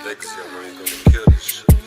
sexy, I know you're gonna kill this shit.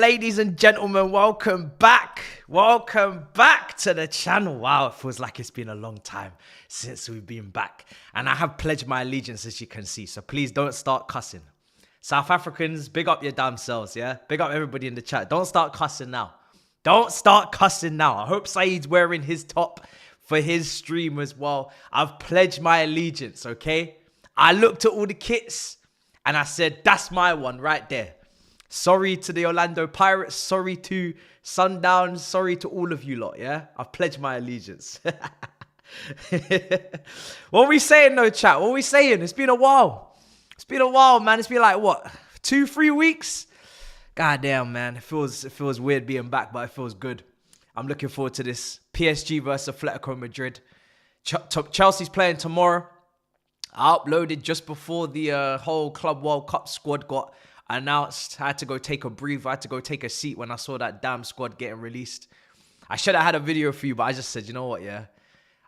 ladies and gentlemen, welcome back. Welcome back to the channel. Wow, it feels like it's been a long time since we've been back. And I have pledged my allegiance, as you can see. So please don't start cussing. South Africans, big up your damn selves, yeah? Big up everybody in the chat. Don't start cussing now. Don't start cussing now. I hope Saeed's wearing his top for his stream as well. I've pledged my allegiance, okay? I looked at all the kits and I said, that's my one right there. Sorry to the Orlando Pirates. Sorry to Sundown. Sorry to all of you lot, yeah? I've pledged my allegiance. What are we saying though, chat? What are we saying? It's been a while. It's been a while, man. It's been like, what, 2-3 weeks? God damn, man. It feels weird being back, but it feels good. I'm looking forward to this. PSG versus Atletico Madrid. Chelsea's playing tomorrow. I uploaded just before the whole Club World Cup squad got announced. I had to go take a breather. I had to go take a seat when I saw that damn squad getting released. I should have had a video for you, but I just said, you know what, yeah?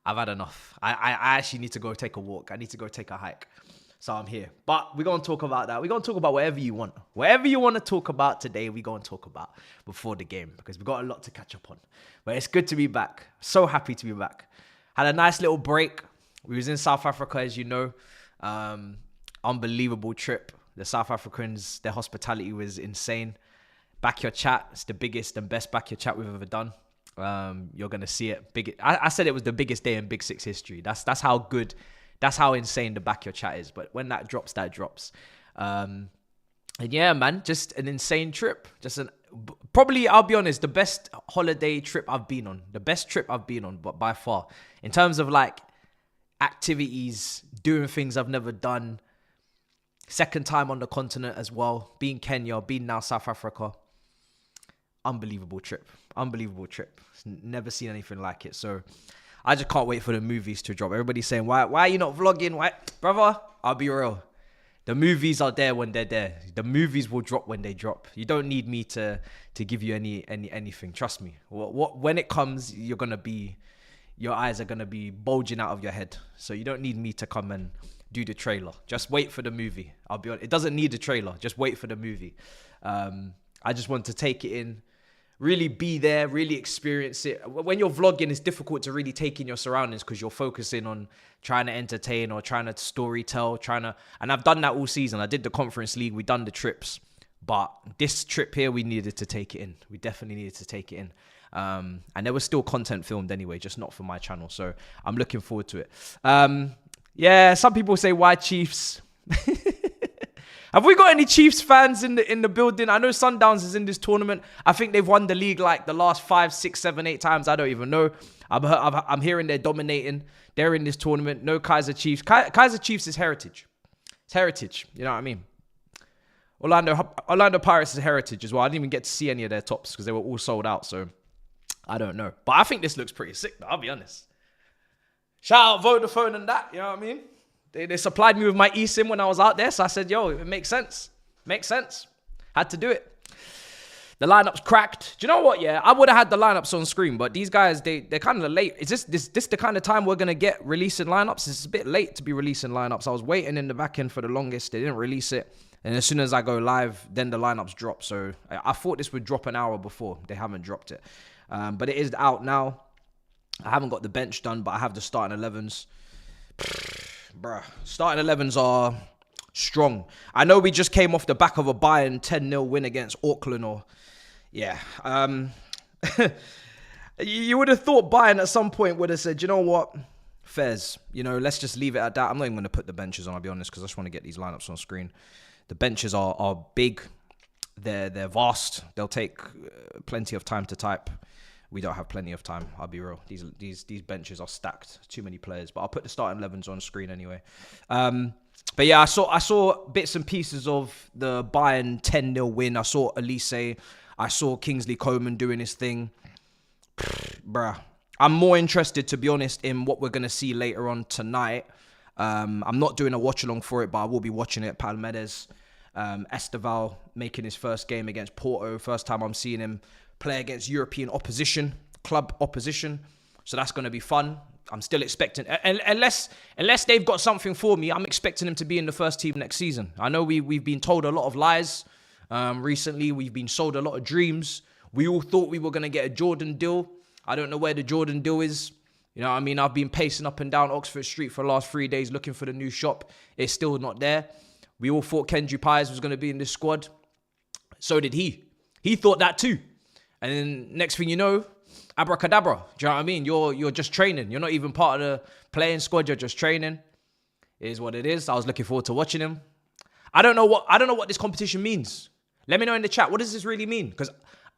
I've had enough. I actually need to go take a walk. I need to go take a hike. So I'm here. But we're going to talk about that. We're going to talk about whatever you want. Whatever you want to talk about today, we're going to talk about before the game because we've got a lot to catch up on. But it's good to be back. So happy to be back. Had a nice little break. We was in South Africa, as you know. Unbelievable trip. The South Africans, their hospitality was insane. Back Your Chat. It's the biggest and best Back Your Chat we've ever done. You're going to see it. I said it was the biggest day in Big Six history. That's how good. That's how insane the Back Your Chat is. But when that drops, that drops. And yeah, man, just an insane trip. Probably, I'll be honest, the best holiday trip I've been on. The best trip I've been on, but by far. In terms of like activities, doing things I've never done. Second time on the continent as well. Being Kenya, being now South Africa. Unbelievable trip. Unbelievable trip. Never seen anything like it. So I just can't wait for the movies to drop. Everybody's saying, why are you not vlogging? Why? Brother, I'll be real. The movies are there when they're there. The movies will drop when they drop. You don't need me to give you anything. Trust me. When it comes, your eyes are going to be bulging out of your head. So you don't need me to come and do the trailer. Just wait for the movie. I'll be honest. It doesn't need a trailer. Just wait for the movie. I just want to take it in. Really be there, really experience it. When you're vlogging, it's difficult to really take in your surroundings because you're focusing on trying to entertain or trying to story tell, and I've done that all season. I did the Conference League, we done the trips, but this trip here, we needed to take it in. We definitely needed to take it in. And there was still content filmed anyway, just not for my channel. So I'm looking forward to it. Yeah, some people say, why Chiefs? Have we got any Chiefs fans in the building? I know Sundowns is in this tournament. I think they've won the league like the last 5, 6, 7, 8 times. I don't even know. I'm hearing they're dominating. They're in this tournament. No Kaiser Chiefs. Kaiser Chiefs is heritage. It's heritage. You know what I mean? Orlando Pirates is heritage as well. I didn't even get to see any of their tops because they were all sold out. So I don't know. But I think this looks pretty sick, though, I'll be honest. Shout out Vodafone and that. You know what I mean? They supplied me with my eSIM when I was out there. So I said, yo, it makes sense. Makes sense. Had to do it. The lineup's cracked. Do you know what? Yeah, I would have had the lineups on screen, but these guys, they're kind of late. Is this the kind of time we're going to get releasing lineups? It's a bit late to be releasing lineups. I was waiting in the back end for the longest. They didn't release it. And as soon as I go live, then the lineups drop. So I thought this would drop an hour before. They haven't dropped it. But it is out now. I haven't got the bench done, but I have the starting 11s. Bruh, starting 11s are strong. I know we just came off the back of a Bayern 10-0 win against Auckland. Yeah. You would have thought Bayern at some point would have said, you know what? Fez, let's just leave it at that. I'm not even going to put the benches on, I'll be honest, because I just want to get these lineups on screen. The benches are big. They're vast. They'll take plenty of time to type. We don't have plenty of time, I'll be real. These benches are stacked. Too many players. But I'll put the starting 11s on screen anyway. But yeah, I saw bits and pieces of the Bayern 10-0 win. I saw Elise. I saw Kingsley Coman doing his thing. Bruh. I'm more interested, to be honest, in what we're going to see later on tonight. I'm not doing a watch-along for it, but I will be watching it. Palmeiras, Esteval making his first game against Porto. First time I'm seeing him play against European opposition, club opposition. So that's going to be fun. I'm still expecting, unless they've got something for me, I'm expecting him to be in the first team next season. I know we've been told a lot of lies Recently, we've been sold a lot of dreams. We all thought we were going to get a Jordan deal. I don't know where the Jordan deal is. You know what I mean? I've been pacing up and down Oxford Street for the last 3 days looking for the new shop. It's still not there. We all thought Kendry Pies was going to be in this squad. So did he. He thought that too. And then next thing you know, abracadabra. Do you know what I mean? You're just training. You're not even part of the playing squad. You're just training. It is what it is. I was looking forward to watching him. I don't know what this competition means. Let me know in the chat. What does this really mean? Because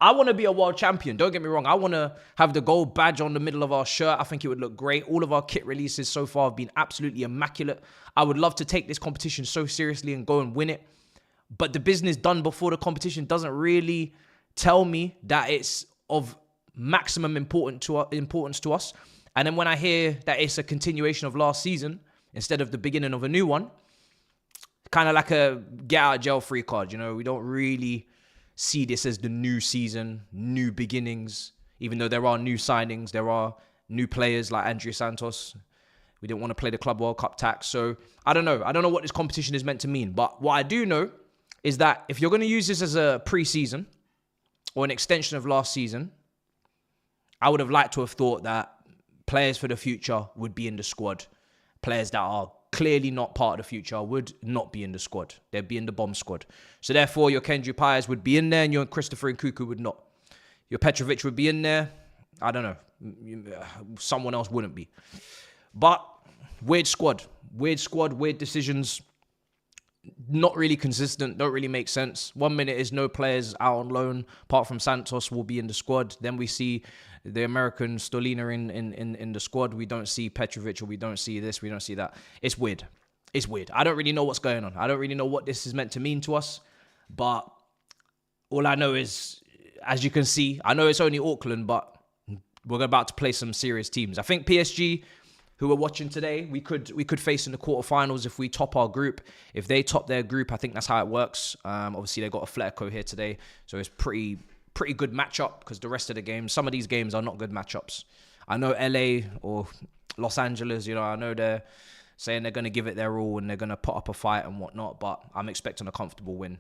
I want to be a world champion. Don't get me wrong. I want to have the gold badge on the middle of our shirt. I think it would look great. All of our kit releases so far have been absolutely immaculate. I would love to take this competition so seriously and go and win it. But the business done before the competition doesn't really tell me that it's of maximum importance to us. And then when I hear that it's a continuation of last season instead of the beginning of a new one, kind of like a get out of jail free card. You know, we don't really see this as the new season, new beginnings, even though there are new signings, there are new players like Andrea Santos. We didn't want to play the Club World Cup tax. So I don't know. I don't know what this competition is meant to mean. But what I do know is that if you're going to use this as a pre-season or an extension of last season, I would have liked to have thought that players for the future would be in the squad. Players that are clearly not part of the future would not be in the squad. They'd be in the bomb squad. So therefore, your Kendry Pies would be in there and your Christopher Nkunku would not. Your Petrovic would be in there. I don't know. Someone else wouldn't be. But weird squad, weird decisions. Not really consistent, don't really make sense. 1 minute is no players out on loan, apart from Santos will be in the squad. Then we see the American Stolina in the squad. We don't see Petrovic, or we don't see this, we don't see that. It's weird. It's weird. I don't really know what's going on. I don't really know what this is meant to mean to us. But all I know is, as you can see, I know it's only Auckland, but we're about to play some serious teams. I think PSG, who are watching today, we could face in the quarterfinals if we top our group. If they top their group, I think that's how it works. Obviously, they got Atletico here today, so it's pretty good matchup because the rest of the games, some of these games are not good matchups. I know LA or Los Angeles, you know, I know they're saying they're going to give it their all and they're going to put up a fight and whatnot, but I'm expecting a comfortable win.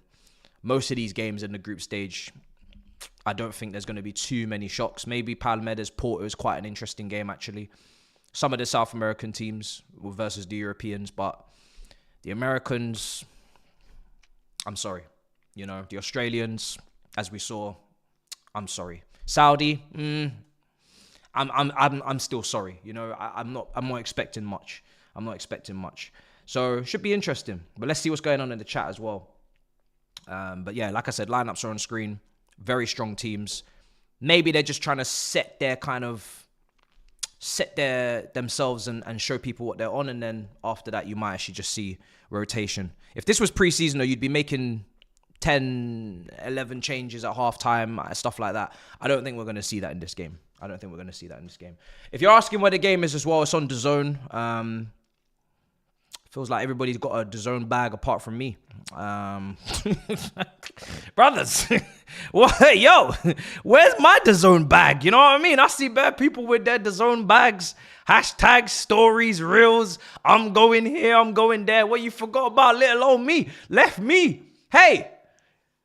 Most of these games in the group stage, I don't think there's going to be too many shocks. Maybe Palmeiras Porto is quite an interesting game, actually. Some of the South American teams versus the Europeans, but the Americans, I'm sorry. You know, the Australians, as we saw, I'm sorry. Saudi, I'm still sorry. You know, I'm not expecting much. I'm not expecting much. So should be interesting. But let's see what's going on in the chat as well. But yeah, like I said, lineups are on screen. Very strong teams. Maybe they're just trying to set themselves and show people what they're on, and then after that you might actually just see rotation. If this was pre-season, or you'd be making 10, 11 changes at halftime, stuff like that. I don't think we're going to see that in this game. If you're asking where the game is as well, it's on DAZN. Feels like everybody's got a DAZN bag apart from me. Brothers, what? Yo, where's my DAZN bag? You know what I mean? I see bad people with their DAZN bags. Hashtags, stories, reels. I'm going here, I'm going there. What you forgot about little old me? Left me. Hey,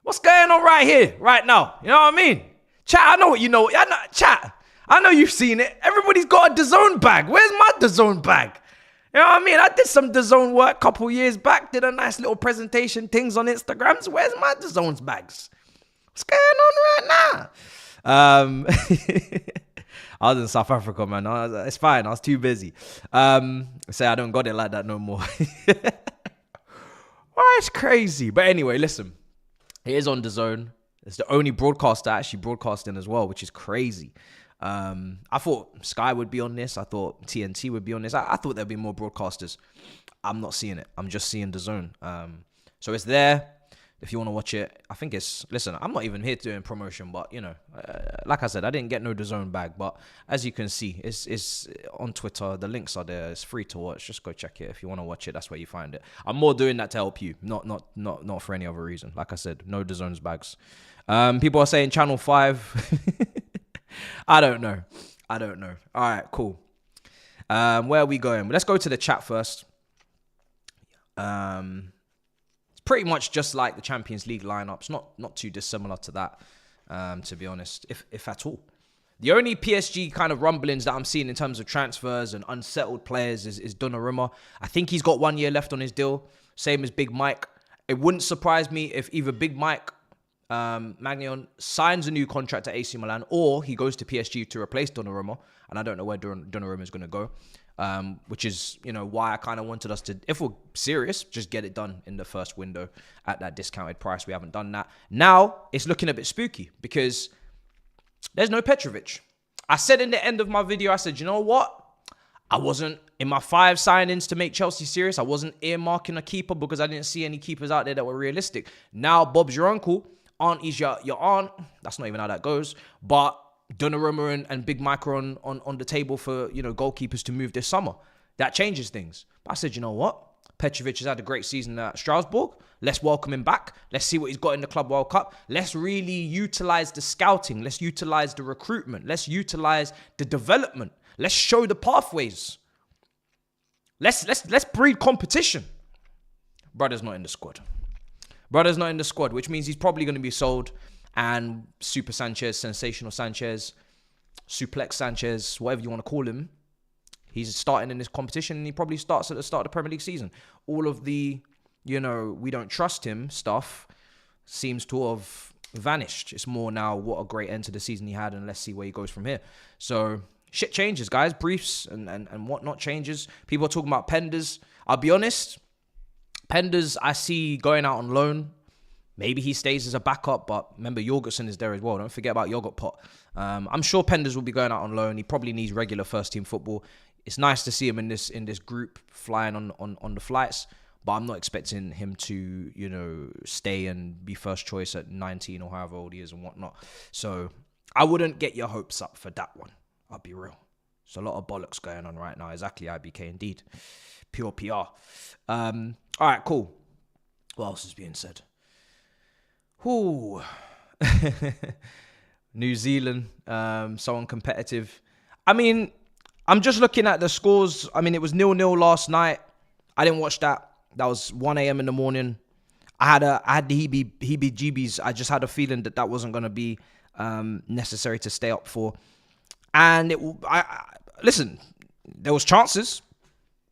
what's going on right here, right now? You know what I mean? Chat, I know what you know. Chat, I know you've seen it. Everybody's got a DAZN bag. Where's my DAZN bag? You know what I mean? I did some DAZN work a couple years back. Did a nice little presentation things on Instagrams. Where's my DAZN's bags? What's going on right now? I was in South Africa, man. It's fine. I was too busy. Say I don't got it like that no more. Oh, it's crazy. But anyway, listen. It is on DAZN. It's the only broadcaster actually broadcasting as well, which is crazy. I thought Sky would be on this. I thought TNT would be on this. I thought there'd be more broadcasters. I'm not seeing it. I'm just seeing DAZN. So it's there. If you want to watch it, I think it's... Listen, I'm not even here doing promotion, but, you know, like I said, I didn't get no DAZN bag. But as you can see, it's on Twitter. The links are there. It's free to watch. Just go check it. If you want to watch it, that's where you find it. I'm more doing that to help you, not for any other reason. Like I said, no DAZN's bags. People are saying Channel 5. I don't know. All right, cool. Where are we going? Let's go to the chat first. It's pretty much just like the Champions League lineups. Not too dissimilar to that, to be honest, if at all. The only PSG kind of rumblings that I'm seeing in terms of transfers and unsettled players is Donnarumma. I think he's got 1 year left on his deal, same as Big Mike. It wouldn't surprise me if either Big Mike Magnon signs a new contract at AC Milan or he goes to PSG to replace Donnarumma. And I don't know where Donnarumma is going to go, which is, why I kind of wanted us to, if we're serious, just get it done in the first window at that discounted price. We haven't done that. Now, it's looking a bit spooky because there's no Petrovic. I said in the end of my video, I said, you know what? I wasn't in my 5 signings to make Chelsea serious. I wasn't earmarking a keeper because I didn't see any keepers out there that were realistic. Now, Bob's your uncle. Aunt is your aunt. That's not even how that goes. But Donnarumma and Big Mike are on the table for, goalkeepers to move this summer. That changes things. But I said, you know what? Petrovic has had a great season at Strasbourg. Let's welcome him back. Let's see what he's got in the Club World Cup. Let's really utilize the scouting. Let's utilize the recruitment. Let's utilize the development. Let's show the pathways. Let's breed competition. Brother's not in the squad. Brother's not in the squad, which means he's probably going to be sold. And Super Sanchez, Sensational Sanchez, Suplex Sanchez, whatever you want to call him, he's starting in this competition and he probably starts at the start of the Premier League season. All of the, we don't trust him stuff seems to have vanished. It's more now what a great end to the season he had and let's see where he goes from here. So shit changes, guys. Briefs and whatnot changes. People are talking about Penders. I'll be honest, Penders I see going out on loan. Maybe he stays as a backup, but remember, Jorgensen is there as well. Don't forget about Yogurt Pot. I'm sure Penders will be going out on loan. He probably needs regular first-team football. It's nice to see him in this group flying on the flights, but I'm not expecting him to, stay and be first choice at 19 or however old he is and whatnot. So I wouldn't get your hopes up for that one. I'll be real. There's a lot of bollocks going on right now. Exactly, IBK indeed. Pure PR. All right, cool. What else is being said? Ooh. New Zealand, so uncompetitive. I mean, I'm just looking at the scores. I mean, it was 0-0 last night. I didn't watch that. That was 1 a.m. in the morning. I had the heebie-jeebies. I just had a feeling that wasn't going to be necessary to stay up for. And listen, there was chances.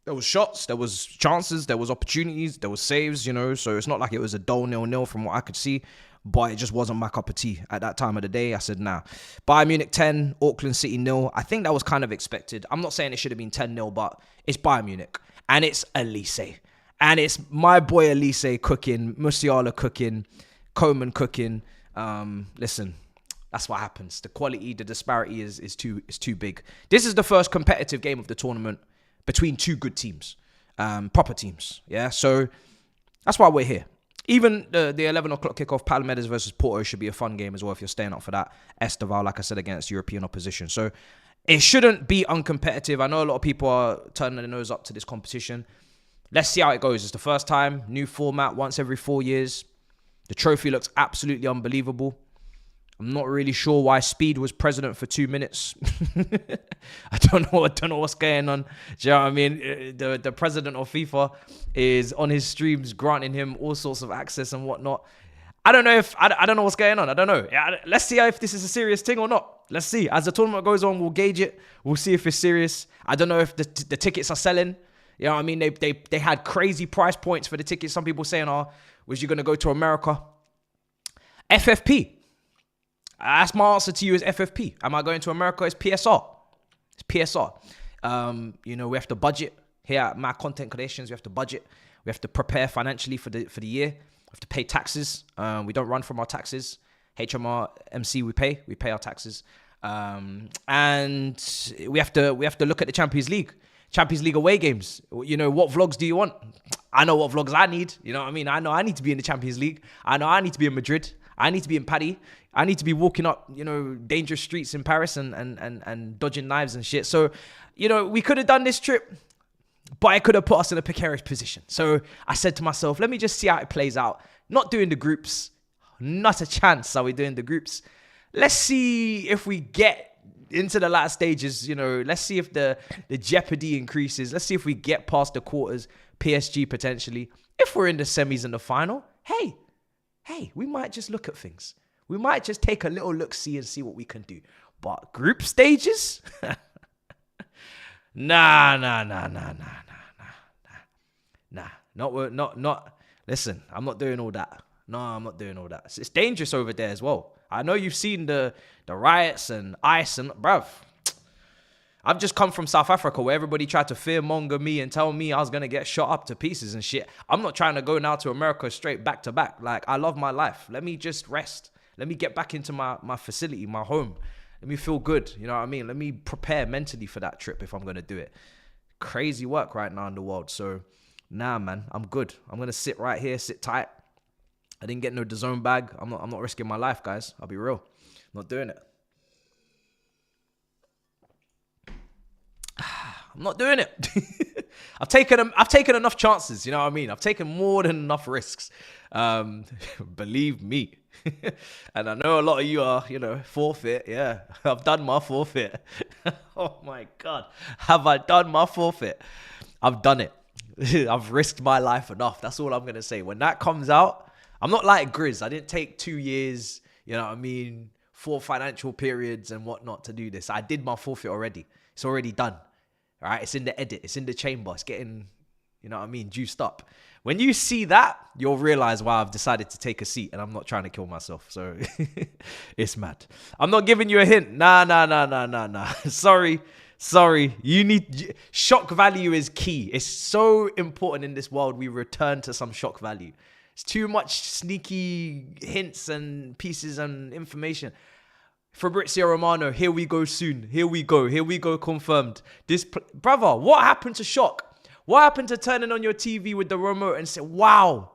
There was shots, there was chances, there was opportunities, there was saves, so it's not like it was a dull 0-0 from what I could see, but it just wasn't my cup of tea at that time of the day. I said, nah. Bayern Munich 10, Auckland City 0. I think that was kind of expected. I'm not saying it should have been 10-0, but it's Bayern Munich, and it's Elise. And it's my boy Elise cooking, Musiala cooking, Coman cooking. Listen, that's what happens. The quality, the disparity is too big. This is the first competitive game of the tournament between two good teams, proper teams, yeah? So that's why we're here. Even the 11 o'clock kickoff, Palmeiras versus Porto should be a fun game as well if you're staying up for that. Estaval, like I said, against European opposition. So it shouldn't be uncompetitive. I know a lot of people are turning their nose up to this competition. Let's see how it goes. It's the first time, new format, once every 4 years. The trophy looks absolutely unbelievable. I'm not really sure why Speed was president for 2 minutes. I don't know what's going on. Do you know what I mean? The president of FIFA is on his streams granting him all sorts of access and whatnot. I don't know what's going on. I don't know. Let's see if this is a serious thing or not. Let's see. As the tournament goes on, we'll gauge it. We'll see if it's serious. I don't know if the tickets are selling. You know what I mean? They had crazy price points for the tickets. Some people saying, was you going to go to America? FFP. That's my answer to you is FFP. Am I going to America? It's PSR. It's PSR. We have to budget here at My Content Creations. We have to budget. We have to prepare financially for the year. We have to pay taxes. We don't run from our taxes. HMR, MC, we pay our taxes. And we have to look at the Champions League away games. What vlogs do you want? I know what vlogs I need. You know what I mean? I know I need to be in the Champions League. I know I need to be in Madrid. I need to be in Paddy. I need to be walking up, dangerous streets in Paris and dodging knives and shit. So, we could have done this trip, but it could have put us in a precarious position. So I said to myself, let me just see how it plays out. Not doing the groups. Not a chance are we doing the groups. Let's see if we get into the latter stages. Let's see if the jeopardy increases. Let's see if we get past the quarters. PSG potentially. If we're in the semis and the final, hey, we might just look at things. We might just take a little look-see and see what we can do. But group stages? Nah. Not. Listen, I'm not doing all that. No, I'm not doing all that. It's dangerous over there as well. I know you've seen the riots and ice and bruv. I've just come from South Africa where everybody tried to fearmonger me and tell me I was going to get shot up to pieces and shit. I'm not trying to go now to America straight back to back. Like, I love my life. Let me just rest. Let me get back into my facility, my home. Let me feel good. You know what I mean? Let me prepare mentally for that trip if I'm going to do it. Crazy work right now in the world. So, nah, man, I'm good. I'm going to sit right here, sit tight. I didn't get no DAZN bag. I'm not risking my life, guys. I'll be real. I'm not doing it. I'm not doing it. I've taken enough chances, you know what I mean? I've taken more than enough risks. Believe me. And I know a lot of you are, forfeit. Yeah, I've done my forfeit. Oh my God. Have I done my forfeit? I've done it. I've risked my life enough. That's all I'm going to say. When that comes out, I'm not like Grizz. I didn't take 2 years, you know what I mean, 4 financial periods and whatnot to do this. I did my forfeit already. It's already done. All right, it's in the edit. It's in the chamber. It's getting, you know what I mean, juiced up. When you see that, you'll realize why I've decided to take a seat and I'm not trying to kill myself. So it's mad. I'm not giving you a hint. Nah. Sorry. Shock value is key. It's so important in this world we return to some shock value. It's too much sneaky hints and pieces and information. Fabrizio Romano, here we go soon. Here we go, confirmed. Brother, what happened to shock? What happened to turning on your TV with the remote and say, wow,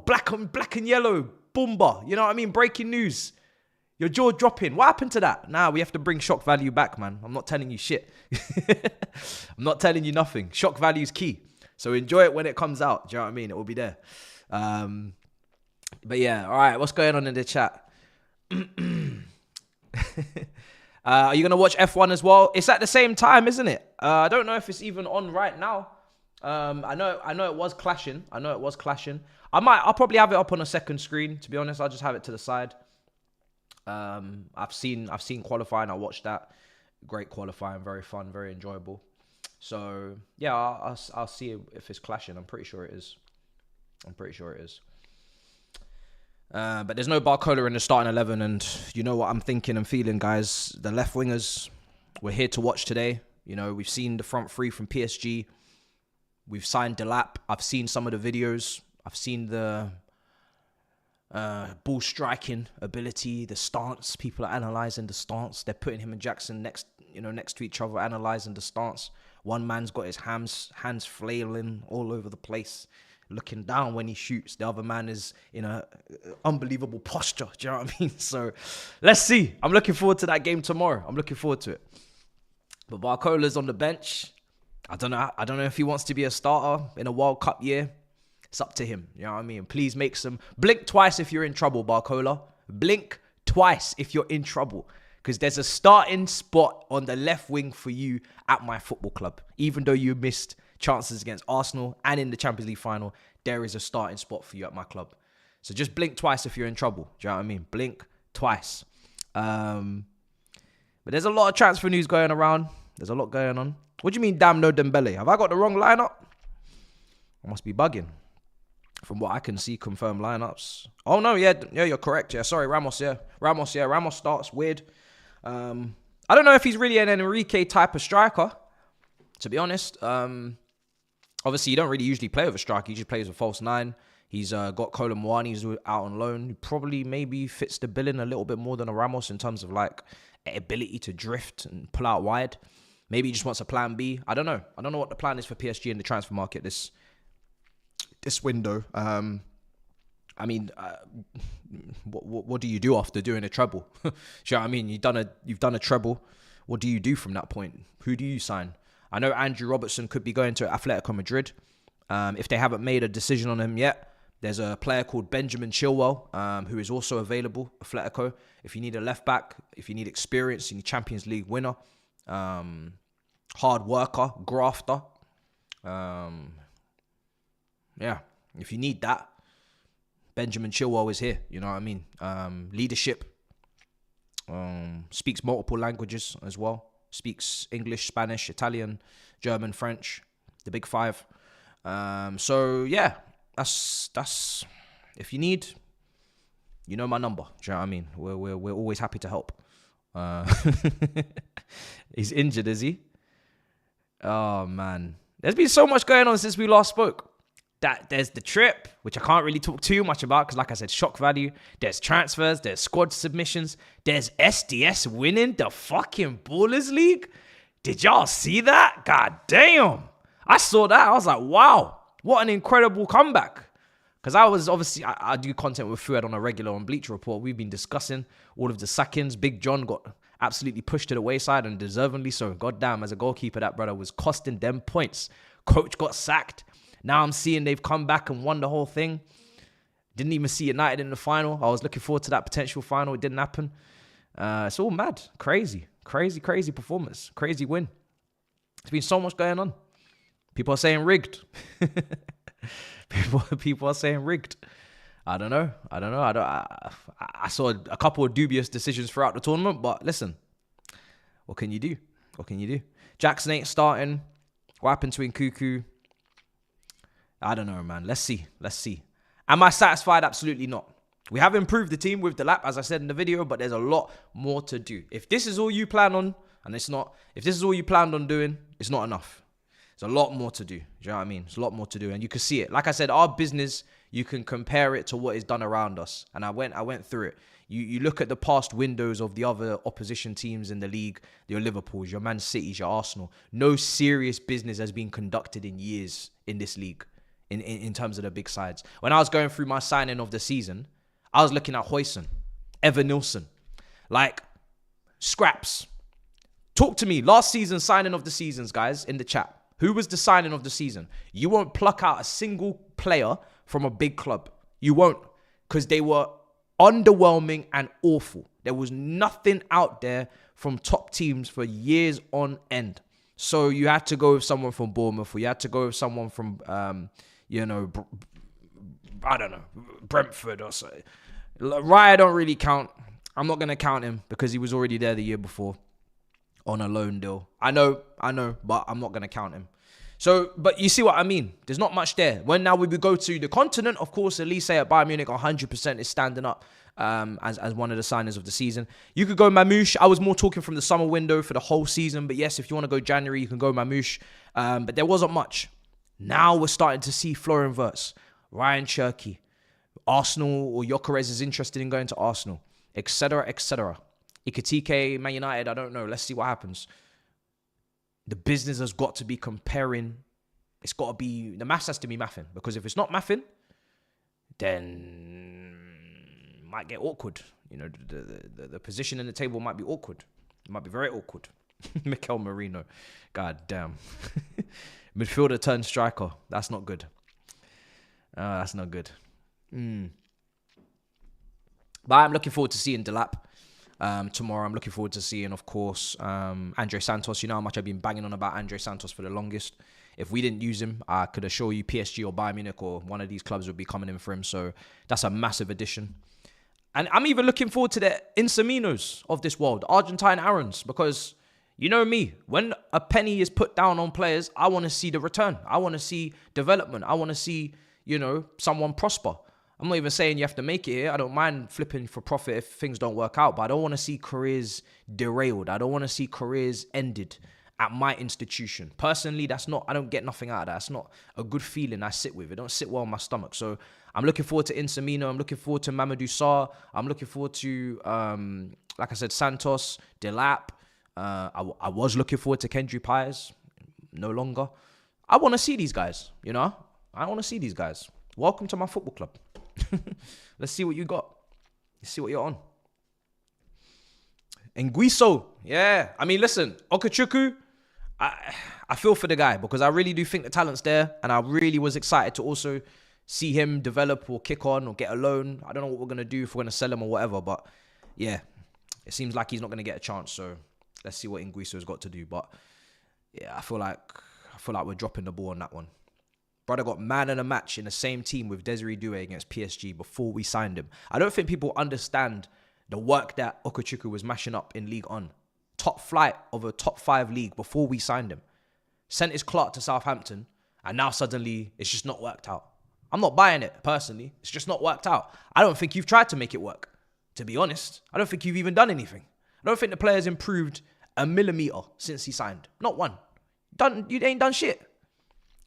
black and yellow, boomba. You know what I mean? Breaking news. Your jaw dropping. What happened to that? Nah, we have to bring shock value back, man. I'm not telling you shit. I'm not telling you nothing. Shock value is key. So enjoy it when it comes out. Do you know what I mean? It will be there. But yeah, all right. What's going on in the chat? Are you gonna watch F1 as well? It's at the same time, isn't it? I don't know if it's even on right now. I know it was clashing. I'll probably have it up on a second screen. To be honest, I'll just have it to the side. I've seen qualifying. I watched that. Great qualifying, very fun, very enjoyable. So yeah, I'll see if it's clashing. I'm pretty sure it is. But there's no Barcola in the starting 11, and you know what I'm thinking and feeling, guys. The left wingers, we're here to watch today. You know, we've seen the front three from PSG. We've signed Delap. I've seen some of the videos. I've seen the ball striking ability, the stance. People are analysing the stance. They're putting him and Jackson next to each other, analysing the stance. One man's got his hands flailing all over the place, looking down when he shoots. The other man is in a unbelievable posture. Do you know what I mean? So let's see. I'm looking forward to that game tomorrow. I'm looking forward to it. But Barcola's on the bench. I don't know if he wants to be a starter in a World Cup year. It's up to him. You know what I mean? Please make some... Blink twice if you're in trouble, Barcola. Blink twice if you're in trouble. Because there's a starting spot on the left wing for you at my football club. Even though you missed chances against Arsenal and in the Champions League final, there is a starting spot for you at my club. So just blink twice if you're in trouble. Do you know what I mean? Blink twice. But there's a lot of transfer news going around. There's a lot going on. What do you mean, damn no Dembele? Have I got the wrong lineup? I must be bugging. From what I can see, confirmed lineups. Oh, no, yeah, you're correct. Yeah, sorry, Ramos, yeah. Ramos starts. Weird. I don't know if he's really an Enrique type of striker, to be honest. Obviously, you don't really usually play with a striker. He just plays a false nine. He's got Kolo Muani, who's out on loan, who probably maybe fits the billing a little bit more than a Ramos in terms of like ability to drift and pull out wide. Maybe he just wants a plan B. I don't know. I don't know what the plan is for PSG in the transfer market this window. I mean, what do you do after doing a treble? Do you know what I mean? You've done a treble. What do you do from that point? Who do you sign? I know Andrew Robertson could be going to Atletico Madrid. If they haven't made a decision on him yet, there's a player called Benjamin Chilwell, who is also available, Atletico. If you need a left back, if you need experience, you need Champions League winner, hard worker, grafter, Yeah, if you need that, Benjamin Chilwell is here. You know what I mean? Leadership. Speaks multiple languages as well. Speaks English, Spanish, Italian, German, French. The big five. So yeah, that's if you need, you know my number. Do you know what I mean? We're always happy to help. He's injured, is he? Oh man, there's been so much going on since we last spoke. That there's the trip, which I can't really talk too much about because, like I said, shock value. There's transfers, there's squad submissions, there's SDS winning the fucking Ballers League. Did y'all see that? God damn. I saw that. I was like, wow, what an incredible comeback. Because I was obviously, I do content with Fuad on a regular on Bleacher Report. We've been discussing all of the sackings. Big John got absolutely pushed to the wayside and deservingly so. Goddamn, as a goalkeeper, that brother was costing them points. Coach got sacked. Now I'm seeing they've come back and won the whole thing. Didn't even see United in the final. I was looking forward to that potential final. It didn't happen. It's all mad. Crazy performance. Crazy win. There's been so much going on. People are saying rigged. People are saying rigged. I don't know. I saw a couple of dubious decisions throughout the tournament, but listen, what can you do? Jackson ain't starting. What happened to Nkuku? I don't know, man. Let's see. Am I satisfied? Absolutely not. We have improved the team with the lap, as I said in the video, but there's a lot more to do. If this is all you plan on, and it's not, if this is all you planned on doing, it's not enough. There's a lot more to do. Do you know what I mean? There's a lot more to do, and you can see it. Like I said, our business, you can compare it to what is done around us. And I went through it. You look at the past windows of the other opposition teams in the league, your Liverpools, your Man Cities, your Arsenal. No serious business has been conducted in years in this league. In terms of the big sides. When I was going through my signing of the season, I was looking at Huijsen, Evan Nilsson, like scraps. Talk to me. Last season signing of the seasons, guys, in the chat. Who was the signing of the season? You won't pluck out a single player from a big club. You won't, because they were underwhelming and awful. There was nothing out there from top teams for years on end. So you had to go with someone from Bournemouth, or you had to go with someone from I don't know, Brentford or so. Raya don't really count. I'm not going to count him because he was already there the year before on a loan deal. I know, but I'm not going to count him. So, but you see what I mean? There's not much there. When now we go to the continent, of course, Elise at Bayern Munich 100% is standing up as one of the signers of the season. You could go Mamouche. I was more talking from the summer window for the whole season. But yes, if you want to go January, you can go Mamouche. But there wasn't much. Now we're starting to see Florian Wirtz, Ryan Cherky, Arsenal, or Gyökeres is interested in going to Arsenal, etc., etc. Ikatike, Man United, I don't know. Let's see what happens. The business has got to be comparing. It's got to be, the maths has to be mathing. Because if it's not mathing, then it might get awkward. You know, the position in the table might be awkward. It might be very awkward. Mikel Merino. God damn. Midfielder turned striker. That's not good. That's not good. But I'm looking forward to seeing Delap tomorrow. I'm looking forward to seeing, of course, Andre Santos. You know how much I've been banging on about Andre Santos for the longest. If we didn't use him, I could assure you PSG or Bayern Munich or one of these clubs would be coming in for him. So that's a massive addition. And I'm even looking forward to the Insaminos of this world, Argentine Arons, because you know me, when a penny is put down on players, I want to see the return. I want to see development. I want to see, someone prosper. I'm not even saying you have to make it here. I don't mind flipping for profit if things don't work out, but I don't want to see careers derailed. I don't want to see careers ended at my institution. Personally, I don't get nothing out of that. That's not a good feeling I sit with. It don't sit well in my stomach. So I'm looking forward to Insamino. I'm looking forward to Mamadou Sarr. I'm looking forward to, like I said, Santos, Delap. I was looking forward to Kendry Pires. No longer. I want to see these guys, I want to see these guys. Welcome to my football club. Let's see what you got. Let's see what you're on. And Guiso, yeah. I mean, listen, Okachukwu, I feel for the guy because I really do think the talent's there. And I really was excited to also see him develop or kick on or get a loan. I don't know what we're going to do, if we're going to sell him or whatever. But yeah, it seems like he's not going to get a chance. So let's see what Nguiso's got to do. But yeah, I feel like feel like we're dropping the ball on that one. Brother got man of the match in the same team with Desiree Doué against PSG before we signed him. I don't think people understand the work that Okechukwu was mashing up in League On. Top flight of a top 5 league before we signed him. Sent his Clark to Southampton, and now suddenly it's just not worked out. I'm not buying it, personally. It's just not worked out. I don't think you've tried to make it work, to be honest. I don't think you've even done anything. I don't think the player's improved a millimeter since he signed. Not one. You ain't done shit.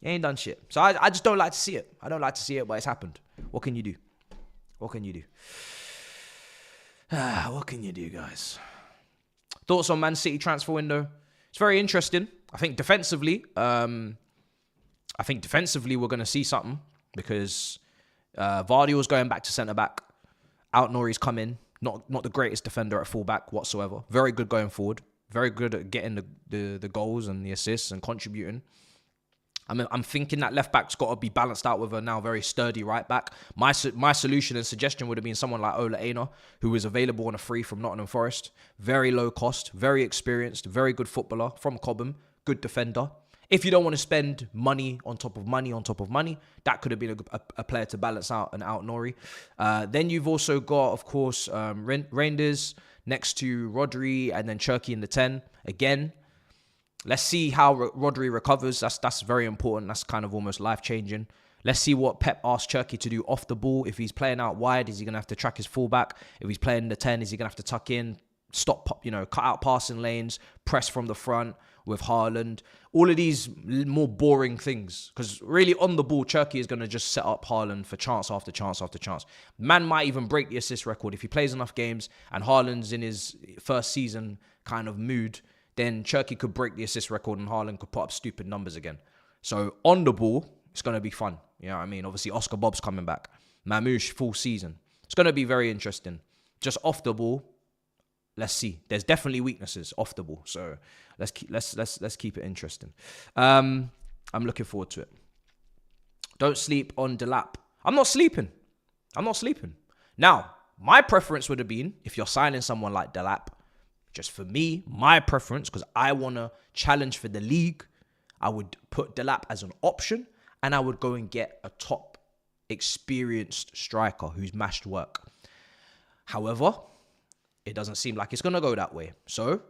You ain't done shit. So I just don't like to see it. I don't like to see it, but it's happened. What can you do? What can you do? What can you do, guys? Thoughts on Man City transfer window? It's very interesting. I think defensively, we're going to see something because Vardio's going back to centre-back. Out-Nori's come in. Not the greatest defender at full-back whatsoever. Very good going forward. Very good at getting the goals and the assists and contributing. I'm thinking that left-back's got to be balanced out with a now very sturdy right-back. My solution and suggestion would have been someone like Ola Aina, who was available on a free from Nottingham Forest. Very low cost, very experienced, very good footballer from Cobham, good defender. If you don't want to spend money on top of money on top of money, that could have been a player to balance out and out Nori. Then you've also got, of course, Reinders next to Rodri and then Cherki in the 10. Again, let's see how Rodri recovers. That's very important. That's kind of almost life-changing. Let's see what Pep asks Cherki to do off the ball. If he's playing out wide, is he going to have to track his fullback? If he's playing in the 10, is he going to have to tuck in, stop, cut out passing lanes, press from the front with Haaland? All of these more boring things. Because really on the ball, Cherki is going to just set up Haaland for chance after chance after chance. Man might even break the assist record if he plays enough games and Haaland's in his first season kind of mood. Then Cherki could break the assist record and Haaland could put up stupid numbers again. So on the ball, it's going to be fun. You know what I mean? Obviously, Oscar Bob's coming back. Mamouche, full season. It's going to be very interesting. Just off the ball, let's see. There's definitely weaknesses off the ball. So let's keep it interesting. I'm looking forward to it. Don't sleep on Delap. I'm not sleeping. Now, my preference would have been, if you're signing someone like Delap, just for me, my preference, because I want to challenge for the league, I would put Delap as an option and I would go and get a top experienced striker who's mashed work. However, it doesn't seem like it's going to go that way. So,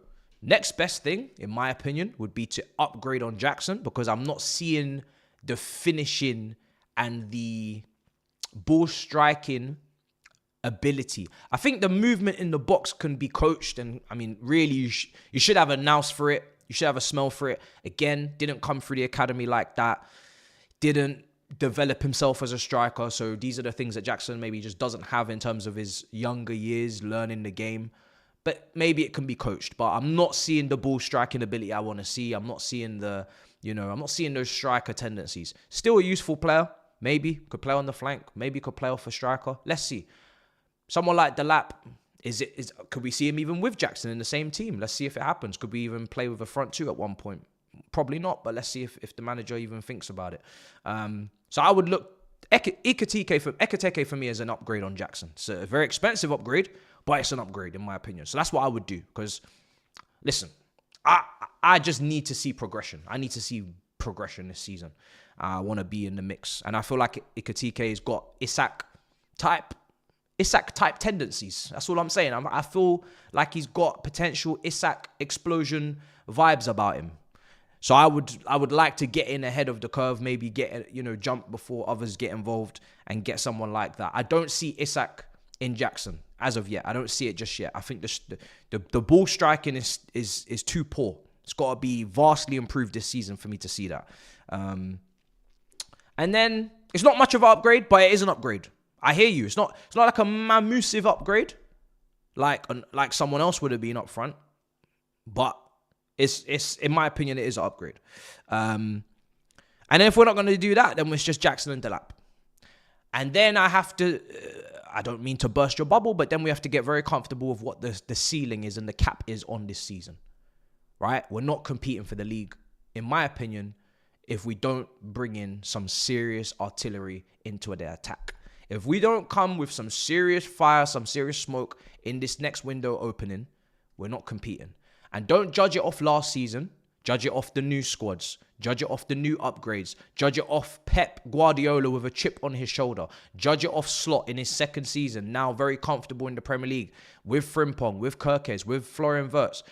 next best thing, in my opinion, would be to upgrade on Jackson because I'm not seeing the finishing and the ball striking ability. I think the movement in the box can be coached, and I mean, really, you should have a nous for it. You should have a smell for it. Again, didn't come through the academy like that. Didn't develop himself as a striker. So these are the things that Jackson maybe just doesn't have in terms of his younger years learning the game. But maybe it can be coached. But I'm not seeing the ball striking ability I want to see. I'm not seeing I'm not seeing those striker tendencies. Still a useful player. Maybe could play on the flank. Maybe could play off a striker. Let's see. Someone like Delap, could we see him even with Jackson in the same team? Let's see if it happens. Could we even play with a front two at one point? Probably not, but let's see if the manager even thinks about it. So I would look, Ekitike for me is an upgrade on Jackson. It's a very expensive upgrade, but it's an upgrade in my opinion. So that's what I would do because, listen, I just need to see progression. I need to see progression this season. I want to be in the mix. And I feel like Ekitike has got Isak type tendencies. That's all I'm saying. I feel like he's got potential Isak explosion vibes about him. So I would like to get in ahead of the curve, maybe jump before others get involved and get someone like that. I don't see Isak in Jackson as of yet. I don't see it just yet. I think the ball striking is too poor. It's got to be vastly improved this season for me to see that. And then it's not much of an upgrade, but it is an upgrade. I hear you. It's not like a massive upgrade, like someone else would have been up front, but it's in my opinion it is an upgrade. And then if we're not going to do that, then it's just Jackson and Delap. And then I have to. I don't mean to burst your bubble, but then we have to get very comfortable with what the ceiling is and the cap is on this season, right? We're not competing for the league, in my opinion, if we don't bring in some serious artillery into the attack. If we don't come with some serious fire, some serious smoke in this next window opening, we're not competing. And don't judge it off last season. Judge it off the new squads. Judge it off the new upgrades. Judge it off Pep Guardiola with a chip on his shoulder. Judge it off Slot in his second season, now very comfortable in the Premier League, with Frimpong, with Kirkes, with Florian Wirtz.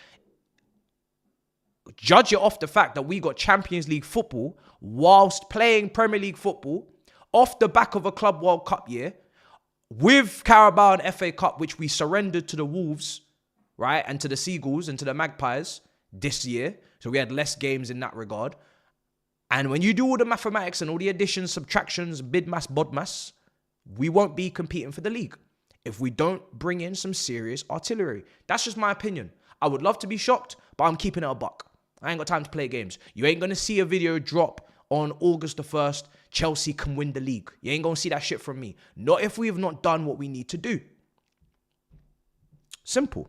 Judge it off the fact that we got Champions League football whilst playing Premier League football off the back of a Club World Cup year, with Carabao and FA Cup, which we surrendered to the Wolves, right, and to the Seagulls and to the Magpies this year. So we had less games in that regard. And when you do all the mathematics and all the additions, subtractions, bid-mass, bod-mass, we won't be competing for the league if we don't bring in some serious artillery. That's just my opinion. I would love to be shocked, but I'm keeping it a buck. I ain't got time to play games. You ain't going to see a video drop on August the 1st, Chelsea can win the league. You ain't going to see that shit from me. Not if we have not done what we need to do. Simple.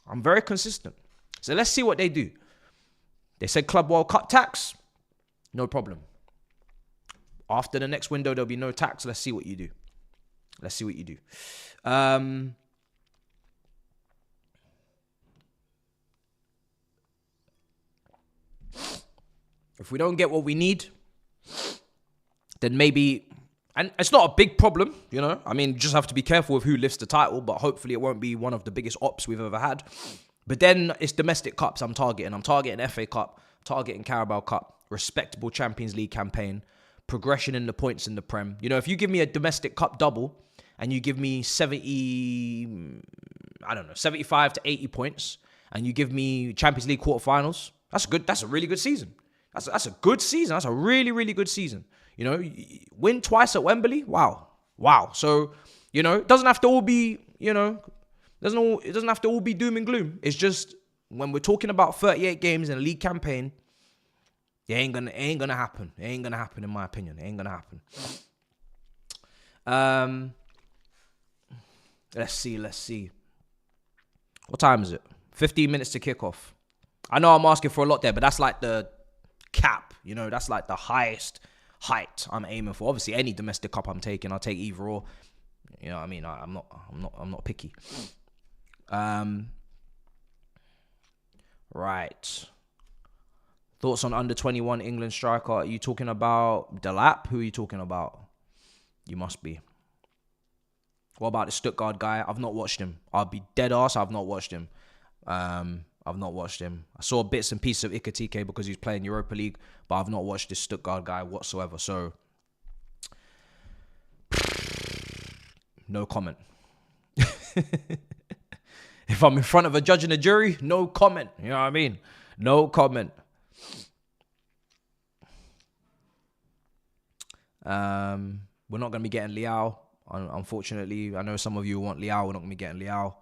I'm very consistent. So let's see what they do. They said Club World Cup tax. No problem. After the next window, there'll be no tax. Let's see what you do. Let's see what you do. If we don't get what we need, then maybe, and it's not a big problem, you know. I mean, just have to be careful with who lifts the title, but hopefully it won't be one of the biggest ops we've ever had. But then it's domestic cups I'm targeting. I'm targeting FA Cup, targeting Carabao Cup, respectable Champions League campaign, progression in the points in the Prem. You know, if you give me a domestic cup double and you give me 75 to 80 points, and you give me Champions League quarterfinals, that's good. That's a really good season. That's a good season. That's a really, really good season. You know, win twice at Wembley. Wow. So, you know, it doesn't have to all be, you know, it doesn't have to all be doom and gloom. It's just when we're talking about 38 games in a league campaign, it ain't gonna happen. It ain't gonna happen, in my opinion. It ain't gonna happen. Let's see. What time is it? 15 minutes to kick off. I know I'm asking for a lot there, but that's like the cap, you know, that's like the highest height I'm aiming for. Obviously, any domestic cup I'm taking, I'll take either or. You know what I mean? I'm not picky. Right. Thoughts on under 21 England striker? Are you talking about Delap? Who are you talking about? You must be. What about the Stuttgart guy? I've not watched him. I'll be dead ass. I've not watched him. I've not watched him. I saw bits and pieces of Ikatike because he's playing Europa League, but I've not watched this Stuttgart guy whatsoever. So, no comment. If I'm in front of a judge and a jury, no comment. You know what I mean? No comment. We're not going to be getting Liao. Unfortunately, I know some of you want Liao. We're not going to be getting Liao.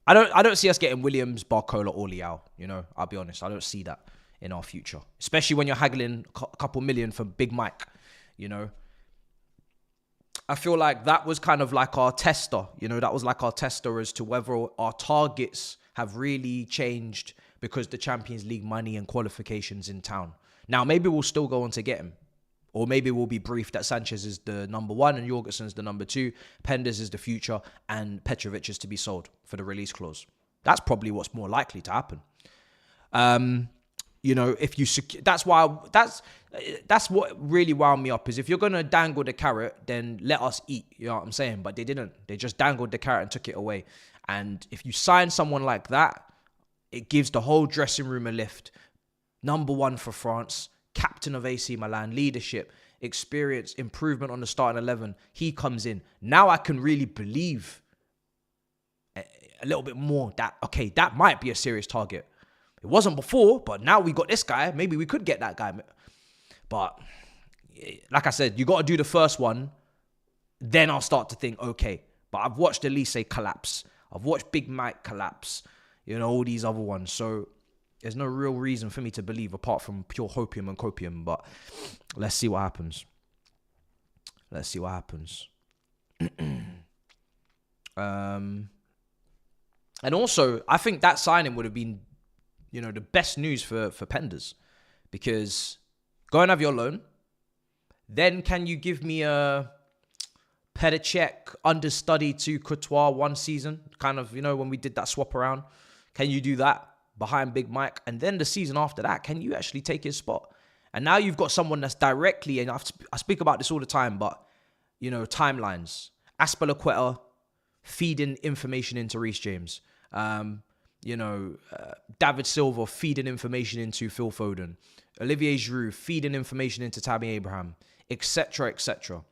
I don't see us getting Williams, Barcola, or Liao. You know, I'll be honest. I don't see that in our future, especially when you're haggling a couple million for Big Mike. You know, I feel like that was kind of like our tester. You know, that was like our tester as to whether our targets have really changed because the Champions League money and qualifications in town. Now, maybe we'll still go on to get him. Or maybe we'll be briefed that Sanchez is the number one and Jorgensen's the number two, Penders is the future, and Petrovic is to be sold for the release clause. That's probably what's more likely to happen. You know, if you that's what really wound me up is if you're gonna dangle the carrot, then let us eat. You know what I'm saying? But they didn't. They just dangled the carrot and took it away. And if you sign someone like that, it gives the whole dressing room a lift. Number one for France. Captain of AC Milan, leadership, experience, improvement on the starting 11. He comes in. Now I can really believe a little bit more that, okay, that might be a serious target. It wasn't before, but now we got this guy. Maybe we could get that guy. But like I said, you got to do the first one. Then I'll start to think, okay. But I've watched Elise collapse. I've watched Big Mike collapse. You know, all these other ones. So there's no real reason for me to believe apart from pure hopium and copium. But let's see what happens. Let's see what happens. And also, I think that signing would have been, you know, the best news for Penders. Because go and have your loan. Then can you give me a Petr Cech understudy to Courtois one season? Kind of, you know, when we did that swap around. Can you do that behind Big Mike? And then the season after that, can you actually take his spot? And now you've got someone that's directly, and I speak about this all the time, but, you know, timelines. Aspilicueta feeding information into Reece James. David Silva feeding information into Phil Foden. Olivier Giroud feeding information into Tammy Abraham, etc., etc.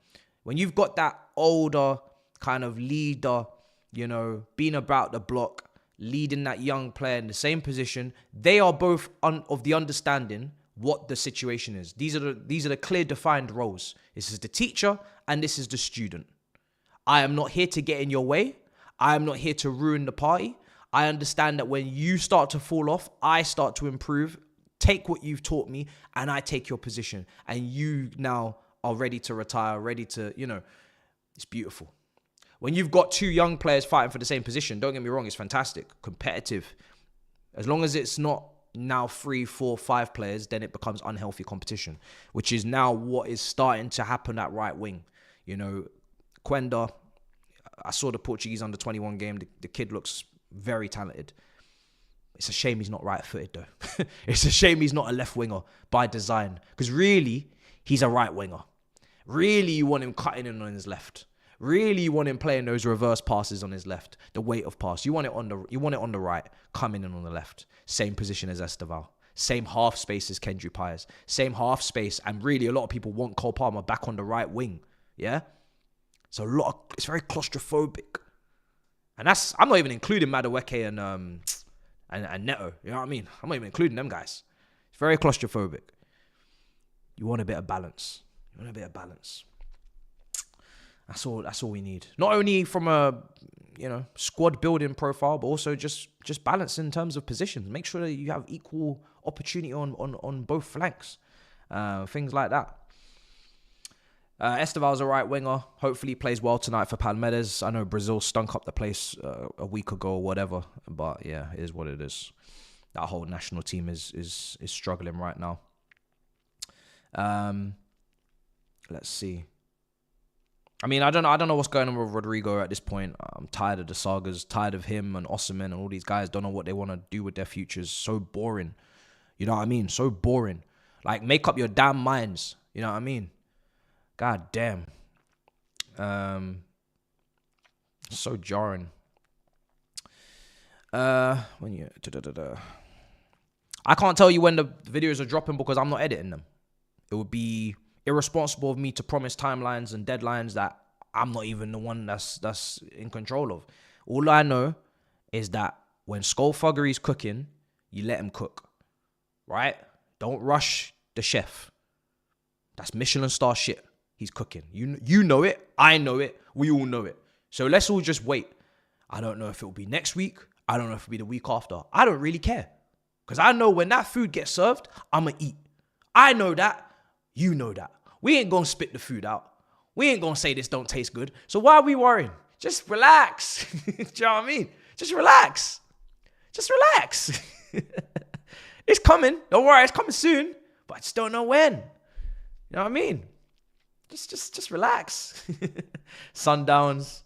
When you've got that older kind of leader, you know, being about the block, leading that young player in the same position, they are both of the understanding what the situation is. These are the clear defined roles. This is the teacher and this is the student. I am not here to get in your way. I am not here to ruin the party. I understand that when you start to fall off, I start to improve, take what you've taught me, and I take your position. And you now are ready to retire, ready to, you know, it's beautiful. When you've got two young players fighting for the same position, don't get me wrong, it's fantastic, competitive. As long as it's not now 3, 4, 5 players, then it becomes unhealthy competition, which is now what is starting to happen at right wing. You know, Quenda, I saw the Portuguese under-21 game. The kid looks very talented. It's a shame he's not right-footed, though. It's a shame he's not a left winger by design, because really, he's a right winger. Really, you want him cutting in on his left. Really, you want him playing those reverse passes on his left, the weight of pass. You want it on the right, coming in on the left. Same position as Esteval. Same half space as Kendry Pires. Same half space, and really, a lot of people want Cole Palmer back on the right wing. Yeah, so it's very claustrophobic, and I'm not even including Madueke and Neto. You know what I mean? I'm not even including them guys. It's very claustrophobic. You want a bit of balance. That's all we need. Not only from a, you know, squad building profile, but also just balance in terms of positions. Make sure that you have equal opportunity on both flanks. Things like that. Esteval's a right winger. Hopefully he plays well tonight for Palmeiras. I know Brazil stunk up the place a week ago or whatever, but yeah, it is what it is. That whole national team is struggling right now. Let's see. I mean, I don't know what's going on with Rodrigo at this point. I'm tired of the sagas, tired of him and Osimhen and all these guys. Don't know what they want to do with their futures. So boring. You know what I mean? So boring. Like, make up your damn minds. You know what I mean? God damn. So jarring. I can't tell you when the videos are dropping because I'm not editing them. It would be irresponsible of me to promise timelines and deadlines that I'm not even the one that's in control of. All I know is that when Skullfuggery's cooking, you let him cook, right? Don't rush the chef. That's Michelin star shit. He's cooking. You know it. I know it. We all know it. So let's all just wait. I don't know if it will be next week. I don't know if it'll be the week after. I don't really care. Because I know when that food gets served, I'm going to eat. I know that. You know that. We ain't going to spit the food out. We ain't going to say this don't taste good. So why are we worrying? Just relax. Do you know what I mean? Just relax. Just relax. It's coming. Don't worry. It's coming soon. But I just don't know when. You know what I mean? Just relax. Sundowns.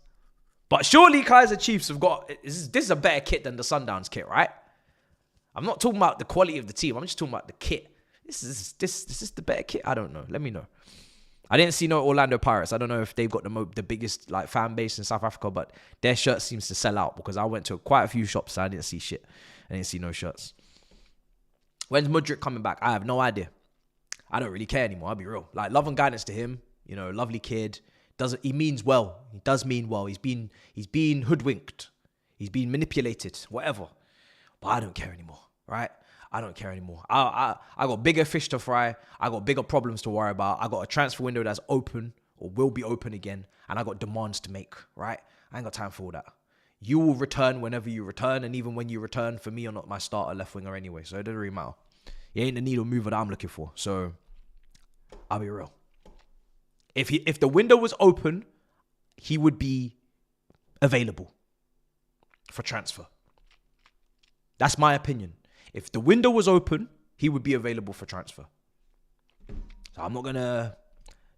But surely Kaiser Chiefs have got... This is a better kit than the Sundowns kit, right? I'm not talking about the quality of the team. I'm just talking about the kit. This is the better kit. I don't know. Let me know. I didn't see no Orlando Pirates. I don't know if they've got the biggest like fan base in South Africa, but their shirt seems to sell out because I went to quite a few shops and I didn't see shit. I didn't see no shirts. When's Mudryk coming back? I have no idea. I don't really care anymore. I'll be real. Like, love and guidance to him. You know, lovely kid. He means well. He does mean well. He's been hoodwinked. He's been manipulated. Whatever. But I don't care anymore. Right? I don't care anymore. I got bigger fish to fry. I got bigger problems to worry about. I got a transfer window that's open or will be open again. And I got demands to make, right? I ain't got time for all that. You will return whenever you return. And even when you return, for me, you're not my starter left winger anyway. So it doesn't really matter. You ain't the needle mover that I'm looking for. So I'll be real. If the window was open, he would be available for transfer. That's my opinion. If the window was open, he would be available for transfer. So I'm not going to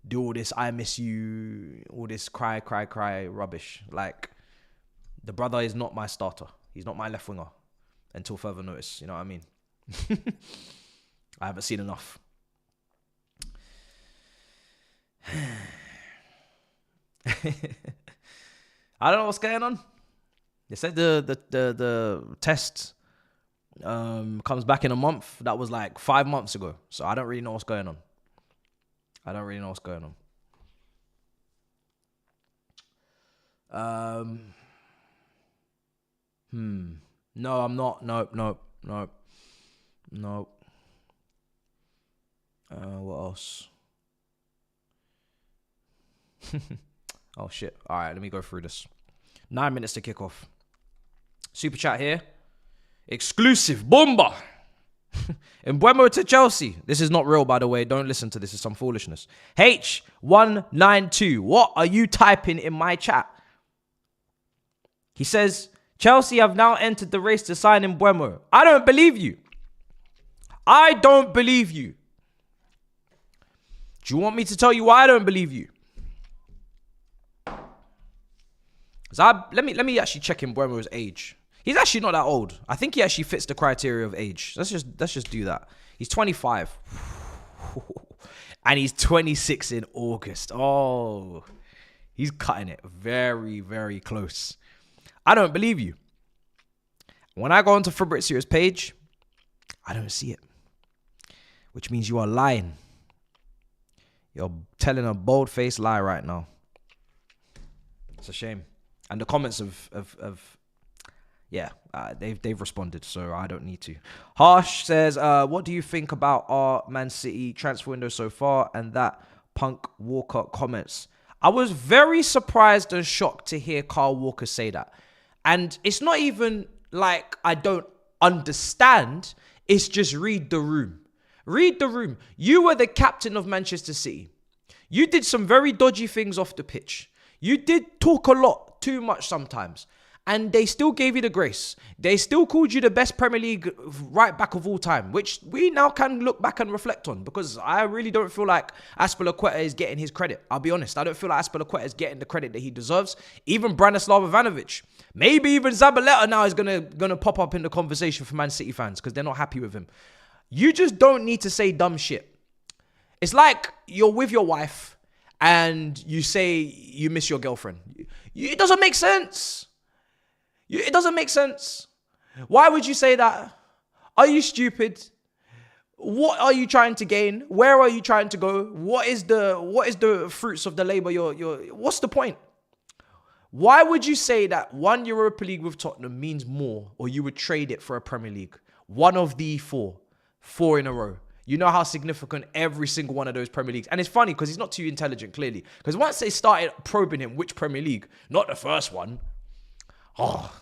do all this I miss you, all this cry rubbish. Like, the brother is not my starter. He's not my left winger. until further notice. You know what I mean? I haven't seen enough. I don't know what's going on. They said the test comes back in a month. That was like 5 months ago. So I don't really know what's going on. No, I'm not. Nope. What else? Oh shit. All right, let me go through this. 9 minutes to kick off. Super chat here. Exclusive. Bomba. Mbeumo to Chelsea. This is not real, by the way. Don't listen to this. It's some foolishness. H192. What are you typing in my chat? He says, Chelsea have now entered the race to sign Mbeumo. I don't believe you. Do you want me to tell you why I don't believe you? Let me actually check Mbeumo's age. He's actually not that old. I think he actually fits the criteria of age. Let's just do that. He's 25. And he's 26 in August. Oh, he's cutting it very, very close. I don't believe you. When I go onto Fabricio's page, I don't see it. Which means you are lying. You're telling a bold-faced lie right now. It's a shame. And the comments they've responded, so I don't need to. Harsh says, what do you think about our Man City transfer window so far? And that Punk Walker comments. I was very surprised and shocked to hear Carl Walker say that. And it's not even like I don't understand. It's just read the room. Read the room. You were the captain of Manchester City. You did some very dodgy things off the pitch. You did talk a lot, too much sometimes. And they still gave you the grace. They still called you the best Premier League right back of all time, which we now can look back and reflect on, because I really don't feel like Azpilicueta is getting his credit. I'll be honest. I don't feel like Azpilicueta is getting the credit that he deserves. Even Branislav Ivanovic. Maybe even Zabaleta now is gonna pop up in the conversation for Man City fans because they're not happy with him. You just don't need to say dumb shit. It's like you're with your wife and you say you miss your girlfriend. It doesn't make sense. It doesn't make sense. Why would you say that? Are you stupid? What are you trying to gain? Where are you trying to go? What is the fruits of the labor? What's the point? Why would you say that one Europa League with Tottenham means more, or you would trade it for a Premier League? One of the four in a row. You know how significant every single one of those Premier Leagues. And it's funny because he's not too intelligent, clearly. Because once they started probing him, which Premier League? Not the first one. Oh,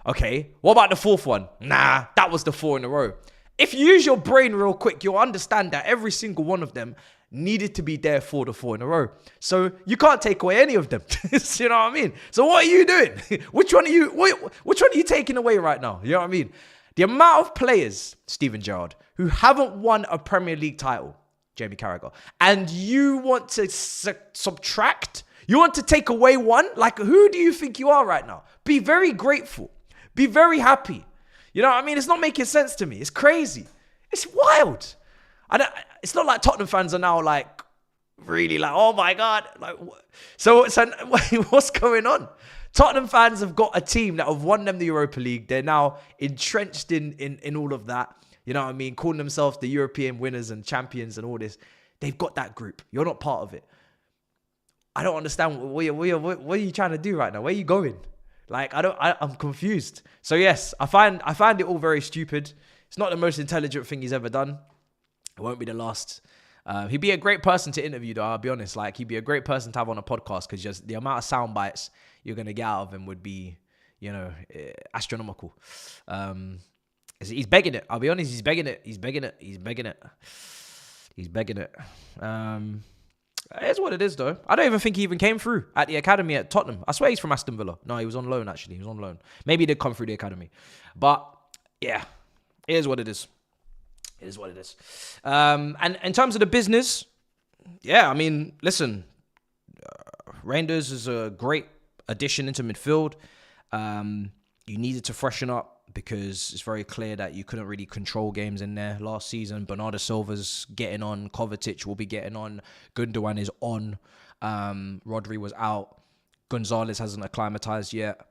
okay. What about the fourth one? Nah, that was the 4 in a row. If you use your brain real quick, you'll understand that every single one of them needed to be there for the 4 in a row. So you can't take away any of them. You know what I mean? So what are you doing? Which one are you taking away right now? You know what I mean? The amount of players, Steven Gerrard, who haven't won a Premier League title, Jamie Carragher, and you want to subtract? You want to take away one? Like, who do you think you are right now? Be very grateful. Be very happy. You know what I mean? It's not making sense to me. It's crazy. It's wild. It's not like Tottenham fans are now like, really like, oh my God. Like, so what's going on? Tottenham fans have got a team that have won them the Europa League. They're now entrenched in all of that. You know what I mean? Calling themselves the European winners and champions and all this. They've got that group. You're not part of it. I don't understand what are you trying to do right now? Where are you going? Like, I'm confused. So yes, I find it all very stupid. It's not the most intelligent thing he's ever done. It won't be the last. He'd be a great person to interview, though. I'll be honest. Like, he'd be a great person to have on a podcast because just the amount of sound bites you're gonna get out of him would be, astronomical. He's begging it. I'll be honest. He's begging it. It's what it is, though. I don't even think he even came through at the academy at Tottenham. I swear he's from Aston Villa. No, he was on loan, actually. He was on loan. Maybe he did come through the academy. But, yeah, it is what it is. It is what it is. And in terms of the business, yeah, I mean, listen, Reinders is a great addition into midfield. You needed to freshen up because it's very clear that you couldn't really control games in there last season. Bernardo Silva's getting on. Kovacic will be getting on. Gundogan is on. Rodri was out. Gonzalez hasn't acclimatized yet.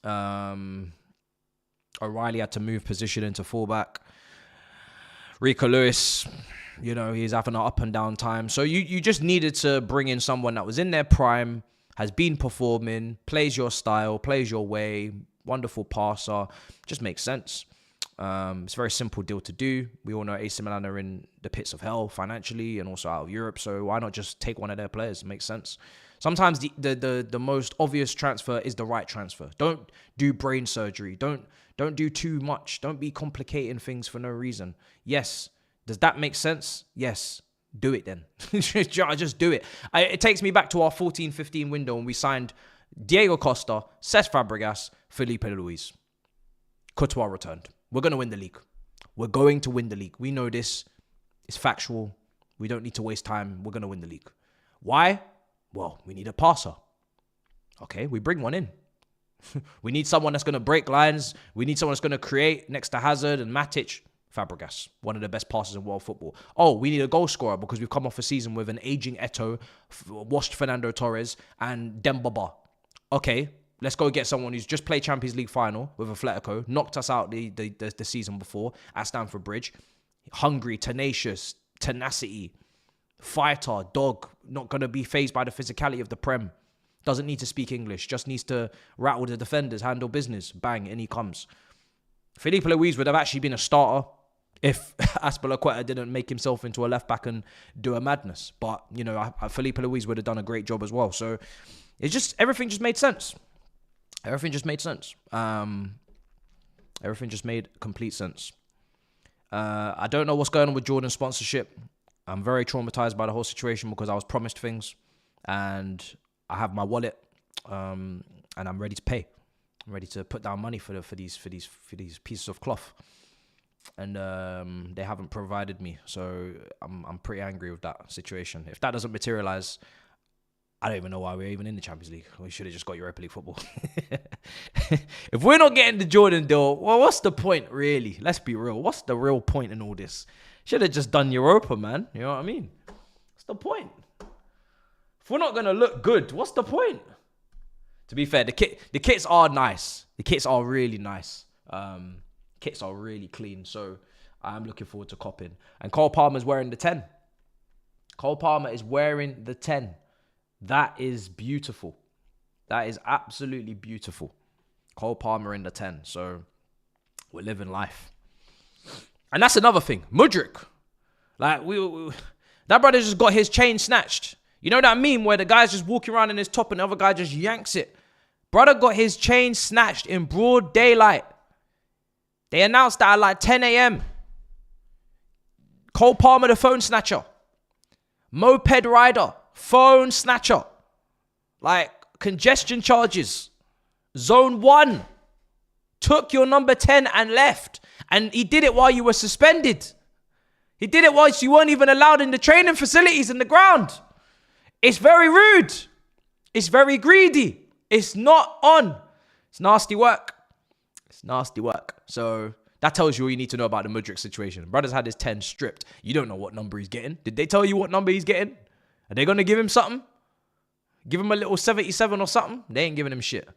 O'Reilly had to move position into fullback. Rico Lewis, he's having an up and down time. So you just needed to bring in someone that was in their prime, has been performing, plays your style, plays your way, wonderful passer. Just makes sense. It's a very simple deal to do. We all know AC Milan are in the pits of hell financially and also out of Europe. So why not just take one of their players? It makes sense. Sometimes the most obvious transfer is the right transfer. Don't do brain surgery. Don't do too much. Don't be complicating things for no reason. Yes. Does that make sense? Yes. Do it then. Just do it. It takes me back to our 14-15 window when we signed Diego Costa, Cesc Fabregas, Felipe Luis. Courtois returned. We're going to win the league. We're going to win the league. We know this. It's factual. We don't need to waste time. We're going to win the league. Why? Well, we need a passer. Okay, we bring one in. We need someone that's going to break lines. We need someone that's going to create next to Hazard and Matic. Fabregas, one of the best passers in world football. Oh, we need a goal scorer because we've come off a season with an aging Eto'o, washed Fernando Torres, and Dembaba. Okay, let's go get someone who's just played Champions League final with Atletico, knocked us out the season before at Stamford Bridge. Hungry, tenacious, tenacity, fighter, dog, not going to be fazed by the physicality of the Prem. Doesn't need to speak English, just needs to rattle the defenders, handle business. Bang, in he comes. Felipe Luiz would have actually been a starter if Azpilicueta didn't make himself into a left back and do a madness. But, Felipe Luiz would have done a great job as well. So everything just made sense. Everything just made sense. Everything just made complete sense. I don't know what's going on with Jordan's sponsorship. I'm very traumatized by the whole situation because I was promised things and I have my wallet and I'm ready to pay. I'm ready to put down money for these pieces of cloth. And they haven't provided me. So I'm pretty angry with that situation. If that doesn't materialize, I don't even know why we're even in the Champions League. We should have just got Europa League football. If we're not getting the Jordan deal, well, what's the point, really? Let's be real. What's the real point in all this? Should have just done Europa, man. You know what I mean? What's the point? If we're not going to look good, what's the point? To be fair, the kits are nice. The kits are really nice. Kits are really clean. So I'm looking forward to copping. And Cole Palmer's wearing the 10. Cole Palmer is wearing the 10. That is beautiful. That is absolutely beautiful. Cole Palmer in the 10. So we're living life. And that's another thing. Mudryk. Like, that brother just got his chain snatched. You know that meme where the guy's just walking around in his top and the other guy just yanks it? Brother got his chain snatched in broad daylight. They announced that at like 10 a.m. Cole Palmer, the phone snatcher. Moped rider. Phone snatcher. Like, congestion charges. Zone 1. Took your number 10 and left. And he did it while you were suspended. He did it whilst you weren't even allowed in the training facilities in the ground. It's very rude. It's very greedy. It's not on. It's nasty work. It's nasty work. So that tells you all you need to know about the Mudryk situation. Brother's had his 10 stripped. You don't know what number he's getting. Did they tell you what number he's getting? Are they going to give him something? Give him a little 77 or something? They ain't giving him shit.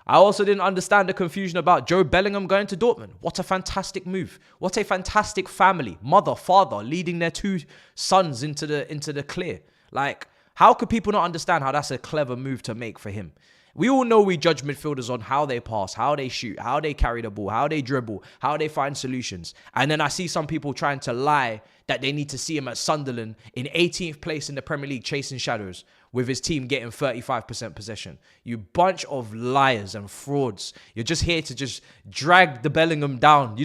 I also didn't understand the confusion about Joe Bellingham going to Dortmund. What a fantastic move. What a fantastic family. Mother, father, leading their 2 sons into the clear. Like, how could people not understand how that's a clever move to make for him? We all know we judge midfielders on how they pass, how they shoot, how they carry the ball, how they dribble, how they find solutions. And then I see some people trying to lie that they need to see him at Sunderland in 18th place in the Premier League chasing shadows with his team getting 35% possession. You bunch of liars and frauds. You're just here to just drag the Bellingham down.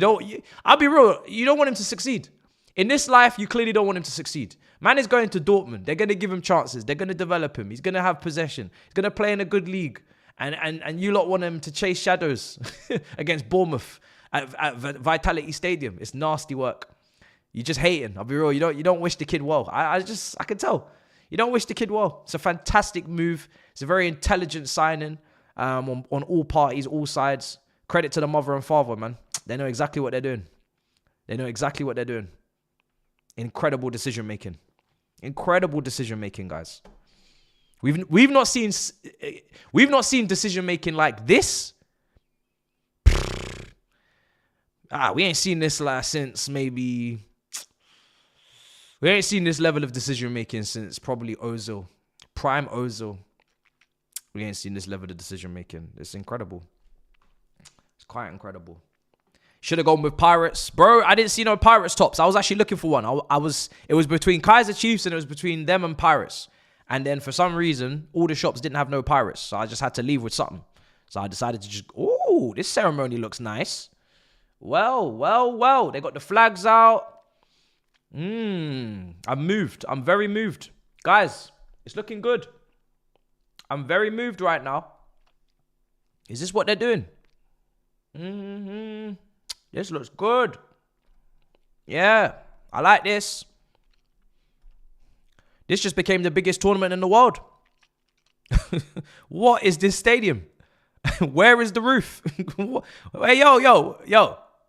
I'll be real, you don't want him to succeed. In this life, you clearly don't want him to succeed. Man is going to Dortmund. They're going to give him chances. They're going to develop him. He's going to have possession. He's going to play in a good league. And you lot want him to chase shadows against Bournemouth at Vitality Stadium. It's nasty work. You're just hating. I'll be real. You don't wish the kid well. I can tell. You don't wish the kid well. It's a fantastic move. It's a very intelligent signing on all parties, all sides. credit to the mother and father, man. They know exactly what they're doing. They know exactly what they're doing. Incredible decision making. Incredible decision making, guys. We've not seen decision making like this. We ain't seen this since maybe. We ain't seen this level of decision making since probably Ozil, prime Ozil. We ain't seen this level of decision making. It's incredible. It's quite incredible. Should have gone with Pirates, bro. I didn't see no Pirates tops. I was actually looking for one. It was between Kaiser Chiefs and it was between them and Pirates. And then for some reason, all the shops didn't have no Pirates, so I just had to leave with something. So I decided to just, this ceremony looks nice. Well. They got the flags out. I'm moved. I'm very moved. Guys, it's looking good. I'm very moved right now. Is this what they're doing? This looks good. Yeah, I like this. This just became the biggest tournament in the world. What is this stadium? Where is the roof? Hey, yo.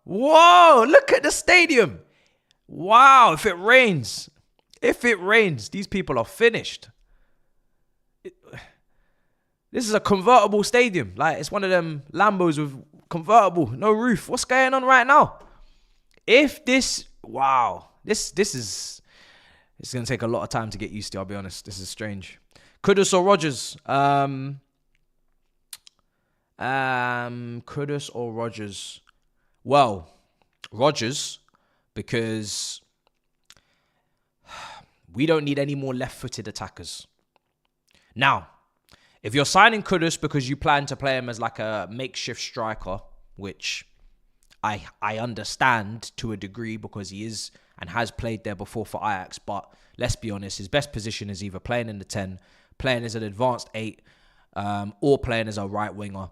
Whoa, look at the stadium. Wow, if it rains, these people are finished. This is a convertible stadium. Like, it's one of them Lambos with convertible, no roof. What's going on right now? This is... It's going to take a lot of time to get used to, I'll be honest. This is strange. Kudus or Rodgers? Kudus or Rodgers? Well, Rodgers, because we don't need any more left-footed attackers. Now, if you're signing Kudus because you plan to play him as like a makeshift striker, which I understand to a degree because he is and has played there before for Ajax, but let's be honest, his best position is either playing in the 10, playing as an advanced 8, or playing as a right winger.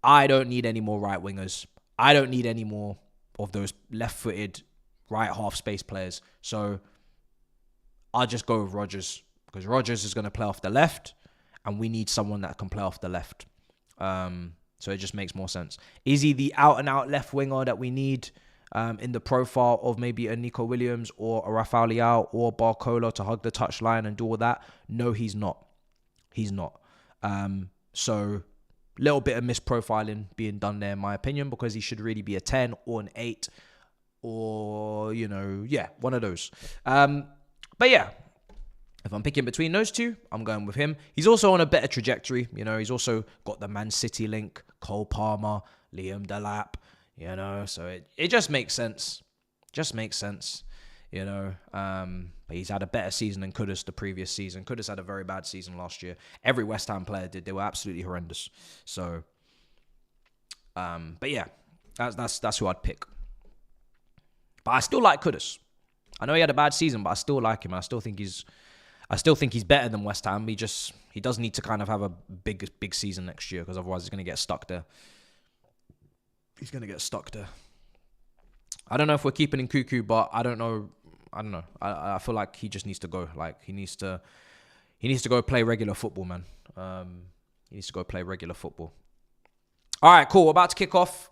I don't need any more right wingers. I don't need any more of those left-footed right half space players. So I'll just go with Rodgers because Rodgers is going to play off the left and we need someone that can play off the left. So it just makes more sense. Is he the out-and-out left winger that we need in the profile of maybe a Nico Williams or a Rafael Leao or Barcola to hug the touchline and do all that? No, he's not. He's not. So little bit of misprofiling being done there, in my opinion, because he should really be a 10 or an 8 or, one of those. But yeah, if I'm picking between those two, I'm going with him. He's also on a better trajectory. He's also got the Man City link, Cole Palmer, Liam Delap, so it just makes sense. But he's had a better season than Kudus the previous season. Kudus had a very bad season last year. Every West Ham player did. They were absolutely horrendous. So, but yeah, that's who I'd pick. But I still like Kudus. I know he had a bad season, but I still like him. I still think he's better than West Ham. He does need to kind of have a big season next year because otherwise he's going to get stuck there. I don't know if we're keeping in Cuckoo, but I don't know. I feel like he just needs to go. Like he needs to go play regular football, man. He needs to go play regular football. All right, cool. We're about to kick off.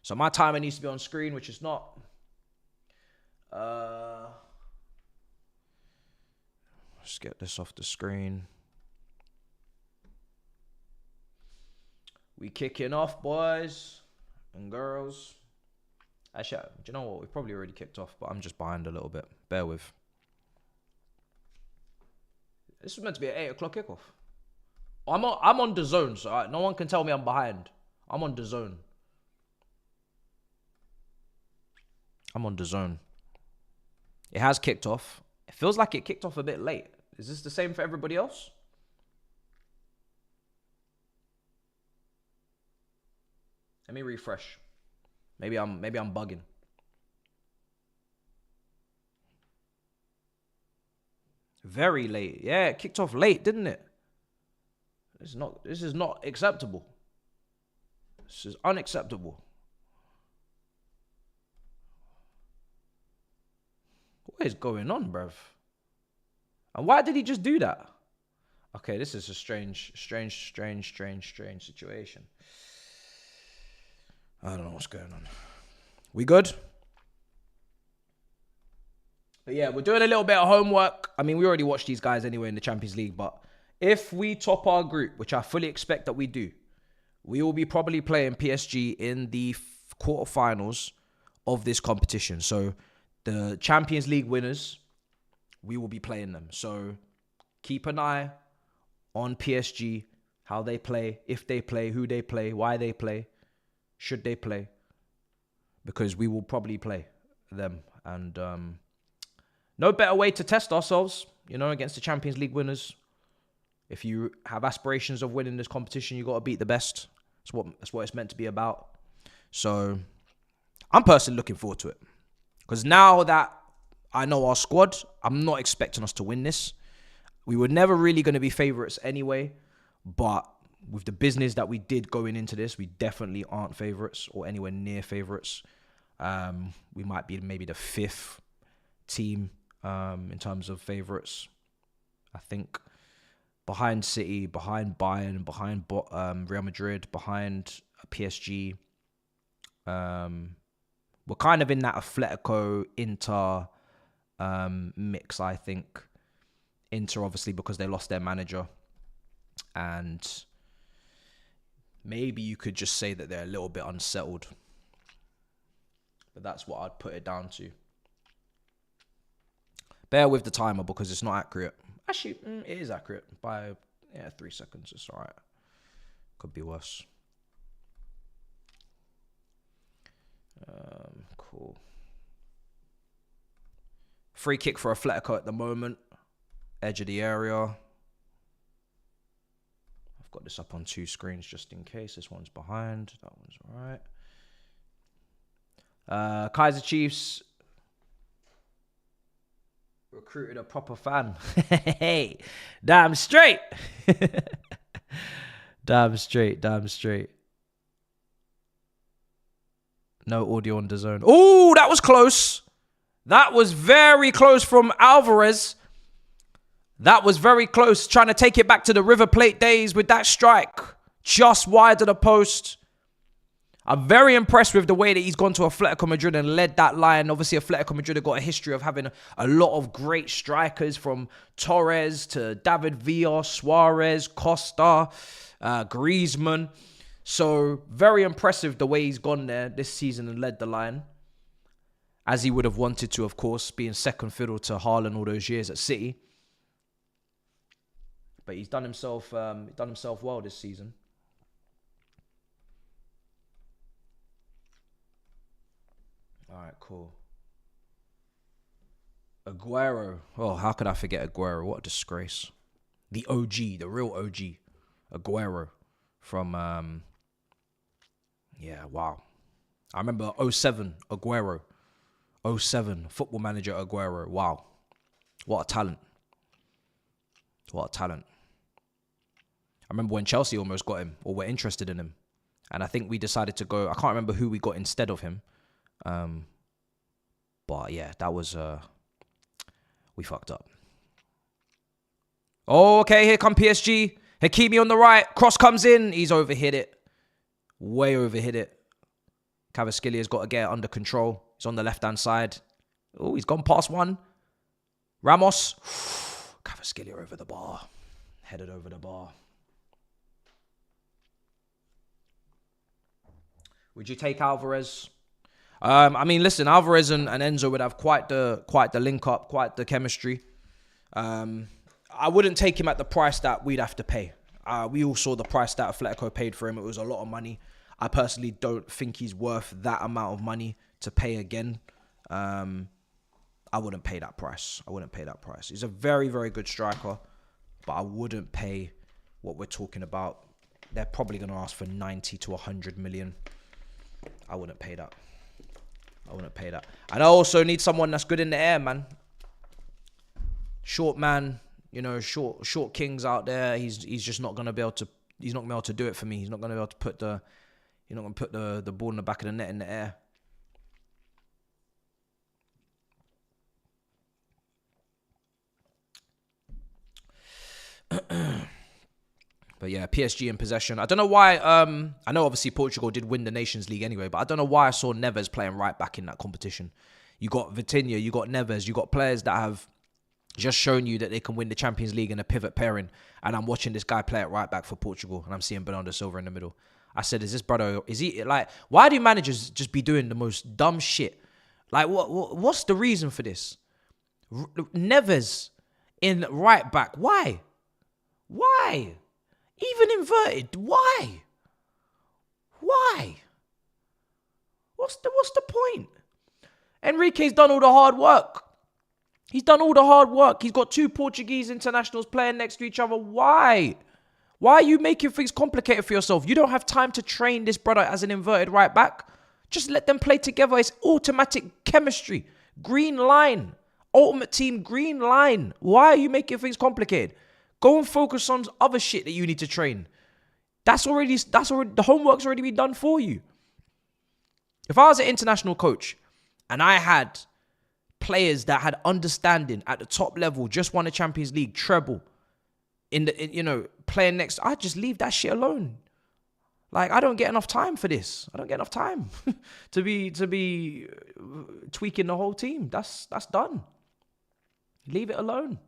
So my timer needs to be on screen, which is not. Let's get this off the screen. We kicking off, boys and girls. Actually, do you know what? We've probably already kicked off, but I'm just behind a little bit. Bear with. This was meant to be an 8 o'clock kickoff. I'm on the zone, so no one can tell me I'm behind. I'm on the zone. It has kicked off. It feels like it kicked off a bit late. Is this the same for everybody else? Let me refresh. Maybe I'm bugging. Very late. Yeah, it kicked off late, didn't it? This is not acceptable. This is unacceptable. What is going on, bruv? And why did he just do that? Okay, this is a strange situation. I don't know what's going on. We good? But yeah, we're doing a little bit of homework. I mean, we already watched these guys anyway in the Champions League, but if we top our group, which I fully expect that we do, we will be probably playing PSG in the quarterfinals of this competition. So the Champions League winners, we will be playing them. So keep an eye on PSG, how they play, if they play, who they play, why they play, should they play, because we will probably play them. And no better way to test ourselves, you know, against the Champions League winners. If you have aspirations of winning this competition, you got to beat the best. That's what it's meant to be about. So I'm personally looking forward to it, because now that I know our squad, I'm not expecting us to win this. We were never really going to be favourites anyway, but with the business that we did going into this, we definitely aren't favourites or anywhere near favourites. We might be maybe the 5th team in terms of favourites, I think. Behind City, behind Bayern, behind Real Madrid, behind PSG. We're kind of in that Atletico Inter mix, I think. Inter, obviously, because they lost their manager. And maybe you could just say that they're a little bit unsettled. But that's what I'd put it down to. Bear with the timer because it's not accurate. Actually, it is accurate by 3 seconds. It's all right. Could be worse. Cool. Free kick for Atletico at the moment. Edge of the area. I've got this up on 2 screens just in case. This one's behind. That one's all right. Kaiser Chiefs recruited a proper fan. Hey, damn straight. Damn straight. No audio on the zone. Oh, that was close. That was very close from Alvarez. That was very close. Trying to take it back to the River Plate days with that strike. Just wide of the post. I'm very impressed with the way that he's gone to Atletico Madrid and led that line. Obviously, Atletico Madrid have got a history of having a lot of great strikers, from Torres to David Villa, Suarez, Costa, Griezmann. So, very impressive the way he's gone there this season and led the line. As he would have wanted to, of course, being second fiddle to Haaland all those years at City. But he's done himself well this season. All right, cool. Aguero. Oh, how could I forget Aguero? What a disgrace. The OG, the real OG. Aguero from, wow. I remember 07, Aguero. 07, Football Manager Aguero. Wow. What a talent. I remember when Chelsea almost got him, or were interested in him. And I think we decided to go, I can't remember who we got instead of him. But yeah, that was, we fucked up. Oh, okay, here come PSG. Hakimi on the right. Cross comes in. He's overhit it. Way overhit it. Kvaratskhelia got to get it under control. He's on the left-hand side. Oh, he's gone past one. Ramos. Kvaratskhelia over the bar. Headed over the bar. Would you take Alvarez? I mean, listen, Alvarez and Enzo would have quite the link up, quite the chemistry. I wouldn't take him at the price that we'd have to pay. We all saw the price that Atletico paid for him. It was a lot of money. I personally don't think he's worth that amount of money to pay again. I wouldn't pay that price. He's a very, very good striker, but I wouldn't pay what we're talking about. They're probably going to ask for 90 to 100 million. I wouldn't pay that. And I also need someone that's good in the air, man. Short man, you know, short kings out there. He's just not gonna be able to. He's not gonna be able to do it for me. He's not gonna be able to put the. You're not gonna put the ball in the back of the net in the air. But yeah, PSG in possession. I don't know why. I know obviously Portugal did win the Nations League anyway, but I don't know why I saw Neves playing right back in that competition. You got Vitinha, you got Neves, you got players that have just shown you that they can win the Champions League in a pivot pairing. And I'm watching this guy play at right back for Portugal, and I'm seeing Bernardo Silva in the middle. I said, is this brother, is he like, why do managers just be doing the most dumb shit? Like, what's the reason for this? Neves in right back. Why? Why? Even inverted. Why? Why? What's the point? Enrique's done all the hard work. He's done all the hard work. He's got 2 Portuguese internationals playing next to each other. Why? Why are you making things complicated for yourself? You don't have time to train this brother as an inverted right back. Just let them play together. It's automatic chemistry. Green line. Ultimate team green line. Why are you making things complicated? Go and focus on other shit that you need to train. That's already the homework's already been done for you. If I was an international coach and I had players that had understanding at the top level, just won a Champions League treble, playing next, I'd just leave that shit alone. Like, I don't get enough time for this. I don't get enough time to be tweaking the whole team. That's done. Leave it alone.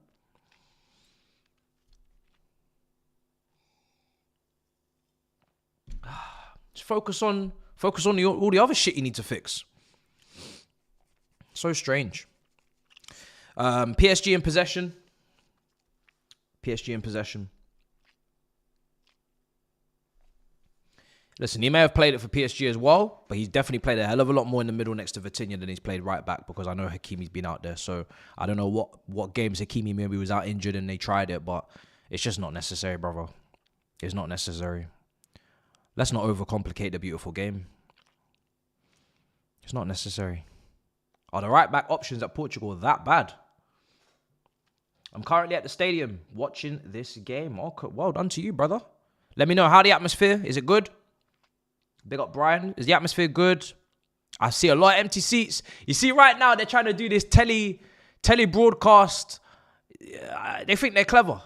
Just focus on all the other shit you need to fix. So strange. PSG in possession. PSG in possession. Listen, he may have played it for PSG as well, but he's definitely played a hell of a lot more in the middle next to Vitinha than he's played right back, because I know Hakimi's been out there. So I don't know what games Hakimi maybe was out injured and they tried it, but it's just not necessary, brother. It's not necessary. Let's not overcomplicate the beautiful game. It's not necessary. Are the right back options at Portugal that bad? I'm currently at the stadium watching this game. Okay, well done to you, brother. Let me know how the atmosphere. Is it good? Big up Brian. Is the atmosphere good? I see a lot of empty seats. You see right now they're trying to do this tele broadcast. They think they're clever.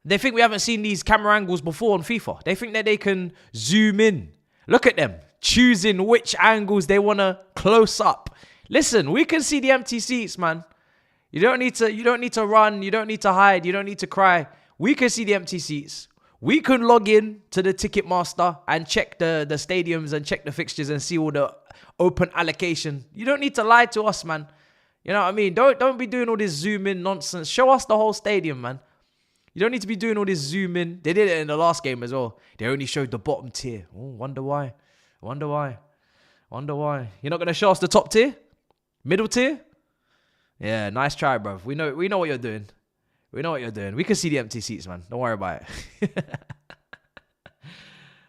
They think we haven't seen these camera angles before on FIFA. They think that they can zoom in. Look at them, choosing which angles they want to close up. Listen, we can see the empty seats, man. You don't need to run, you don't need to hide, you don't need to cry. We can see the empty seats. We can log in to the Ticketmaster and check the stadiums and check the fixtures and see all the open allocation. You don't need to lie to us, man. You know what I mean? Don't be doing all this zoom in nonsense. Show us the whole stadium, man. You don't need to be doing all this zoom in. They did it in the last game as well. They only showed the bottom tier. Oh, wonder why. Wonder why. You're not going to show us the top tier? Middle tier? Yeah, nice try, bruv. We know what you're doing. We know what you're doing. We can see the empty seats, man. Don't worry about it.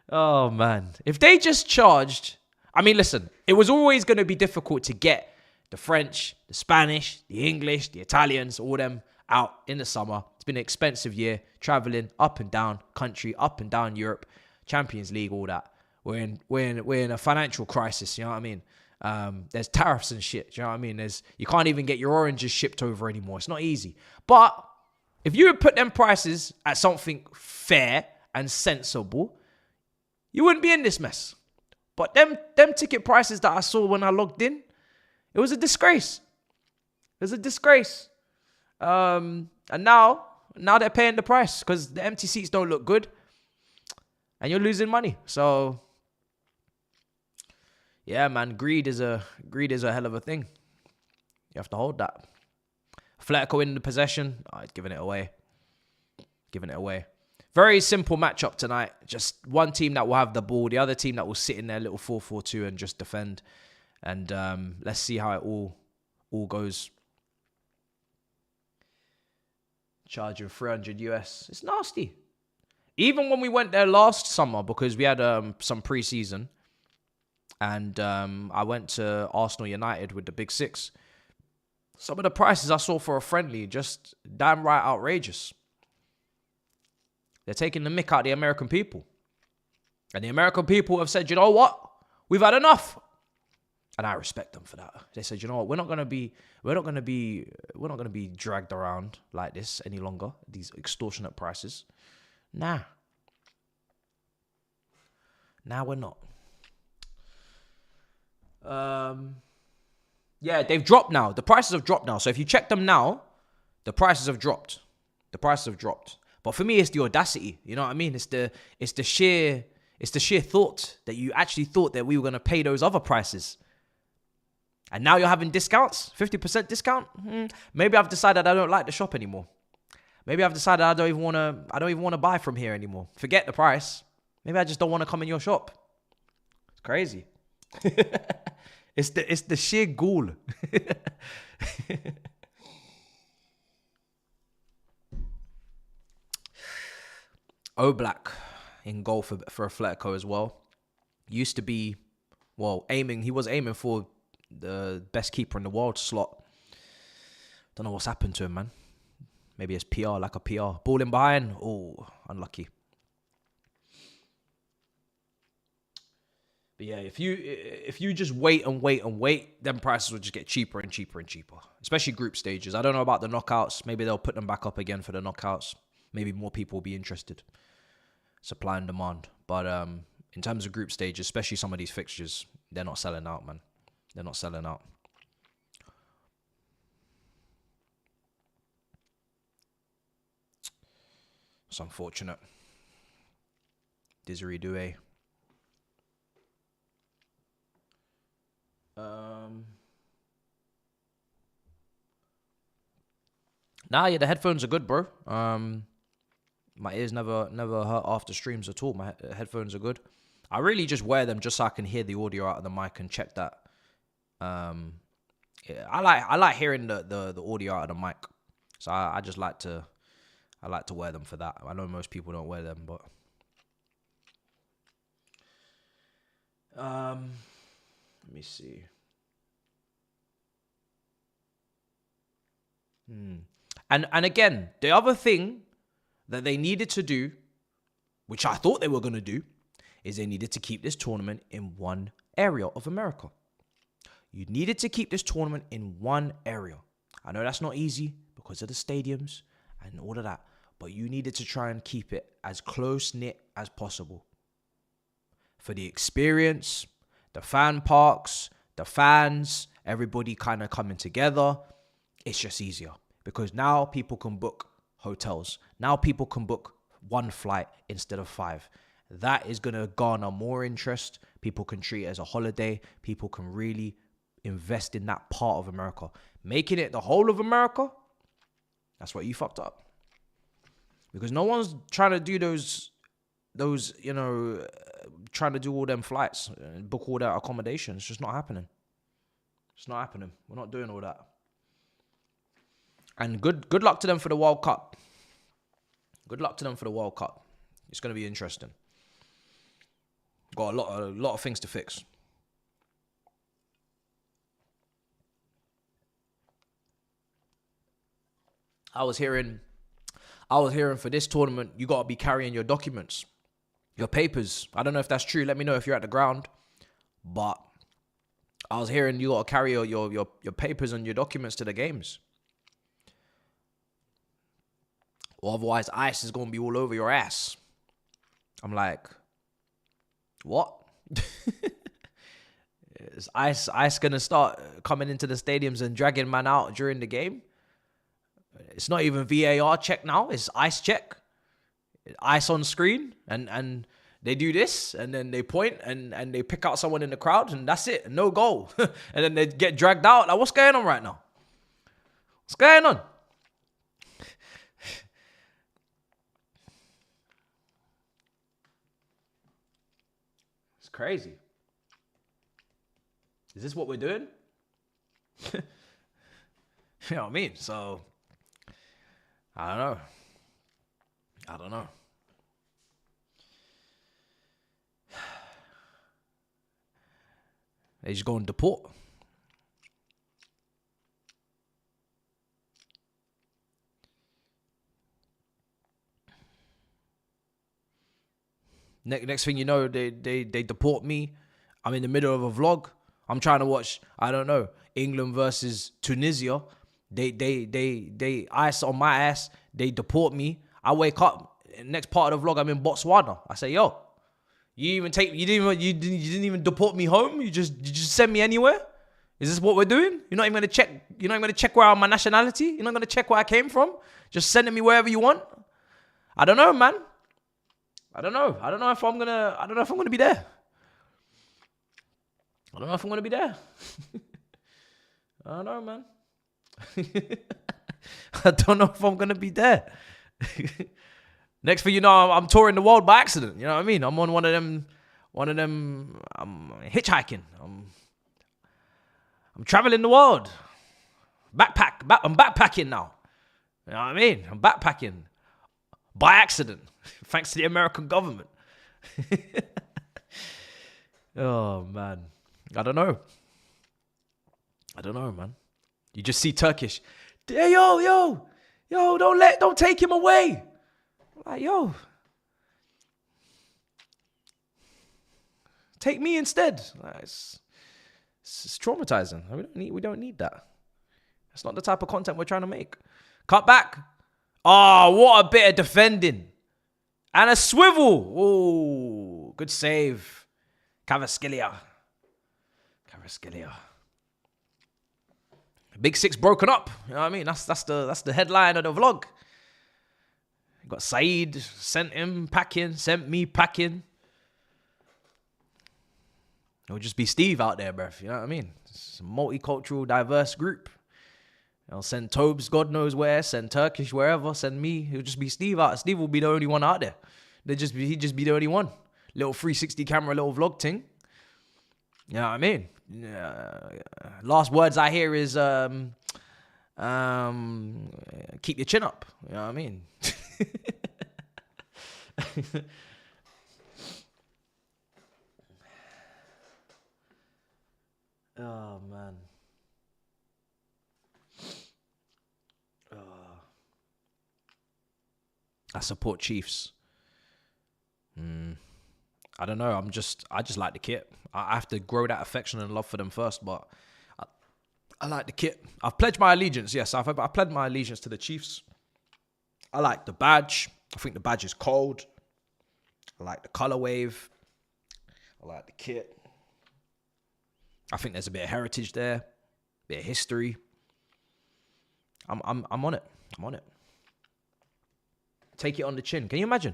Oh, man. If they just charged... I mean, listen. It was always going to be difficult to get the French, the Spanish, the English, the Italians, all them out in the summer. It's been an expensive year. Traveling up and down country, up and down Europe. Champions League, all that. We're in a financial crisis, you know what I mean? There's tariffs and shit, do you know what I mean? You can't even get your oranges shipped over anymore. It's not easy. But if you would put them prices at something fair and sensible, you wouldn't be in this mess. But them ticket prices that I saw when I logged in, it was a disgrace. It was a disgrace. And now they're paying the price because the empty seats don't look good. And you're losing money. So, yeah, man, greed is a hell of a thing. You have to hold that. Atletico in the possession. Oh, he's giving it away. Very simple matchup tonight. Just one team that will have the ball. The other team that will sit in their little 4-4-2 and just defend. And let's see how it all goes. Charging 300 US. It's nasty. Even when we went there last summer, because we had some pre-season, and I went to Arsenal United with the Big Six, some of the prices I saw for a friendly, just damn right outrageous. They're taking the mick out of the American people. And the American people have said, you know what? We've had enough. And I respect them for that. They said, you know what? We're not gonna be dragged around like this any longer. These extortionate prices. Nah, Now we're not. Yeah, they've dropped now. The prices have dropped now. So if you check them now, the prices have dropped. But for me, it's the audacity. You know what I mean? It's the sheer thought that you actually thought that we were gonna pay those other prices. And now you're having discounts, 50% discount. Maybe I've decided I don't like the shop anymore. Maybe I've decided I don't even want to buy from here anymore. Forget the price. Maybe I just don't want to come in your shop. It's crazy. It's the sheer ghoul. Oblak in goal for Atletico as well. Used to be, he was aiming for the best keeper in the world slot. Don't know what's happened to him, man. Maybe it's PR, like a PR. Ball in behind. Oh, unlucky. But yeah, if you just wait, then prices will just get cheaper and cheaper and cheaper. Especially group stages. I don't know about the knockouts. Maybe they'll put them back up again for the knockouts. Maybe more people will be interested. Supply and demand. But in terms of group stages, especially some of these fixtures, they're not selling out, man. They're not selling out. It's unfortunate. Desiree Doué. Yeah, the headphones are good, bro. My ears never hurt after streams at all. My headphones are good. I really just wear them just so I can hear the audio out of the mic and check that. Yeah, I like hearing the audio out of the mic, so I just like to wear them for that. I know most people don't wear them, but let me see. And again, the other thing that they needed to do, which I thought they were going to do, is they needed to keep this tournament in one area of America. You needed to keep this tournament in one area. I know that's not easy because of the stadiums and all of that, but you needed to try and keep it as close-knit as possible. For the experience, the fan parks, the fans, everybody kind of coming together, it's just easier. Because now people can book hotels. Now people can book one flight instead of 5. That is going to garner more interest. People can treat it as a holiday. People can really invest in that part of America. Making it the whole of America, that's what you fucked up. Because no one's trying to do those, trying to do all them flights and book all that accommodation. It's just not happening. It's not happening. We're not doing all that. And good luck to them for the World Cup. Good luck to them for the World Cup. It's going to be interesting. Got a lot of things to fix. I was hearing for this tournament, you got to be carrying your documents, your papers. I don't know if that's true. Let me know if you're at the ground. But I was hearing you got to carry your papers and your documents to the games. Or otherwise, ICE is going to be all over your ass. I'm like, what? Is ICE going to start coming into the stadiums and dragging man out during the game? It's not even VAR check now. It's ICE check. ICE on screen. And they do this. And then they point and they pick out someone in the crowd. And that's it. No goal. And then they get dragged out. Like, what's going on right now? What's going on? It's crazy. Is this what we're doing? You know what I mean? So, I don't know. They just go and deport. Next thing you know, they deport me. I'm in the middle of a vlog. I'm trying to watch, I don't know, England versus Tunisia. They ice on my ass. They deport me. I wake up. Next part of the vlog, I'm in Botswana. I say, yo, You didn't even deport me home. You just send me anywhere. Is this what we're doing? You're not even gonna check. You're not even gonna check where my nationality. You're not gonna check where I came from. Just sending me wherever you want. I don't know, man. I don't know. I don't know if I'm gonna be there. I don't know if I'm gonna be there. I don't know, man. I don't know if I'm gonna be there. Next thing you know, I'm touring the world by accident. You know what I mean? I'm on one of them. I'm hitchhiking. I'm traveling the world. I'm backpacking now. You know what I mean? I'm backpacking by accident, thanks to the American government. Oh man, I don't know, man. You just see Turkish. Hey, yo, don't take him away. Like, yo, take me instead. Like, it's traumatizing. We don't need that. That's not the type of content we're trying to make. Cut back. Oh, what a bit of defending. And a swivel. Oh, good save. Kvaratskhelia. Big Six broken up. You know what I mean? That's the headline of the vlog. Got Saeed, sent him packing, sent me packing. It'll just be Steve out there, bruv. You know what I mean? It's a multicultural, diverse group. I'll send Tobes, God knows where, send Turkish wherever, send me. It'll just be Steve out. Steve will be the only one out there. He'd just be the only one. Little 360 camera, little vlog thing. You know what I mean? Last words I hear is keep your chin up. You know what I mean? Oh man. I support Chiefs. I don't know. I just like the kit. I have to grow that affection and love for them first, but I like the kit. I've pledged my allegiance. Yes, I've pledged my allegiance to the Chiefs. I like the badge. I think the badge is cold. I like the color wave. I like the kit. I think there's a bit of heritage there, a bit of history. I'm on it. I'm on it. Take it on the chin. Can you imagine?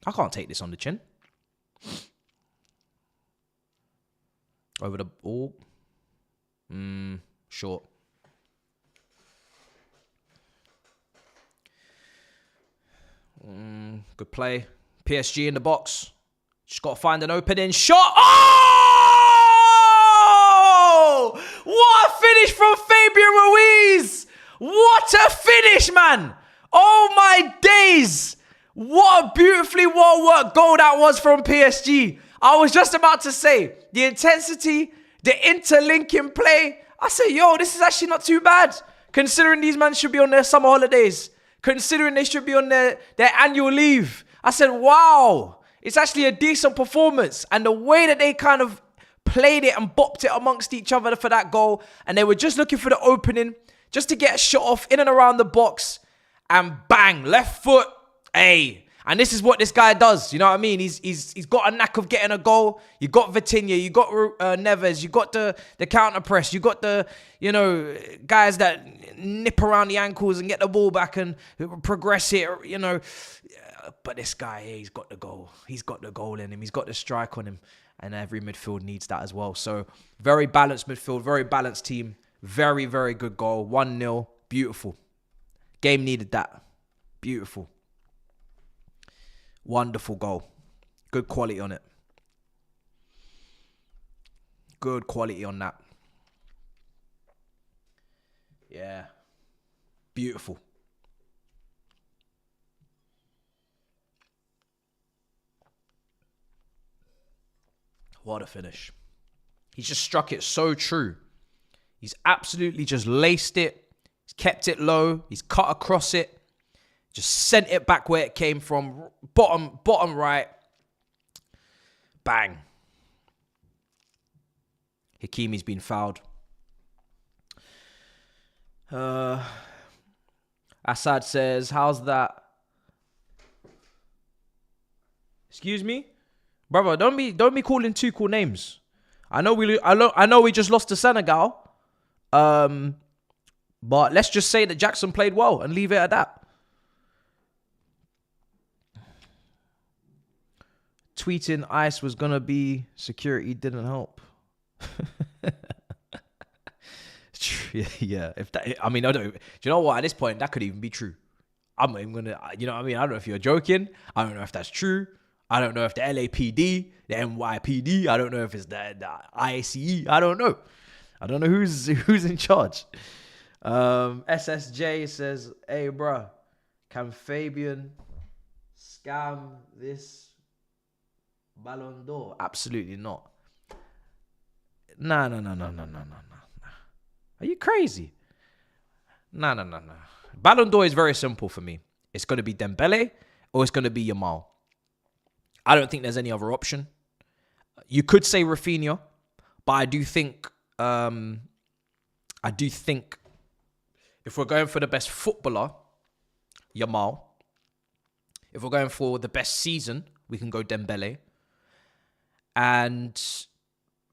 I can't take this on the chin. Over the ball. Short. Good play. PSG in the box. Just got to find an opening shot. Oh! What a finish from Fabian Ruiz! What a finish, man! Oh my days! What a beautifully well-worked goal that was from PSG. I was just about to say, the intensity, the interlinking play. I say, yo, this is actually not too bad. Considering these men should be on their summer holidays. Considering they should be on their annual leave. I said, wow. It's actually a decent performance. And the way that they kind of played it and bopped it amongst each other for that goal. And they were just looking for the opening. Just to get a shot off in and around the box. And bang, left foot. Hey. And this is what this guy does. You know what I mean? He's got a knack of getting a goal. You got Vitinha. You got Neves. You got the counter press. You got the, guys that nip around the ankles and get the ball back and progress it, But this guy, he's got the goal. He's got the goal in him. He's got the strike on him. And every midfield needs that as well. So very balanced midfield, very balanced team. Very, very good goal. 1-0. Beautiful. Game needed that. Beautiful. Wonderful goal. Good quality on it. Good quality on that. Yeah. Beautiful. What a finish. He's just struck it so true. He's absolutely just laced it. He's kept it low. He's cut across it. Just sent it back where it came from. Bottom right. Bang. Hakimi's been fouled. Assad says, how's that Excuse me, brother. Don't be calling too cool names. I know we just lost to Senegal. But let's just say that Jackson played well and leave it at that. Tweeting ICE was gonna be security didn't help. Yeah. If that, I mean, I don't. Do you know what? At this point, that could even be true. I'm not even gonna. You know what I mean? I don't know if you're joking. I don't know if that's true. I don't know if the LAPD, the NYPD. I don't know if it's the ICE. I don't know. I don't know who's in charge. SSJ says, "Hey, bro, can Fabian scam this Ballon d'Or?" Absolutely not. Nah. Are you crazy? Nah. Ballon d'Or is very simple for me. It's going to be Dembele or it's going to be Yamal. I don't think there's any other option. You could say Rafinha, but I do think if we're going for the best footballer, Yamal. If we're going for the best season, we can go Dembele. And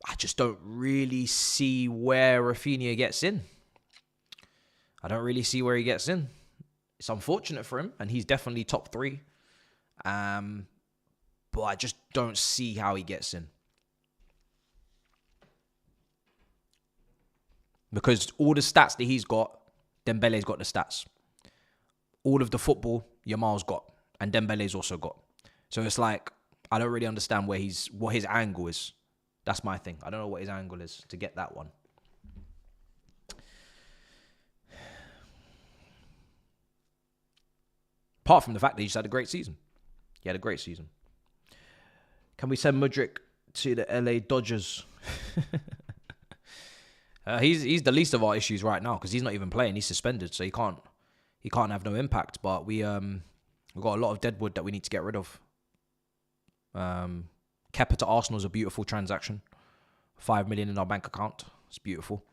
I just don't really see where Rafinha gets in. I don't really see where he gets in. It's unfortunate for him, and he's definitely top 3. But I just don't see how he gets in. Because all the stats that he's got, Dembele's got the stats. All of the football, Yamal's got. And Dembele's also got. So it's like, I don't really understand what his angle is. That's my thing. I don't know what his angle is to get that one. Apart from the fact that he just had a great season. He had a great season. Can we send Mudryk to the LA Dodgers? He's the least of our issues right now because he's not even playing. He's suspended, so he can't have no impact. But we've got a lot of deadwood that we need to get rid of. Kepa to Arsenal is a beautiful transaction. 5 million in our bank account. It's beautiful.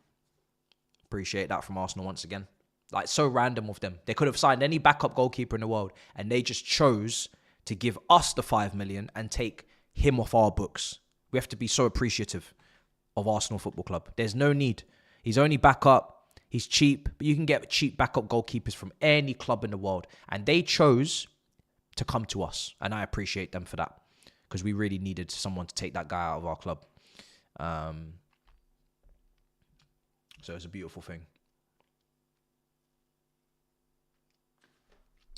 Appreciate that from Arsenal once again. Like, so random of them. They could have signed any backup goalkeeper in the world, and they just chose to give us the 5 million and take him off our books. We have to be so appreciative of Arsenal Football Club. There's no need. He's only backup. He's cheap. But you can get cheap backup goalkeepers from any club in the world. And they chose to come to us. And I appreciate them for that. Because we really needed someone to take that guy out of our club. So it's a beautiful thing.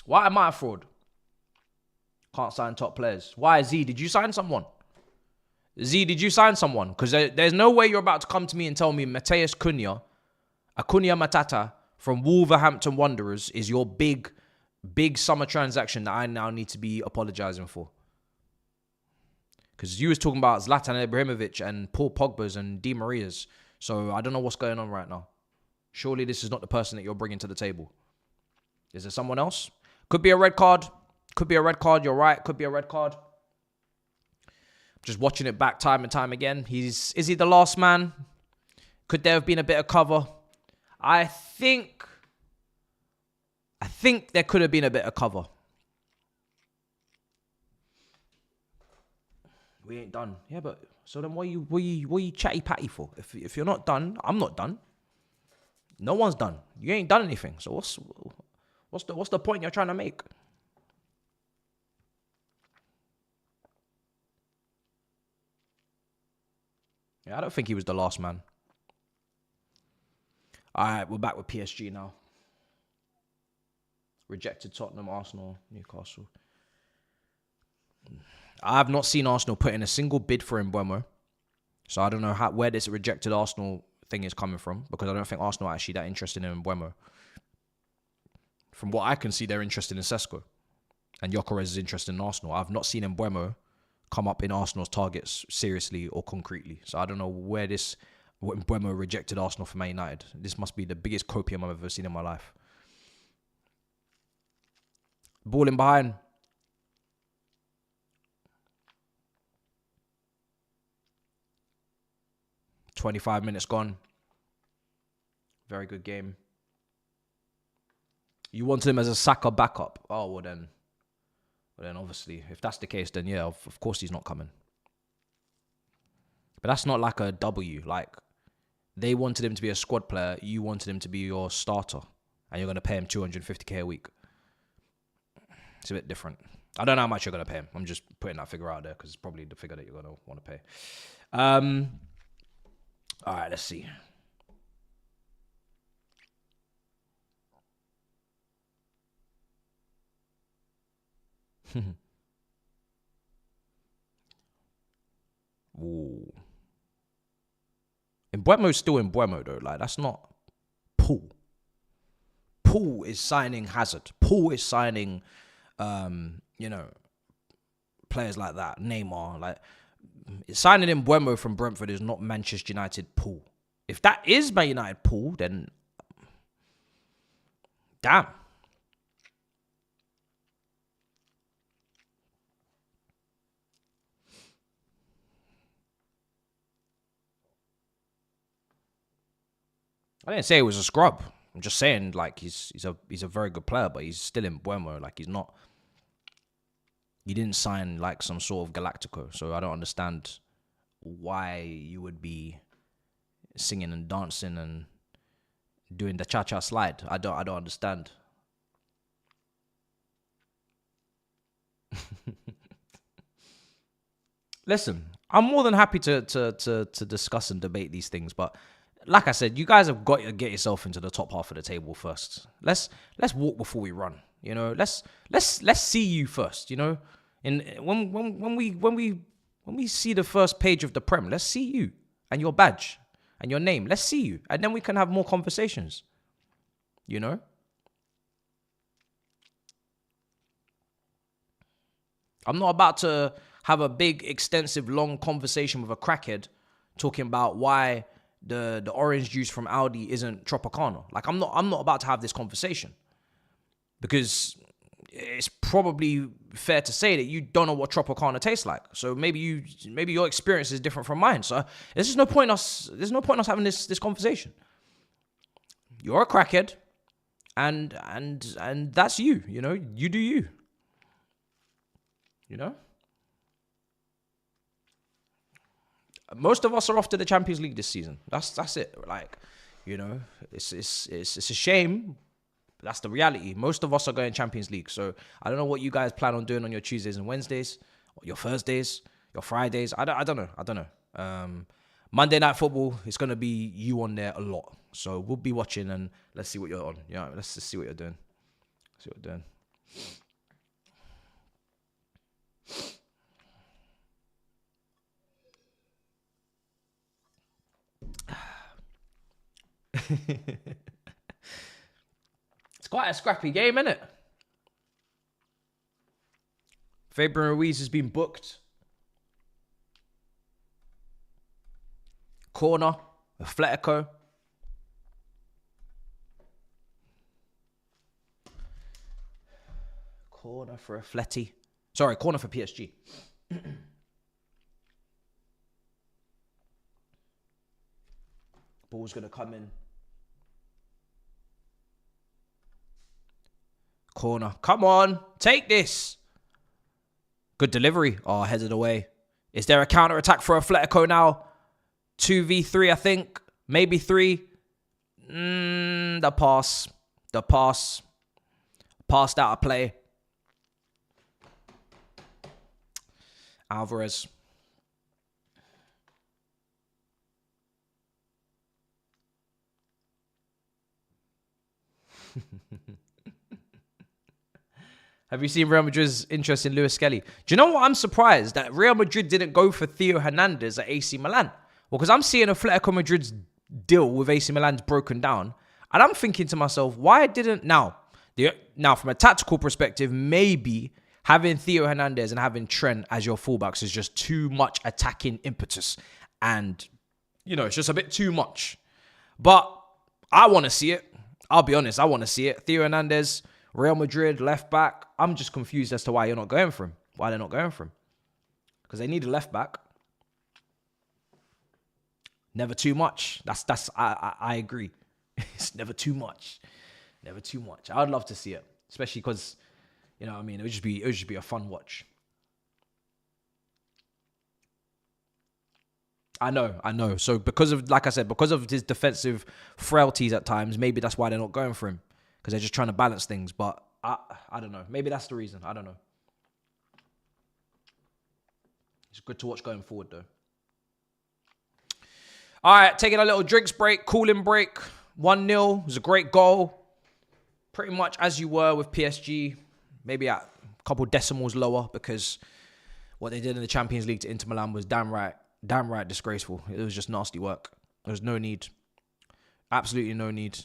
Why am I a fraud? Can't sign top players. Why, Z? Did you sign someone? Z, did you sign someone? Because there's no way you're about to come to me and tell me Mateus Cunha, Acuna Matata from Wolverhampton Wanderers is your big summer transaction that I now need to be apologizing for. Because you was talking about Zlatan Ibrahimovic and Paul Pogba's and Di Maria's. So I don't know what's going on right now. Surely this is not the person that you're bringing to the table. Is there someone else? Could be a red card. Could be a red card. You're right. Could be a red card. Just watching it back time and time again. Is he the last man? Could there have been a bit of cover? I think there could have been a bit of cover. We ain't done. Yeah, but so then what you chatty patty for? If you're not done, I'm not done. No one's done. You ain't done anything. So what's the point you're trying to make? Yeah, I don't think he was the last man. All right, we're back with PSG now. Rejected Tottenham, Arsenal, Newcastle. I have not seen Arsenal put in a single bid for Mbeumo. So I don't know where this rejected Arsenal thing is coming from, because I don't think Arsenal are actually that interested in Mbeumo. From what I can see, they're interested in Sesko. And Gyökeres is interested in Arsenal. I've not seen Mbeumo come up in Arsenal's targets seriously or concretely. So I don't know what Mbeumo rejected Arsenal for Man United. This must be the biggest copium I've ever seen in my life. Ball in behind. "25 minutes gone. Very good game. You wanted him as a Saka backup. Oh, well then. But then obviously, if that's the case, then yeah, of course he's not coming. But that's not like a W. Like, they wanted him to be a squad player. You wanted him to be your starter. And you're going to pay him 250k a week. It's a bit different. I don't know how much you're going to pay him. I'm just putting that figure out there because it's probably the figure that you're going to want to pay. All right, let's see. Ooh. Mbeumo's still Mbeumo though. Like, that's not Paul. Paul is signing Hazard. Paul is signing, players like that. Neymar. Like, signing Mbeumo from Brentford is not Manchester United Paul. If that is Man United Paul, then damn. I didn't say he was a scrub. I'm just saying, like, he's a very good player, but he's still in Mbeumo. Like, he's not. He didn't sign like some sort of Galactico, so I don't understand why you would be singing and dancing and doing the cha-cha slide. I don't understand. Listen, I'm more than happy to discuss and debate these things, but like I said, you guys have got to get yourself into the top half of the table first. Let's walk before we run. You know, let's see you first. You know, and when we see the first page of the Prem, let's see you and your badge and your name. Let's see you, and then we can have more conversations. You know. I'm not about to have a big, extensive, long conversation with a crackhead talking about why the orange juice from Aldi isn't Tropicana. Like, I'm not about to have this conversation, because it's probably fair to say that you don't know what Tropicana tastes like. So maybe your experience is different from mine. So there's no point us having this conversation. You're a crackhead, and that's you. You know, you do you. You know? Most of us are off to the Champions League this season. That's it. Like, you know, it's a shame, but that's the reality. Most of us are going Champions League. So I don't know what you guys plan on doing on your Tuesdays and Wednesdays, or your Thursdays, your Fridays. I don't know. Monday Night Football, it's gonna be you on there a lot. So we'll be watching, and let's see what you're on. Yeah, let's just see what you're doing. See what you're doing. It's quite a scrappy game, isn't it? Fabian Ruiz has been booked. Corner, Atletico. Corner for Atleti. Sorry, corner for PSG. Ball's going to come in. Corner. Come on. Take this. Good delivery. Oh, headed away. Is there a counter-attack for Atletico now? 2v3, I think. Maybe 3. The pass. Passed out of play. Alvarez. Have you seen Real Madrid's interest in Luis Skelly? Do you know what? I'm surprised that Real Madrid didn't go for Theo Hernandez at AC Milan. Well, because I'm seeing Atletico Madrid's deal with AC Milan's broken down, and I'm thinking to myself, why didn't now from a tactical perspective, maybe having Theo Hernandez and having Trent as your fullbacks is just too much attacking impetus, and it's just a bit too much. But I want to see it. I'll be honest, I want to see it. Theo Hernandez, Real Madrid, left back. I'm just confused as to why you're not going for him. Why they're not going for him. Because they need a left back. Never too much. I agree. It's never too much. Never too much. I would love to see it. Especially because, You know what I mean? It would just be a fun watch. I know. So because of, like I said, because of his defensive frailties at times, maybe that's why they're not going for him, because they're just trying to balance things. But I don't know. Maybe that's the reason. I don't know. It's good to watch going forward, though. All right, taking a little drinks break, cooling break. 1-0. It was a great goal. Pretty much as you were with PSG. Maybe at a couple decimals lower, because what they did in the Champions League to Inter Milan was damn right disgraceful. It was just nasty work. There was no need. Absolutely no need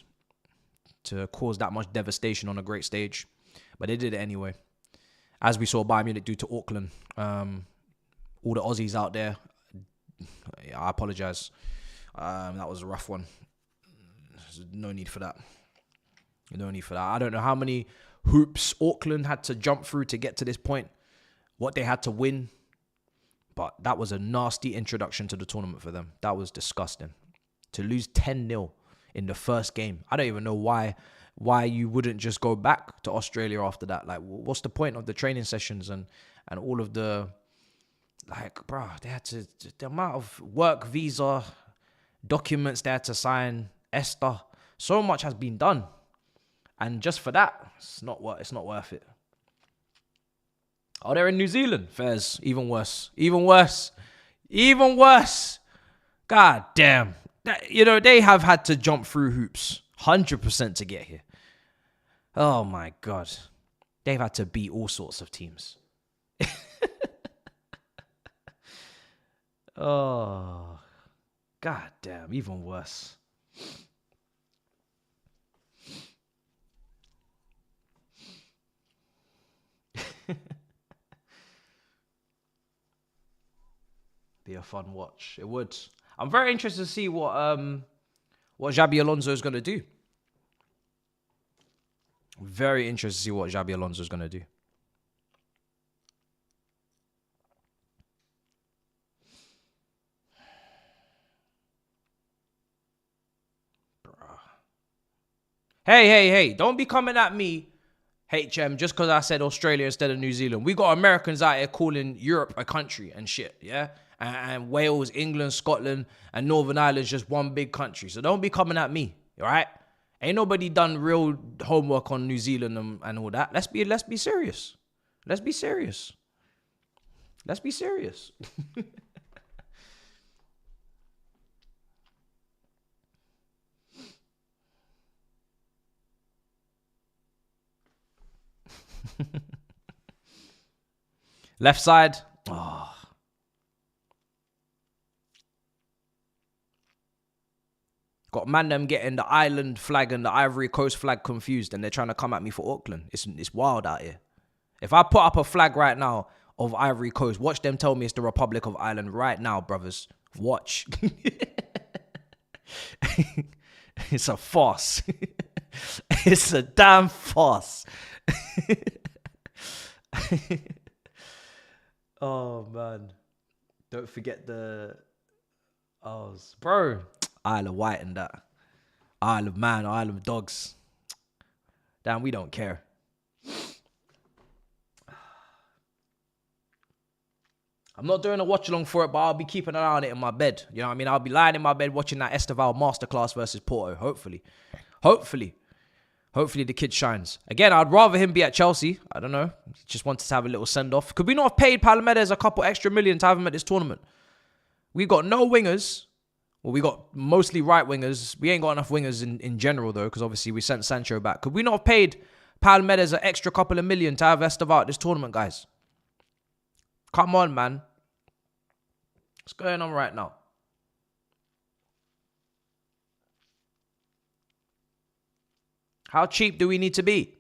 to cause that much devastation on a great stage. But they did it anyway. As we saw Bayern Munich do to Auckland. All the Aussies out there, I apologise. That was a rough one. There's no need for that. No need for that. I don't know how many hoops Auckland had to jump through to get to this point. What they had to win. But that was a nasty introduction to the tournament for them. That was disgusting. To lose 10-0 in the first game. I don't even know why you wouldn't just go back to Australia after that. Like, what's the point of the training sessions and all of the... Like, bro, they had to... The amount of work, visa, documents they had to sign, ESTA. So much has been done. And just for that, it's not worth it. Oh, they're in New Zealand. Fairs. Even worse. God damn. They have had to jump through hoops 100% to get here. Oh, my God. They've had to beat all sorts of teams. Oh, God damn. Even worse. Be a fun watch. It would. I'm very interested to see what Xabi Alonso is going to do. Very interested to see what Xabi Alonso is going to do. Bruh. Hey. Don't be coming at me, HM, just because I said Australia instead of New Zealand. We got Americans out here calling Europe a country and shit, yeah? And Wales, England, Scotland, and Northern Ireland's just one big country. So don't be coming at me, all right? Ain't nobody done real homework on New Zealand and all that. Let's be serious. Let's be serious. Left side. Oh. Got man them getting the island flag and the Ivory Coast flag confused, and they're trying to come at me for Auckland. It's wild out here. If I put up a flag right now of Ivory Coast, watch them tell me it's the Republic of Ireland right now, brothers. Watch. It's a farce. It's a damn farce. Oh, man. Don't forget the... Oh, bro. Isle of Wight and that. Isle of Man, Isle of Dogs. Damn, we don't care. I'm not doing a watch along for it, but I'll be keeping an eye on it in my bed. You know what I mean? I'll be lying in my bed watching that Esteval masterclass versus Porto. Hopefully the kid shines. Again, I'd rather him be at Chelsea. I don't know. Just wanted to have a little send-off. Could we not have paid Palomedes a couple extra million to have him at this tournament? We got no wingers. Well, we got mostly right wingers. We ain't got enough wingers in general, though, because obviously we sent Sancho back. Could we not have paid Palomedes an extra couple of million to have Esteval at this tournament, guys? Come on, man. What's going on right now? How cheap do we need to be?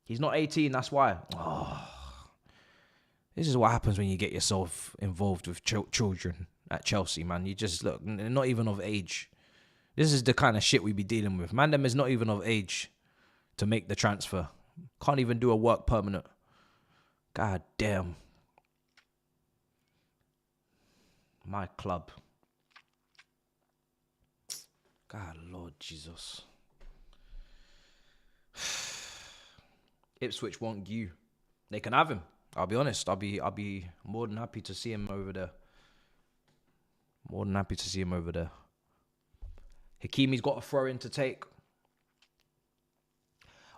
He's not 18, that's why. Oh. This is what happens when you get yourself involved with children at Chelsea, man. You just look, they're not even of age. This is the kind of shit we be dealing with. Man, them is not even of age to make the transfer. Can't even do a work permanent. God damn. My club. God, Lord Jesus. Ipswich want you. they can have him. I'll be honest. I'll be more than happy to see him over there. More than happy to see him over there. Hakimi's got a throw in to take.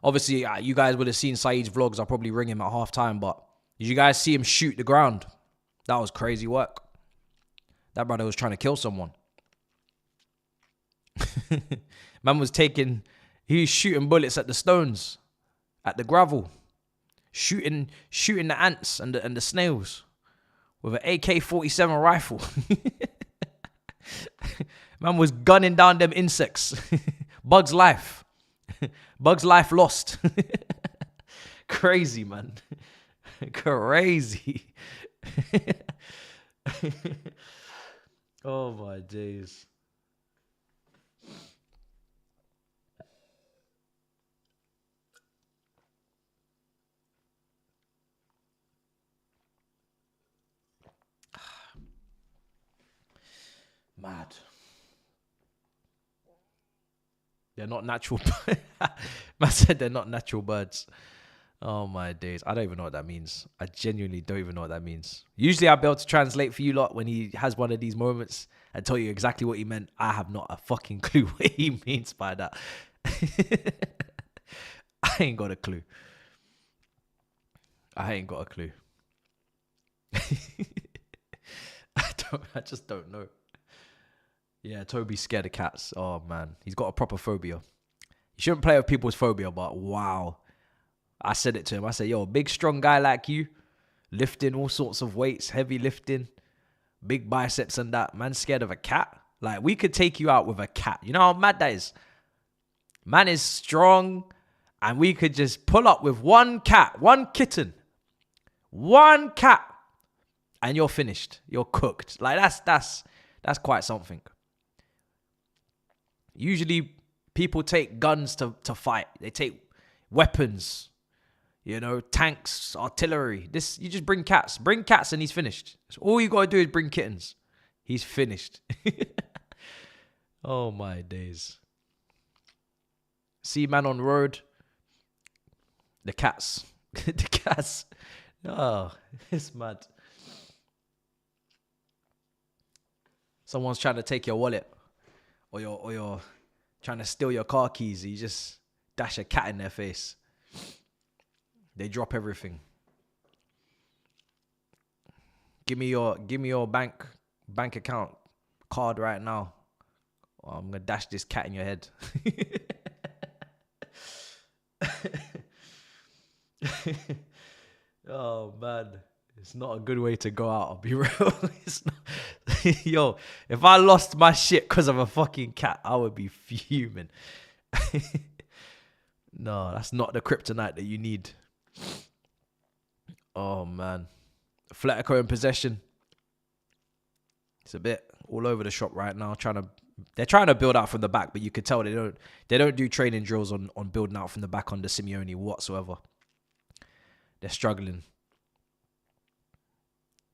Obviously, you guys would have seen Saeed's vlogs. I'll probably ring him at halftime, but did you guys see him shoot the ground? That was crazy work. That brother was trying to kill someone. Man was he was shooting bullets at the stones, at the gravel, shooting the ants and the snails with an AK-47 rifle. Man was gunning down them insects. Bug's life. Bug's life lost. Crazy, man. Crazy. Oh my days. Mad. They're not natural. Man said they're not natural birds. Oh my days. I don't even know what that means. I genuinely don't even know what that means. Usually I'll be able to translate for you lot when he has one of these moments and tell you exactly what he meant. I have not a fucking clue what he means by that. I ain't got a clue. I ain't got a clue. I just don't know. Yeah, Toby's scared of cats. Oh, man. He's got a proper phobia. You shouldn't play with people's phobia, but wow. I said it to him. I said, yo, a big, strong guy like you, lifting all sorts of weights, heavy lifting, big biceps and that. Man scared of a cat? Like, we could take you out with a cat. You know how mad that is? Man is strong, and we could just pull up with one cat, one kitten, one cat, and you're finished. You're cooked. Like, that's quite something. Usually, people take guns to fight. They take weapons, you know, tanks, artillery. This, you just bring cats. Bring cats and he's finished. So all you got to do is bring kittens. He's finished. Oh, my days. See man on the road. The cats. The cats. Oh, it's mad. Someone's trying to take your wallet, or you're trying to steal your car keys. You just dash a cat in their face. They drop everything. Give me your bank account card right now. Or I'm gonna dash this cat in your head. Oh man. It's not a good way to go out, I'll be real. It's not. Yo, if I lost my shit because of a fucking cat, I would be fuming. No, that's not the kryptonite that you need. Oh, man. Atletico in possession. It's a bit all over the shop right now. They're trying to build out from the back, but you could tell they don't do training drills on building out from the back under Simeone whatsoever. They're struggling.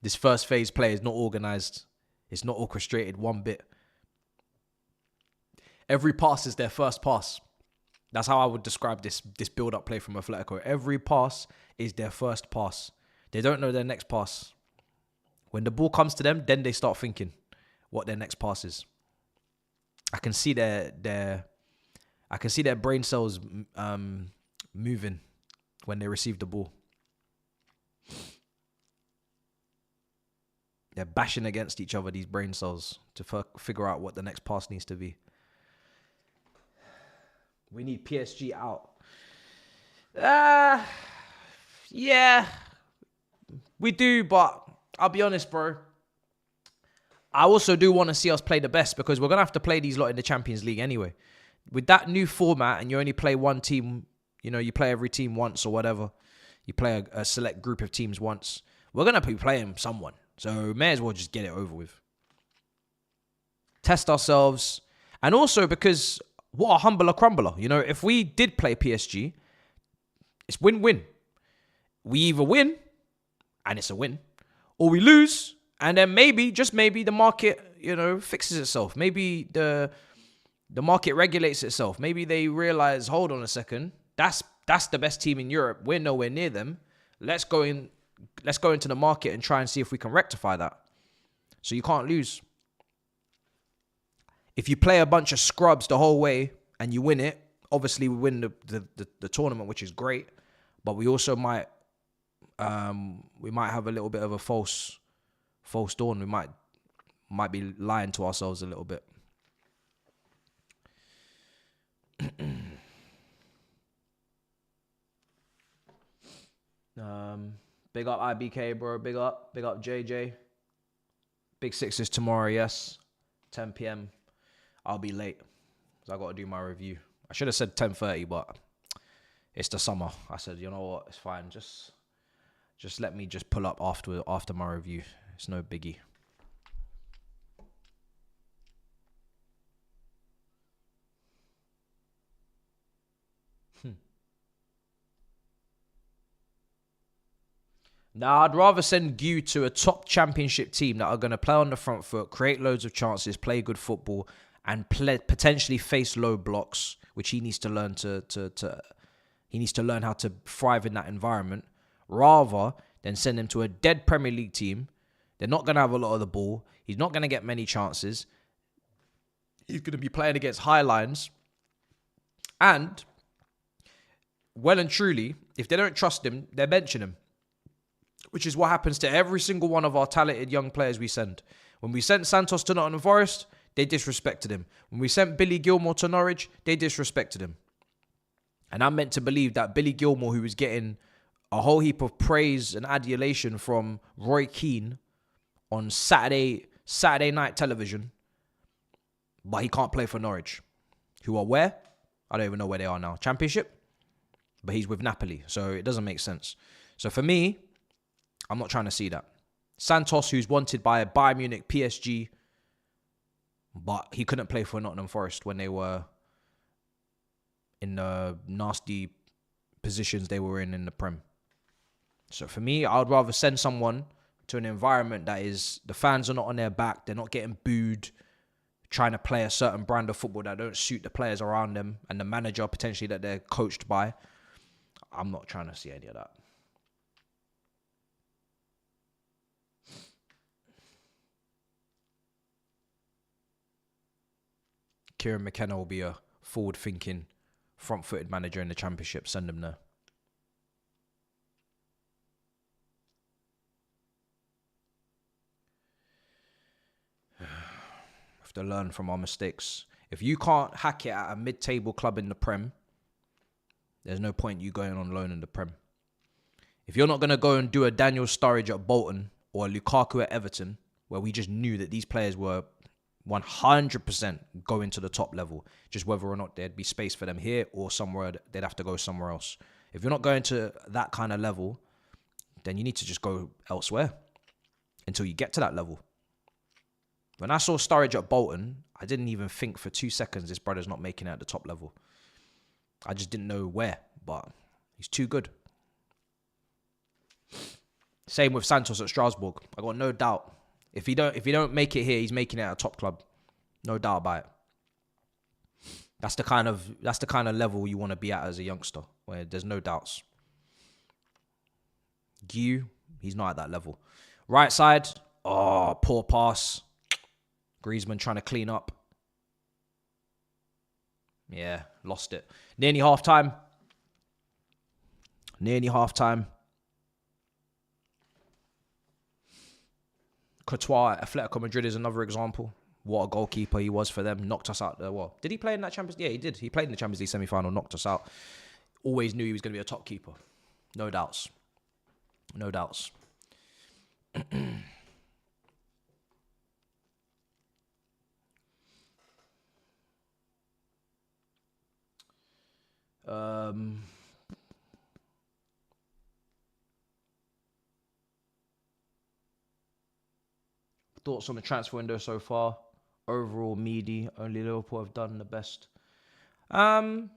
This first phase play is not organised. It's not orchestrated one bit. Every pass is their first pass. That's how I would describe this build-up play from Atletico. Every pass is their first pass. They don't know their next pass. When the ball comes to them, then they start thinking what their next pass is. I can see their brain cells moving when they receive the ball. They're bashing against each other, these brain cells, to figure out what the next pass needs to be. We need PSG out. Yeah, we do, but I'll be honest, bro. I also do want to see us play the best because we're going to have to play these lot in the Champions League anyway. With that new format and you only play one team, you know, you play every team once or whatever. You play a select group of teams once. We're going to be playing someone. So may as well just get it over with. Test ourselves. And also because what a humbler crumbler. You know, if we did play PSG, it's win-win. We either win, and it's a win, or we lose, and then maybe, just maybe, the market, you know, fixes itself. Maybe the market regulates itself. Maybe they realize, hold on a second, that's the best team in Europe. We're nowhere near them. Let's go into the market and try and see if we can rectify that. So you can't lose. If you play a bunch of scrubs the whole way and you win it, obviously we win the tournament, which is great. But we also might have a little bit of a false dawn. We might be lying to ourselves a little bit. Big up IBK, bro. Big up JJ. Big sixes tomorrow, yes. 10 p.m. I'll be late because I got to do my review. I should have said 10:30, but it's the summer. I said, you know what, it's fine. Just let me just pull up after my review. It's no biggie. Now, I'd rather send you to a top championship team that are going to play on the front foot, create loads of chances, play good football, and potentially face low blocks, which he needs to learn he needs to learn how to thrive in that environment, rather than send him to a dead Premier League team. They're not going to have a lot of the ball. He's not going to get many chances. He's going to be playing against high lines. And, well and truly, if they don't trust him, they're benching him. Which is what happens to every single one of our talented young players we send. When we sent Santos to Nottingham Forest, they disrespected him. When we sent Billy Gilmore to Norwich, they disrespected him. And I'm meant to believe that Billy Gilmore, who was getting a whole heap of praise and adulation from Roy Keane on Saturday night television, but he can't play for Norwich. Who are where? I don't even know where they are now. Championship? But he's with Napoli, so it doesn't make sense. So for me, I'm not trying to see that. Santos, who's wanted by Bayern Munich, PSG, but he couldn't play for Nottingham Forest when they were in the nasty positions they were in the Prem. So for me, I would rather send someone to an environment that is, the fans are not on their back, they're not getting booed, trying to play a certain brand of football that don't suit the players around them and the manager potentially that they're coached by. I'm not trying to see any of that. Kieran McKenna will be a forward-thinking, front-footed manager in the Championship. Send him there. We have to learn from our mistakes. If you can't hack it at a mid-table club in the Prem, there's no point you going on loan in the Prem. If you're not going to go and do a Daniel Sturridge at Bolton or a Lukaku at Everton, where we just knew that these players were 100% going to the top level, just whether or not there'd be space for them here or somewhere, they'd have to go somewhere else. If you're not going to that kind of level, then you need to just go elsewhere until you get to that level. When I saw Sturridge at Bolton, I didn't even think for 2 seconds this brother's not making it at the top level. I just didn't know where, but he's too good. Same with Santos at Strasbourg. I got no doubt. If he don't make it here, he's making it at a top club. No doubt about it. That's the kind of level you want to be at as a youngster, where there's no doubts. Guy, he's not at that level. Right side, poor pass. Griezmann trying to clean up. Yeah, lost it. Nearly half time. Courtois at Atletico Madrid is another example. What a goalkeeper he was for them. Knocked us out there. Well, did he play in that Champions League? Yeah, he did. He played in the Champions League semi-final, knocked us out. Always knew he was going to be a top keeper. No doubts. No doubts. Thoughts on the transfer window so far? Overall, meaty. Only Liverpool have done the best. I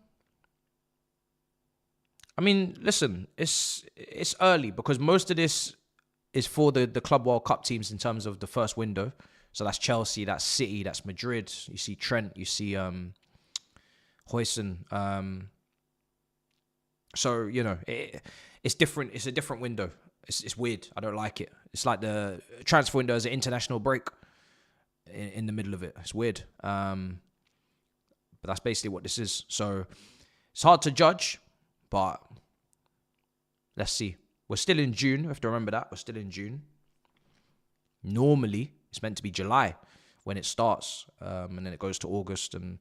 mean, listen, it's early because most of this is for the Club World Cup teams in terms of the first window. So that's Chelsea, that's City, that's Madrid. You see Trent, you see Huijsen. So, you know, it's different. It's a different window. It's weird. I don't like it. It's like the transfer window is an international break in the middle of it. It's weird. But that's basically what this is. So it's hard to judge, but let's see. We're still in June. You have to remember that. We're still in June. Normally, it's meant to be July when it starts, and then it goes to August, and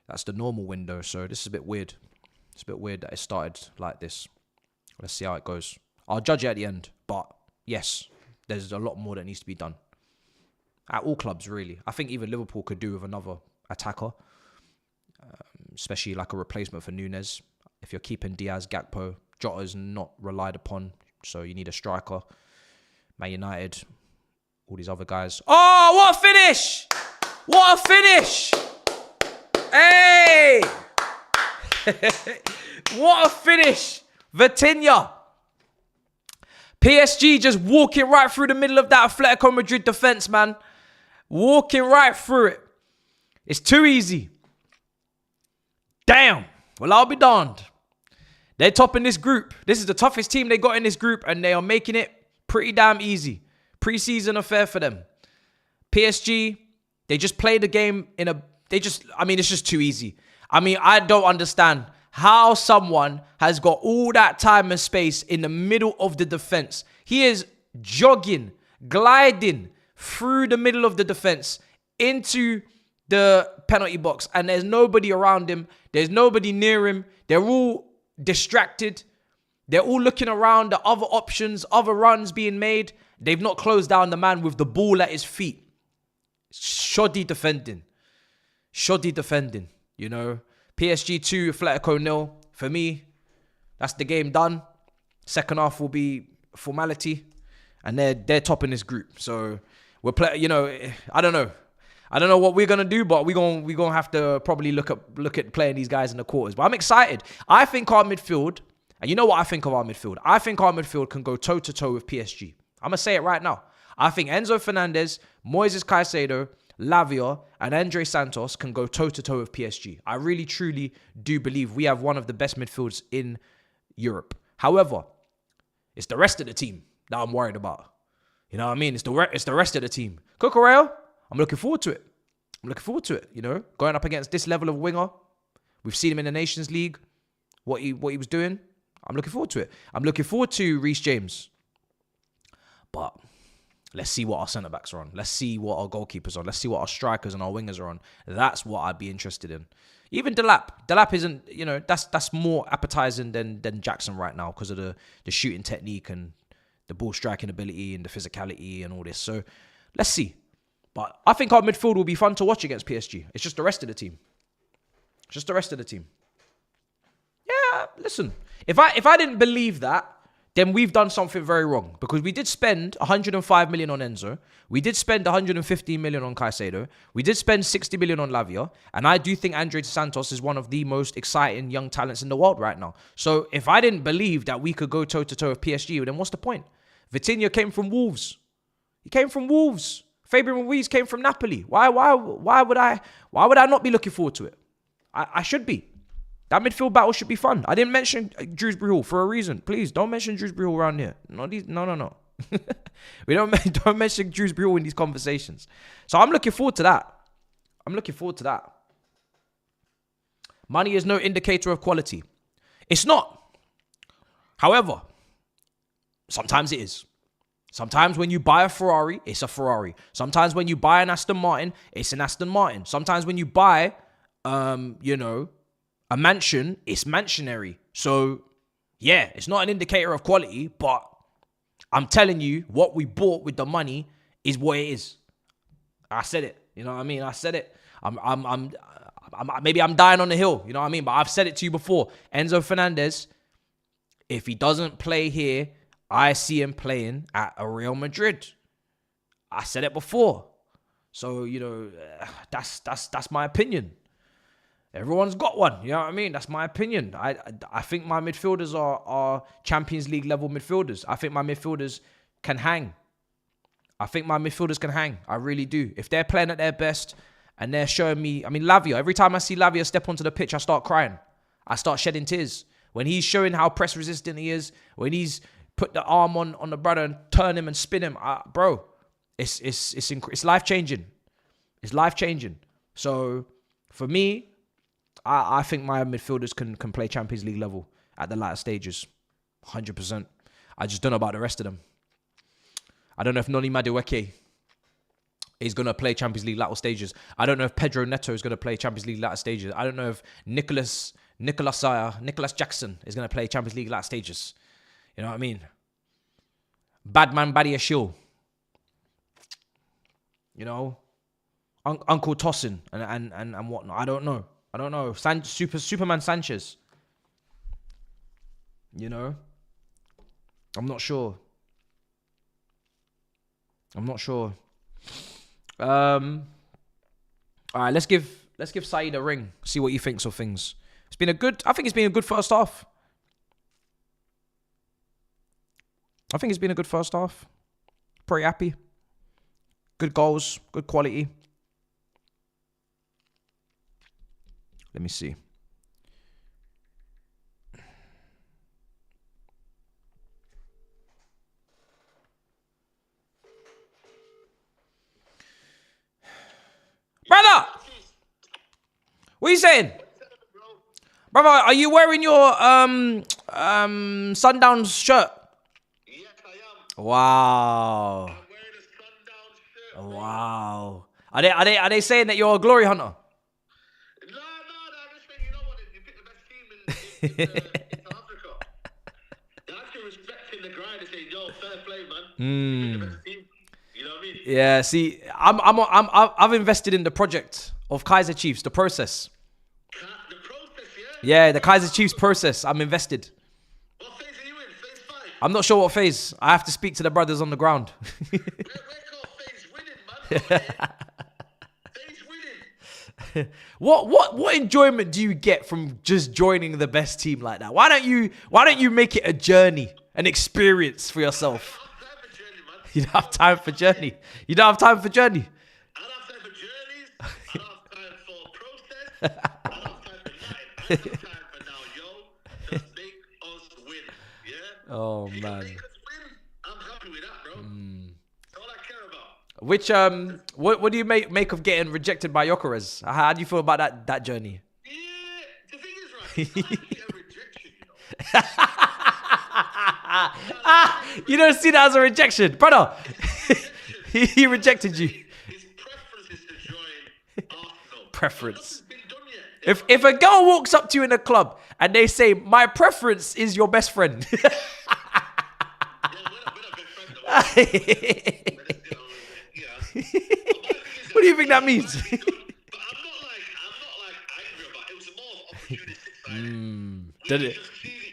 that's the normal window. So this is a bit weird. It's a bit weird that it started like this. Let's see how it goes. I'll judge it at the end, but yes, there's a lot more that needs to be done. At all clubs, really. I think even Liverpool could do with another attacker, especially like a replacement for Nunes. If you're keeping Diaz, Gakpo, Jota's not relied upon, so you need a striker. Man United, all these other guys. Oh, what a finish! What a finish! Hey! What a finish! Vitinha. PSG just walking right through the middle of that Atletico Madrid defense, man. Walking right through it. It's too easy. Damn. Well, I'll be darned. They're topping this group. This is the toughest team they got in this group, and they are making it pretty damn easy. Pre-season affair for them. PSG, they just played the game in a... it's just too easy. I don't understand how someone has got all that time and space in the middle of the defense. He is jogging, gliding through the middle of the defense into the penalty box, and there's nobody around him. There's nobody near him. They're all distracted. They're all looking around at other options, other runs being made. They've not closed down the man with the ball at his feet. Shoddy defending. Shoddy defending, you know. PSG 2, Atletico 0. For me, that's the game done. Second half will be formality. And they're topping this group. So we're playing, you know, I don't know. I don't know what we're gonna do, but we're gonna have to probably look at playing these guys in the quarters. But I'm excited. I think our midfield, and you know what I think of our midfield? I think our midfield can go toe-to-toe with PSG. I'm gonna say it right now. I think Enzo Fernandez, Moises Caicedo, Lavia, and Andre Santos can go toe-to-toe with PSG. I really, truly do believe we have one of the best midfields in Europe. However, it's the rest of the team that I'm worried about. You know what I mean? It's the rest of the team. Cucurella, I'm looking forward to it. I'm looking forward to it, you know? Going up against this level of winger. We've seen him in the Nations League, what he was doing. I'm looking forward to it. I'm looking forward to Reece James. But let's see what our centre-backs are on. Let's see what our goalkeepers are on. Let's see what our strikers and our wingers are on. That's what I'd be interested in. Even Delap. Delap isn't, you know, that's more appetizing than Jackson right now because of the shooting technique and the ball striking ability and the physicality and all this. So let's see. But I think our midfield will be fun to watch against PSG. It's just the rest of the team. Just the rest of the team. Yeah, listen. If I didn't believe that, then we've done something very wrong. Because we did spend 105 million on Enzo. We did spend 115 million on Caicedo. We did spend 60 million on Lavia. And I do think Andre Santos is one of the most exciting young talents in the world right now. So if I didn't believe that we could go toe-to-toe with PSG, then what's the point? Vitinha came from Wolves. He came from Wolves. Fabian Ruiz came from Napoli. Why would I not be looking forward to it? I should be. That midfield battle should be fun. I didn't mention Dewsbury Hall for a reason. Please don't mention Dewsbury Hall around here. No. We don't mention Dewsbury Hall in these conversations. So I'm looking forward to that. Money is no indicator of quality. It's not. However, sometimes it is. Sometimes when you buy a Ferrari, it's a Ferrari. Sometimes when you buy an Aston Martin, it's an Aston Martin. Sometimes when you buy, a mansion, it's mansionary. So, yeah, it's not an indicator of quality, but I'm telling you, what we bought with the money is what it is. I said it. You know what I mean? I said it. Maybe I'm dying on the hill. You know what I mean? But I've said it to you before. Enzo Fernandez, if he doesn't play here, I see him playing at a Real Madrid. I said it before. So, that's my opinion. Everyone's got one. You know what I mean? That's my opinion. I think my midfielders are Champions League level midfielders. I think my midfielders can hang. I really do. If they're playing at their best and they're showing me... Lavia. Every time I see Lavia step onto the pitch, I start crying. I start shedding tears. When he's showing how press resistant he is, when he's put the arm on the brother and turn him and spin him, bro, it's life changing. It's life changing. So for me, I think my midfielders can play Champions League level at the latter stages, 100%. I just don't know about the rest of them. I don't know if Noni Madueke is going to play Champions League latter stages. I don't know if Pedro Neto is going to play Champions League latter stages. I don't know if Nicholas Jackson is going to play Champions League latter stages. You know what I mean? Badman Badiashile. You know? Uncle Tossin and whatnot. I don't know. Superman Sanchez. You know? I'm not sure. All right, let's give Saeed a ring. See what he thinks of things. I think it's been a good first half. Pretty happy. Good goals, good quality. Let me see. Brother! What are you saying? Brother, are you wearing your Sundowns shirt? Yes, I am. Wow. I'm wearing a Sundowns shirt. Wow. Are they saying that you're a glory hunter? No, I'm just saying, you know what? You picked the best team in South Africa. They're actually respecting the grind and saying, yo, fair play, man. You picked the best team. You know what I mean? Yeah, see, I've invested in the project of Kaiser Chiefs, the process. The process, yeah? Yeah, the Kaiser Chiefs process. I'm invested. What phase are you in? Phase 5? I'm not sure what phase. I have to speak to the brothers on the ground. We're called phase winning, man. Phase winning. What enjoyment do you get from just joining the best team like that? Why don't you make it a journey, an experience for yourself? You don't have time for journey. You don't have time for journey. I don't have time for journeys. I don't have time for process. I don't have time for nothing. I have time for now, yo. Just make us win. Yeah? Oh If you man. make us win, I'm happy with that, bro. That's all I care about. Which what do you make of getting rejected by Gyökeres? How do you feel about that journey? Yeah, the thing is, right, it's not actually a rejection, you know. You don't see that as a rejection, brother. he rejected you. His preference is to join Arsenal. Preference. Nothing's been done yet. If a girl walks up to you in a club and they say, "My preference is your best friend," Yeah, we're not best friends, though. Yeah. what do you think that means? But I'm not angry about it. It was more of an opportunity side. Did it?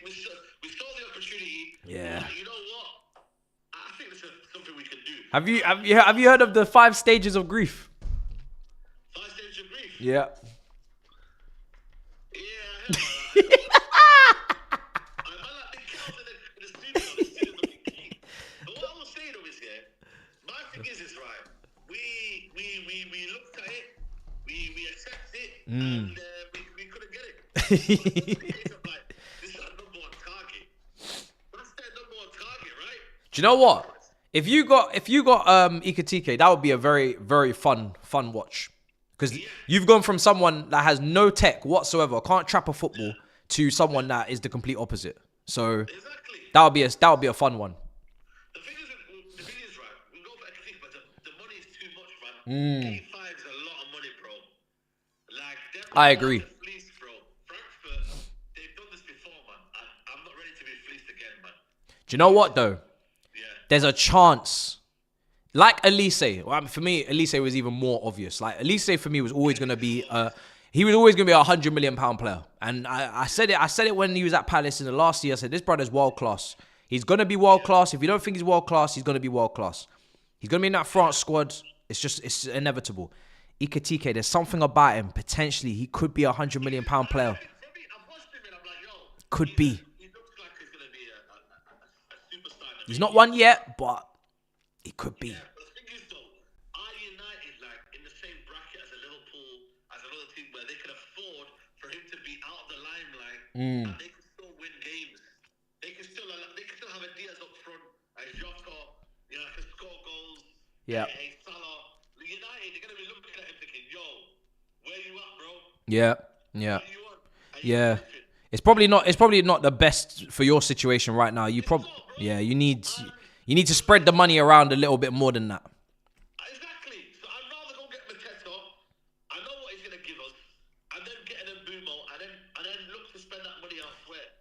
We saw the opportunity. Yeah. Like, you know what? I think this is something we can do. Have you heard of the 5 stages of grief? 5 stages of grief. Yeah. Yeah, I heard about that. I like the counts in the studio. The studio's looking clean. But what I was saying though is, yeah, my thing is right. We looked at it, we assessed it, and we couldn't get it. It's a case of like, this is our number 1 target. That's their number 1 target, right? Do you know what? If you got Ikatike, that would be a very, very fun watch. Because you've gone from someone that has no tech whatsoever, can't trap a football, to someone that is the complete opposite. So Exactly. that would be a fun one. The thing is, right, we go for Ekatike, but the money is too much, man. 85 is a lot of money, bro. Like, I agree. Fleece, bro. Frankfurt, they've done this before, man. I'm not ready to be fleeced again, man. Do you know what though? Yeah. There's a chance. Like Elise, for me, Elise was even more obvious. Like Elise for me was always gonna be he was always gonna be £100 million player. And I said it when he was at Palace in the last year. I said this brother's world class. He's gonna be world class. If you don't think he's world class, he's gonna be world class. He's gonna be in that France squad. It's inevitable. Ikatike, there's something about him. Potentially, he could be £100 million player. I've watched him and I'm like, yo. Could be. He looks like he's gonna be a superstar. He's not one yet, but he could be. Yeah, but the thing is though, are United like in the same bracket as a Liverpool, as another team where they can afford for him to be out of the limelight and they can still win Yeah. Hey, Salah, United, they're going to be looking at him thinking, yo, where you at, bro? Yeah. Yeah. What you want? And Yeah. you listen. It's probably not the best for your situation right now. You you need to spread the money around a little bit more than that. Exactly. So I'd rather go get Mateta. I know what he's going to give us. And then get an Mbumo and then look to spend that money elsewhere.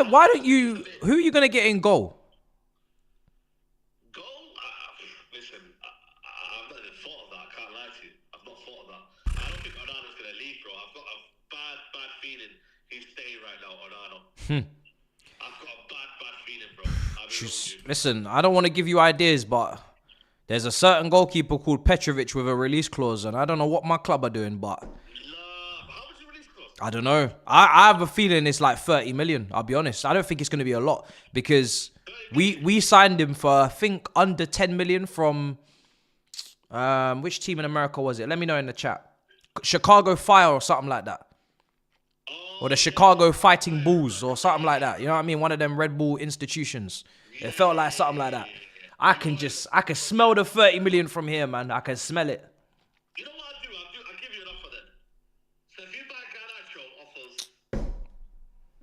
Why don't you, who are you going to get in goal? Goal? Listen, I've not even thought of that. I can't lie to you. I've not thought of that. I don't think Onana's going to leave, bro. I've got a bad feeling he's staying right now, Onana. I've got a bad feeling, bro. I'll be real with you. Listen, I don't want to give you ideas, but there's a certain goalkeeper called Petrovic with a release clause, and I don't know what my club are doing, but Nah, how much you release cost? I don't know. I have a feeling it's like 30 million, I'll be honest. I don't think it's going to be a lot because we signed him for, I think, under 10 million from, which team in America was it? Let me know in the chat. Chicago Fire or something like that. Or the Chicago Fighting Bulls or something like that. You know what I mean? One of them Red Bull institutions. It felt like something like that. I can smell the 30 million from here, man. I can smell it. You know what I'll do? I'll give you an offer then. So if you buy Garnacho offers,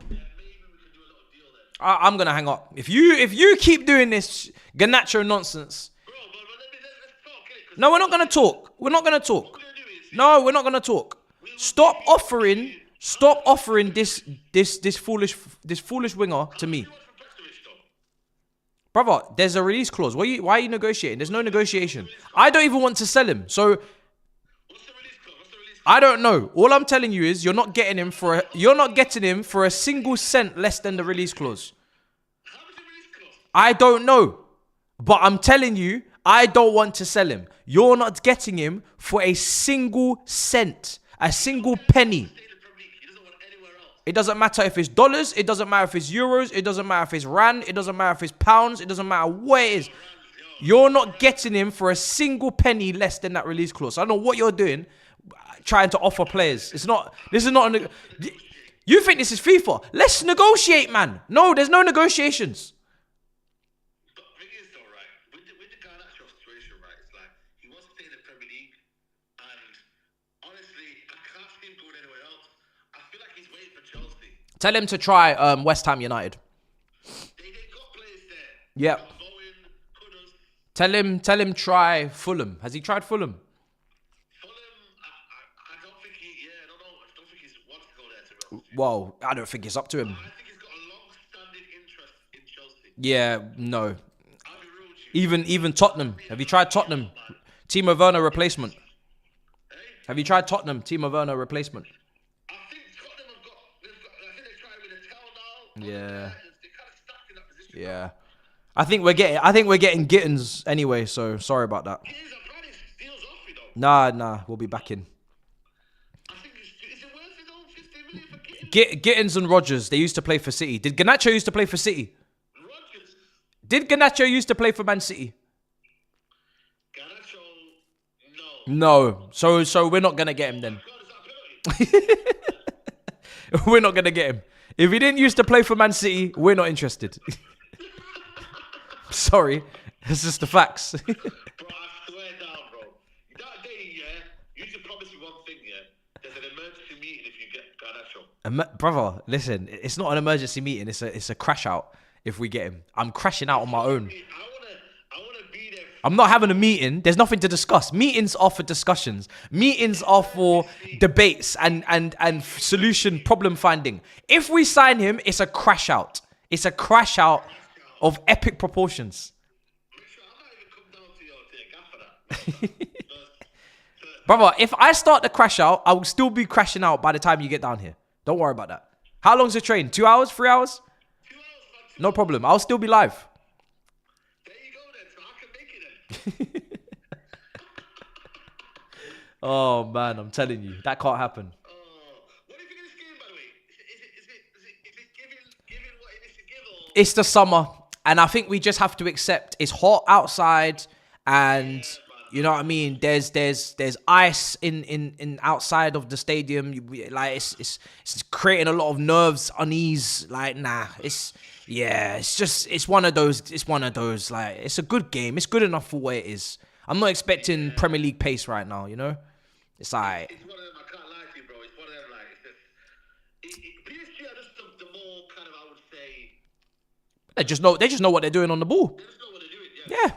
then maybe we can do a little deal then. I'm gonna hang up. If you keep doing this Garnacho nonsense. Bro, but let's talk, innit? No, we're not gonna talk. We're not gonna talk. What we're going to do is... No, we're not gonna talk. Stop offering this foolish winger to me. How much for Petrovic, though? Brother, there's a release clause. Why are you negotiating? There's no negotiation. I don't even want to sell him. So What's the release clause? I don't know. All I'm telling you is you're not getting him for a single cent less than the release clause. How much the release clause? I don't know. But I'm telling you, I don't want to sell him. You're not getting him for a single cent, a single penny. Stay in the Premier League. He doesn't want anywhere else. It doesn't matter if it's dollars, it doesn't matter if it's euros, it doesn't matter if it's rand, it doesn't matter if it's pounds, it doesn't matter what it is. You're not getting him for a single penny less than that release clause. I don't know what you're doing trying to offer players. This is not you think this is FIFA? Let's negotiate, man. No, there's no negotiations. But the thing is, though, right, with the Garnacho situation, right, it's like he wants to stay in the Premier League, and honestly, I can't see him going anywhere else. I feel like he's waiting for Chelsea. Tell him to try West Ham United. They got players there. Yeah. Bowen, Kudus, Tell him try Fulham. Has he tried Fulham? Fulham. I don't think he. Yeah, I don't know. I don't think he's wants to go there. To be honest. Well, I don't think it's up to him. I think he's got a long-standing interest in Chelsea. Yeah, no. I'll be real with you. Even Tottenham. Have you tried Tottenham? Timo Werner replacement. Have you tried Tottenham? Timo Werner replacement. I think Tottenham have got. I think they're trying with a towel now. Yeah. They're kind of stuck in that position. Yeah. I think we're getting Gittins anyway, so sorry about that. Here's a price. Deals off, you know. Nah, we'll be back in. I think is it worth it though? 15 million for getting Gittins and Rodgers, they used to play for City. Did Garnacho used to play for City? Rodgers? Did Garnacho used to play for Man City? Garnacho, No. no. So we're not gonna get him then. God, is that a penalty? We're not gonna get him. If he didn't used to play for Man City, we're not interested. Sorry. It's just the facts. Bro, I swear down, bro. That day, yeah, you should promise me one thing, yeah. There's an emergency meeting if you get Garnacho. Brother, listen, it's not an emergency meeting, it's a crash out if we get him. I'm crashing out on my own. I wanna be there. I'm not having a meeting. There's nothing to discuss. Meetings are for discussions. Meetings are for debates and solution problem finding. If we sign him, it's a crash out. It's a crash out of epic proportions. Make sure I might even come down to your gaffer that. Brother, if I start the crash out, I will still be crashing out by the time you get down here. Don't worry about that. How long's the train? 2 hours? 3 hours? 2 hours, man. No problem. I'll still be live. There you go then, so I can make it then. Oh, man, I'm telling you. That can't happen. What do you think of this game, by the way? Is it giving what it needs to give, or? It's the summer, and I think we just have to accept it's hot outside, and you know what I mean. There's ice in outside of the stadium. Like it's creating a lot of nerves, unease. Like nah, it's Yeah, it's one of those. Like, it's a good game. It's good enough for what it is. I'm not expecting Premier League pace right now. You know, it's like. It's one of them. I can't lie to you, bro. It's one of them. Like, it's just PSG are just the more kind of, I would say. They just know what they're doing on the ball. They just know what they're doing. Yeah,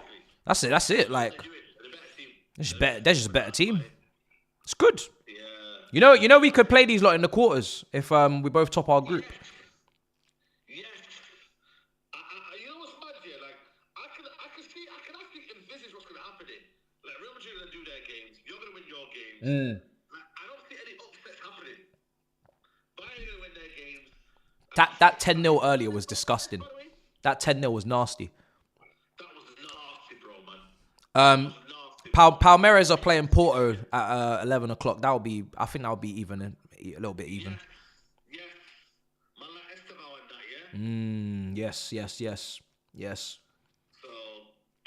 that's it. Like, they're just a better team. It's good. Yeah. You know, we could play these lot in the quarters if we both top our group. Yes. You know what's mad here? Like, I can actually envisage what's going to happen here. Like, Real Madrid are going to do their games. You're going to win your games. Like, I don't see any upsets happening. Bayern are going to win their games. That 10-0 earlier was disgusting. That 10-0 was nasty. That was nasty, bro, man. Palmeiras are playing Porto at 11 o'clock. I think that'll be even, a little bit even. Yes. Man, like Esteban and that, yeah? Yes. So,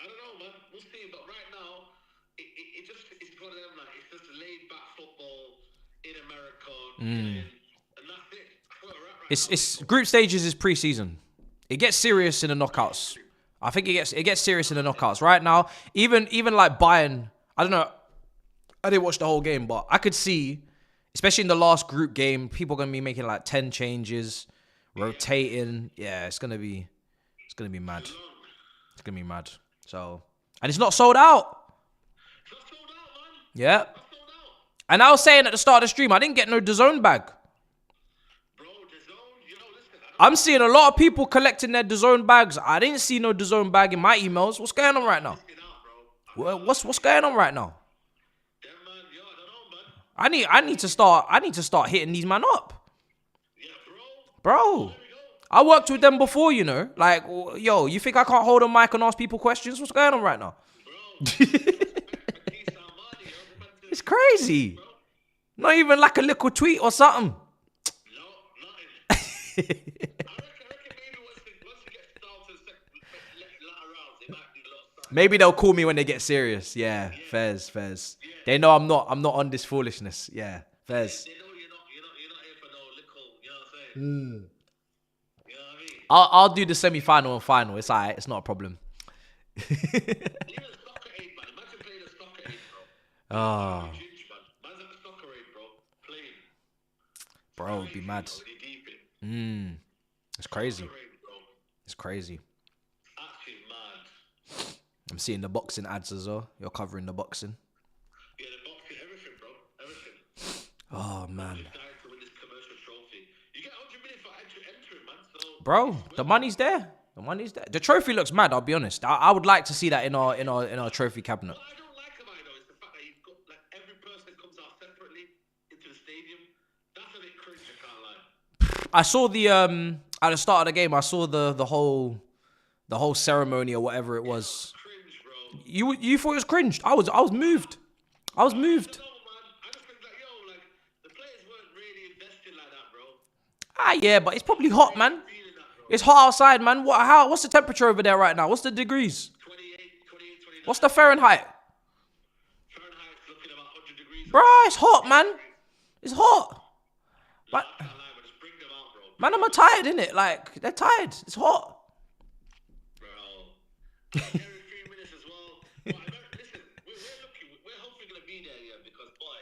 I don't know, man. We'll see. But right now, it's one of them, like, it's just laid back football in America. And that's it. That's where we're at right now. It's group stages is pre-season. It gets serious in the knockouts. I think it gets serious in the knockouts. Right now, even like Bayern, I don't know. I didn't watch the whole game, but I could see, especially in the last group game, people are gonna be making like 10 changes, rotating. Yeah, it's gonna be mad. It's gonna be mad. So, and it's not sold out. It's not sold out, man. Yeah. Not sold out. And I was saying at the start of the stream, I didn't get no DAZN bag. Bro, DAZN, you know, listen. I'm seeing a lot of people collecting their DAZN bags. I didn't see no DAZN bag in my emails. What's going on right now? What's going on right now? Yeah, man. Yo, I don't know, man. I need to start hitting these man up. Yeah, Bro. I worked with them before, you know. Like, yo, you think I can't hold a mic and ask people questions? What's going on right now? It's crazy. Not even like a little tweet or something. No, nothing. I reckon maybe once you get started later rounds, it might be a lot of time. Maybe they'll call me when they get serious. Yeah, fairs. They know I'm not on this foolishness. Yeah, fairs. They know you're not here for no little, you know what I'm saying? You know what I mean? I'll do the semi-final and final. It's alright. It's not a problem. Even soccer aid, man. Imagine playing a soccer aid, bro. Oh, Man's at the soccer aid, bro. Playing. bro, it'd be mad. Deep in. It's crazy. Soccer aid, bro. It's crazy. Actually mad. I'm seeing the boxing ads as well. You're covering the boxing. Yeah, the boxing, everything, bro. Everything. Oh man, Dying to win this commercial trophy. You get 100 million for entering, man. So, bro, the money's there. The money's there. The trophy looks mad. I'll be honest. I would like to see that in our trophy cabinet. what I don't like about it, though, is the fact that you've got, like, every person comes out separately into the stadium. That's a bit cringe, I can't lie. I saw the at the start of the game. I saw the whole ceremony or whatever it was. Cringe, bro. You thought it was cringed? I was moved. I was moved. No, man. I just think like, yo, like, the players weren't really invested like that, bro. Yeah, but it's probably hot, man. Feeling that, bro. It's hot outside, man. What's the temperature over there right now? What's the degrees? 28, 29. What's the Fahrenheit? Fahrenheit's looking about 100 degrees. Bruh, it's hot, man. It's hot. Man, I can't lie, but just bring them out, bro. man, I'm tired, innit? Like, they're tired. It's hot. Bro. Every 3 minutes as well. But listen, we're lucky. We're hopefully going to be there, yeah, because, boy,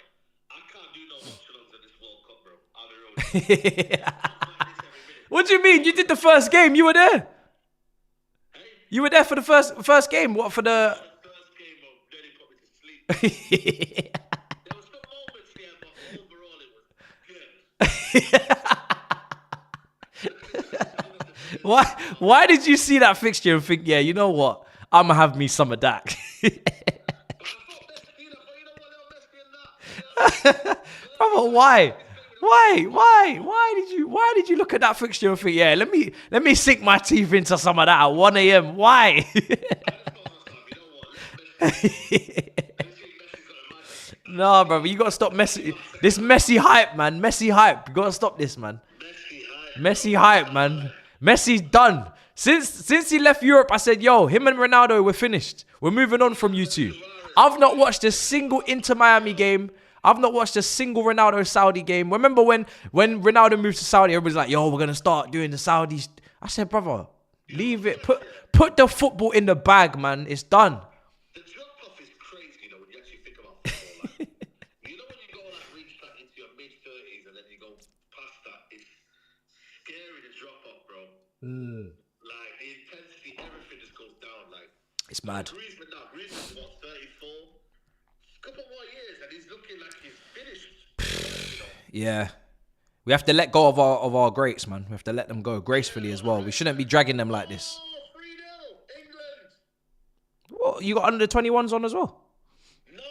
I can't do no watch-alongs at this World Cup, bro. I'll be real with you. I'm playing this every minute. What do you mean? You did the first game. You were there. Hey? You were there for the first game. What for the? The first game, bro, nearly put me to sleep. There was some moments here, but overall it was good. Why did you see that fixture and think, yeah, you know what? I'ma have me some of that. But I thought best deal, but you know what, they'll best be in that. Brother, why did you look at that fixture and think, yeah, let me sink my teeth into some of that at 1 a.m. Why? I just thought to myself, you know what, No, brother, you gotta stop this messy hype, man. Messy hype. You gotta stop this, man. Messi hype, man. Messi's done. Since he left Europe, I said, yo, him and Ronaldo, we're finished. We're moving on from you two. I've not watched a single Inter Miami game. I've not watched a single Ronaldo Saudi game. Remember when Ronaldo moved to Saudi, everybody's like, yo, we're gonna start doing the Saudis. I said, brother, leave it. Put the football in the bag, man. It's done. The drop-off is crazy, you know, when you actually think about football. Like, you know when you go, like, reach that into your mid-30s and then you go past that, it's scary, the drop-off, bro. Like, the intensity, everything just goes down, like. It's mad. Griezmann's what, 34? Couple more years and he's looking like he's finished. Yeah. We have to let go of our greats, man. We have to let them go gracefully as well. We shouldn't be dragging them like this. 3-0, England. What, you got under 21s on as well? No, man,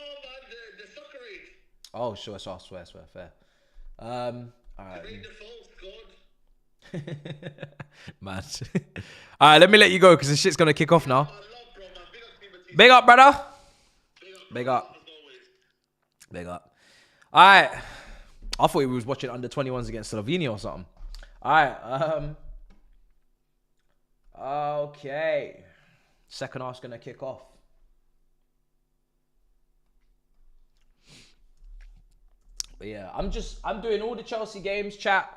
the soccer age. Oh, sure, I swear, fair. All right. The default scored. Man. All right, let me let you go because this shit's going to kick off now. Big up, brother. Big up. All right. I thought we was watching under 21s against Slovenia or something. All right. Okay. Second half's going to kick off. But yeah, I'm doing all the Chelsea games, chat,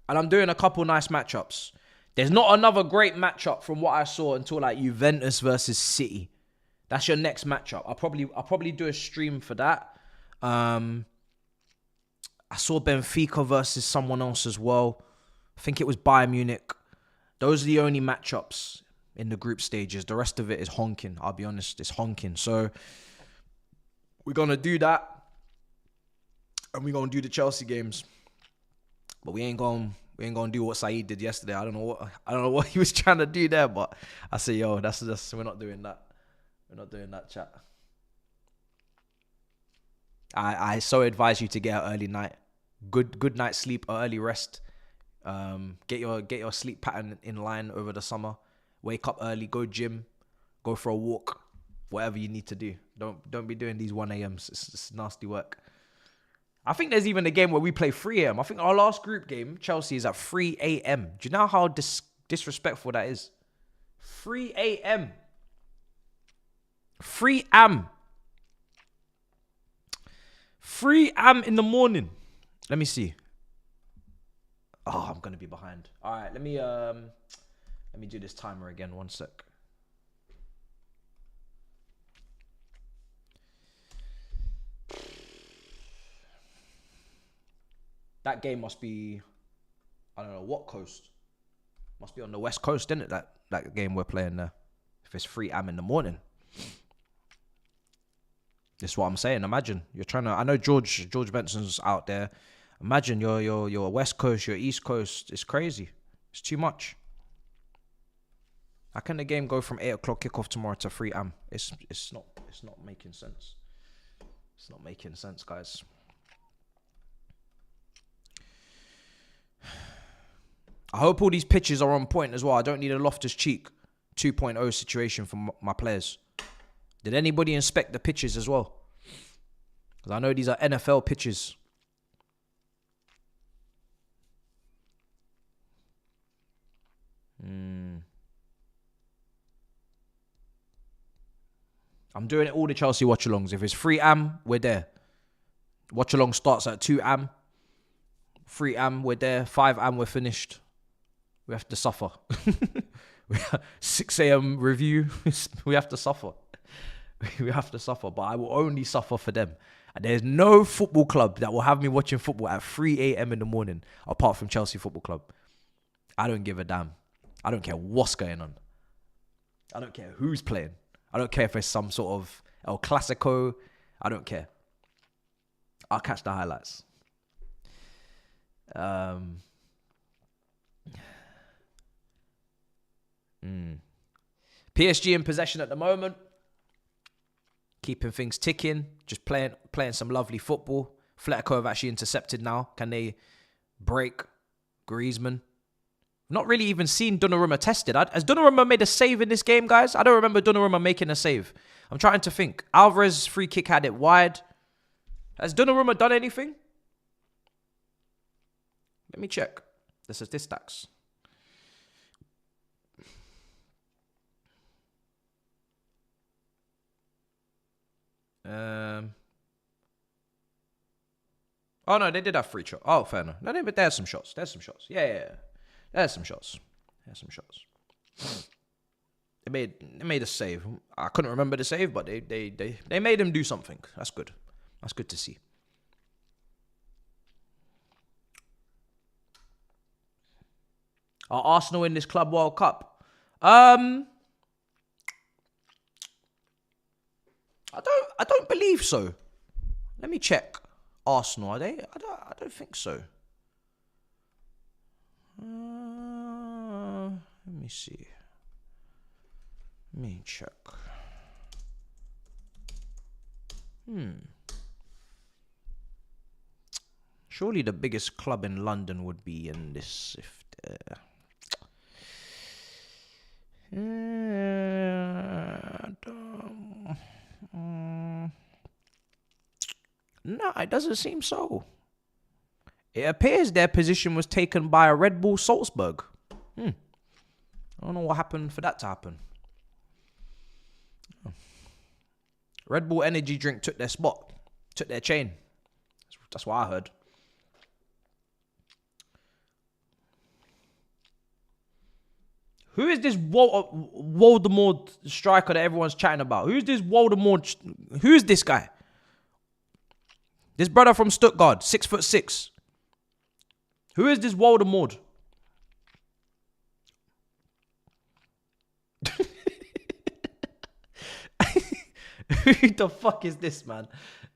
and I'm doing a couple nice matchups. There's not another great matchup from what I saw until like Juventus versus City. That's your next matchup. I'll probably do a stream for that. I saw Benfica versus someone else as well. I think it was Bayern Munich. Those are the only matchups in the group stages. The rest of it is honking. I'll be honest, it's honking. So we're gonna do that, and we're gonna do the Chelsea games. But we ain't gonna do what Saeed did yesterday. I don't know what he was trying to do there, but I say, yo, that's we're not doing that. We're not doing that, chat. I so advise you to get an early night. Good night's sleep, early rest. Get your sleep pattern in line over the summer. Wake up early, go gym, go for a walk, whatever you need to do. Don't be doing these 1 a.m.s. It's nasty work. I think there's even a game where we play 3 a.m. I think our last group game, Chelsea, is at 3 a.m. Do you know how disrespectful that is? 3 a.m. 3 a.m. 3 a.m. in the morning. Let me see. Oh, I'm gonna be behind. All right, let me do this timer again. 1 sec. That game must be, I don't know what coast. Must be on the west coast, isn't it? That game we're playing there. If it's 3 a.m. in the morning. That's what I'm saying. Imagine you're trying to. I know George Benson's out there. Imagine you're West Coast, you're East Coast. It's crazy. It's too much. How can the game go from 8 o'clock kickoff tomorrow to 3 a.m.? It's not making sense. It's not making sense, guys. I hope all these pitches are on point as well. I don't need a Loftus-Cheek 2.0 situation for my players. Did anybody inspect the pitches as well? Because I know these are NFL pitches. I'm doing it all the Chelsea watch-alongs. If it's 3 a.m., we're there. Watch-along starts at 2 a.m. 3 a.m., we're there. 5 a.m., we're finished. We have to suffer. 6 a.m. review. We have to suffer. We have to suffer. But I will only suffer for them. And there's no football club that will have me watching football at 3 a.m. in the morning apart from Chelsea Football Club. I don't give a damn. I don't care what's going on. I don't care who's playing. I don't care if it's some sort of El Clasico. I don't care. I'll catch the highlights. PSG in possession at the moment. Keeping things ticking. Just playing some lovely football. Atletico have actually intercepted now. Can they break Griezmann? Not really even seen Donnarumma tested. Has Donnarumma made a save in this game, guys? I don't remember Donnarumma making a save. I'm trying to think. Alvarez's free kick had it wide. Has Donnarumma done anything? Let me check the statistics. Oh, no, they did have free shot. Oh, fair enough. No, but there's some shots. Yeah. There's some shots. Here's some shots. They made a save. I couldn't remember the save, but they made him do something. That's good. That's good to see. Are Arsenal in this Club World Cup? I don't believe so. Let me check. Arsenal, are they? I don't think so. Let me see. Let me check. Surely the biggest club in London would be in this. No, it doesn't seem so. It appears their position was taken by a Red Bull Salzburg. I don't know what happened for that to happen. Red Bull energy drink took their spot, took their chain. That's what I heard. Who is this Voldemort striker that everyone's chatting about? Who's this Voldemort? Who's this guy? This brother from Stuttgart, 6'6". Who is this Voldemort? Who the fuck is this, man?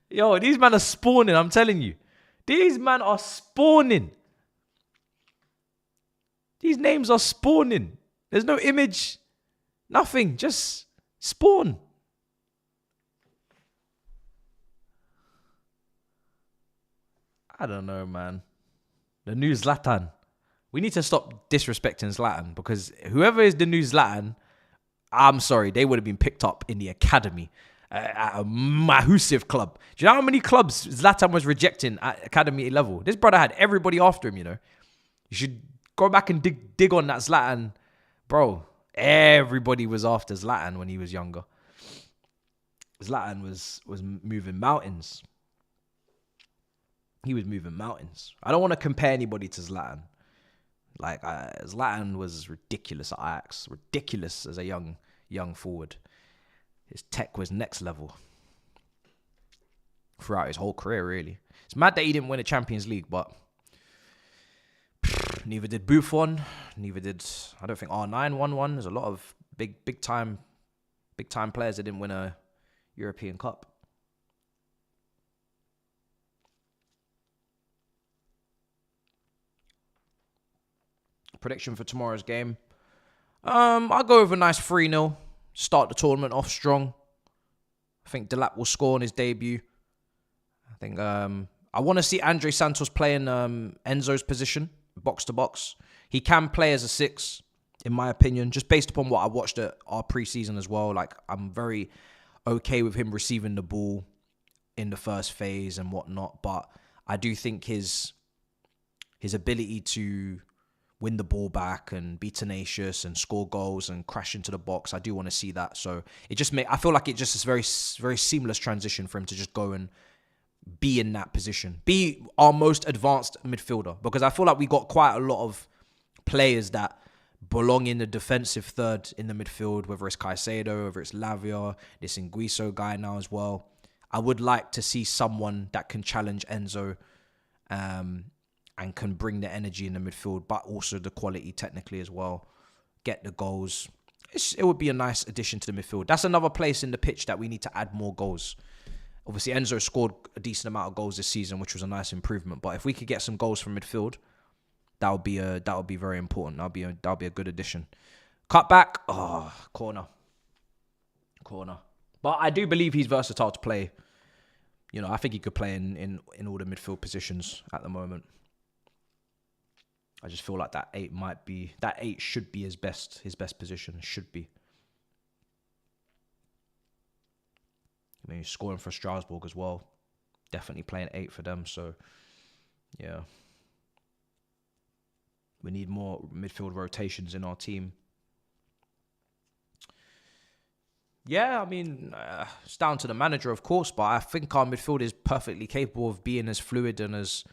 Yo, these men are spawning, I'm telling you. These men are spawning. These names are spawning. There's no image. Nothing. Just spawn. I don't know, man. The new Zlatan. We need to stop disrespecting Zlatan, because whoever is the new Zlatan, I'm sorry, they would have been picked up in the academy at a massive club. Do you know how many clubs Zlatan was rejecting at academy level? This brother had everybody after him, you know. You should go back and dig on that Zlatan. Bro, everybody was after Zlatan when he was younger. Zlatan was moving mountains. He was moving mountains. I don't want to compare anybody to Zlatan. Like, Zlatan was ridiculous at Ajax. Ridiculous as a young forward. His tech was next level. Throughout his whole career, really. It's mad that he didn't win a Champions League, but neither did Buffon. Neither did, I don't think R9 won one. There's a lot of big time players that didn't win a European Cup. Prediction for tomorrow's game. I'll go with a nice 3-0. Start the tournament off strong. I think Delap will score on his debut. I think I want to see Andre Santos play in Enzo's position, box to box. He can play as a 6, in my opinion, just based upon what I watched at our preseason as well. Like, I'm very okay with him receiving the ball in the first phase and whatnot, but I do think his ability to win the ball back and be tenacious and score goals and crash into the box, I do want to see that. So I feel like it just is very, very seamless transition for him to just go and be in that position, be our most advanced midfielder, because I feel like we got quite a lot of players that belong in the defensive third in the midfield, whether it's Caicedo, whether it's Lavia, this Nguiso guy now as well. I would like to see someone that can challenge Enzo and can bring the energy in the midfield, but also the quality technically as well. Get the goals. It would be a nice addition to the midfield. That's another place in the pitch that we need to add more goals. Obviously, Enzo scored a decent amount of goals this season, which was a nice improvement. But if we could get some goals from midfield, that would be very important. That'll be a good addition. Cut back. Oh, corner. But I do believe he's versatile to play. You know, I think he could play in all the midfield positions at the moment. I just feel like that 8 should be his best position. Should be. I mean, he's scoring for Strasbourg as well. Definitely playing 8 for them. So, yeah. We need more midfield rotations in our team. Yeah, I mean, it's down to the manager, of course, but I think our midfield is perfectly capable of being as fluid and as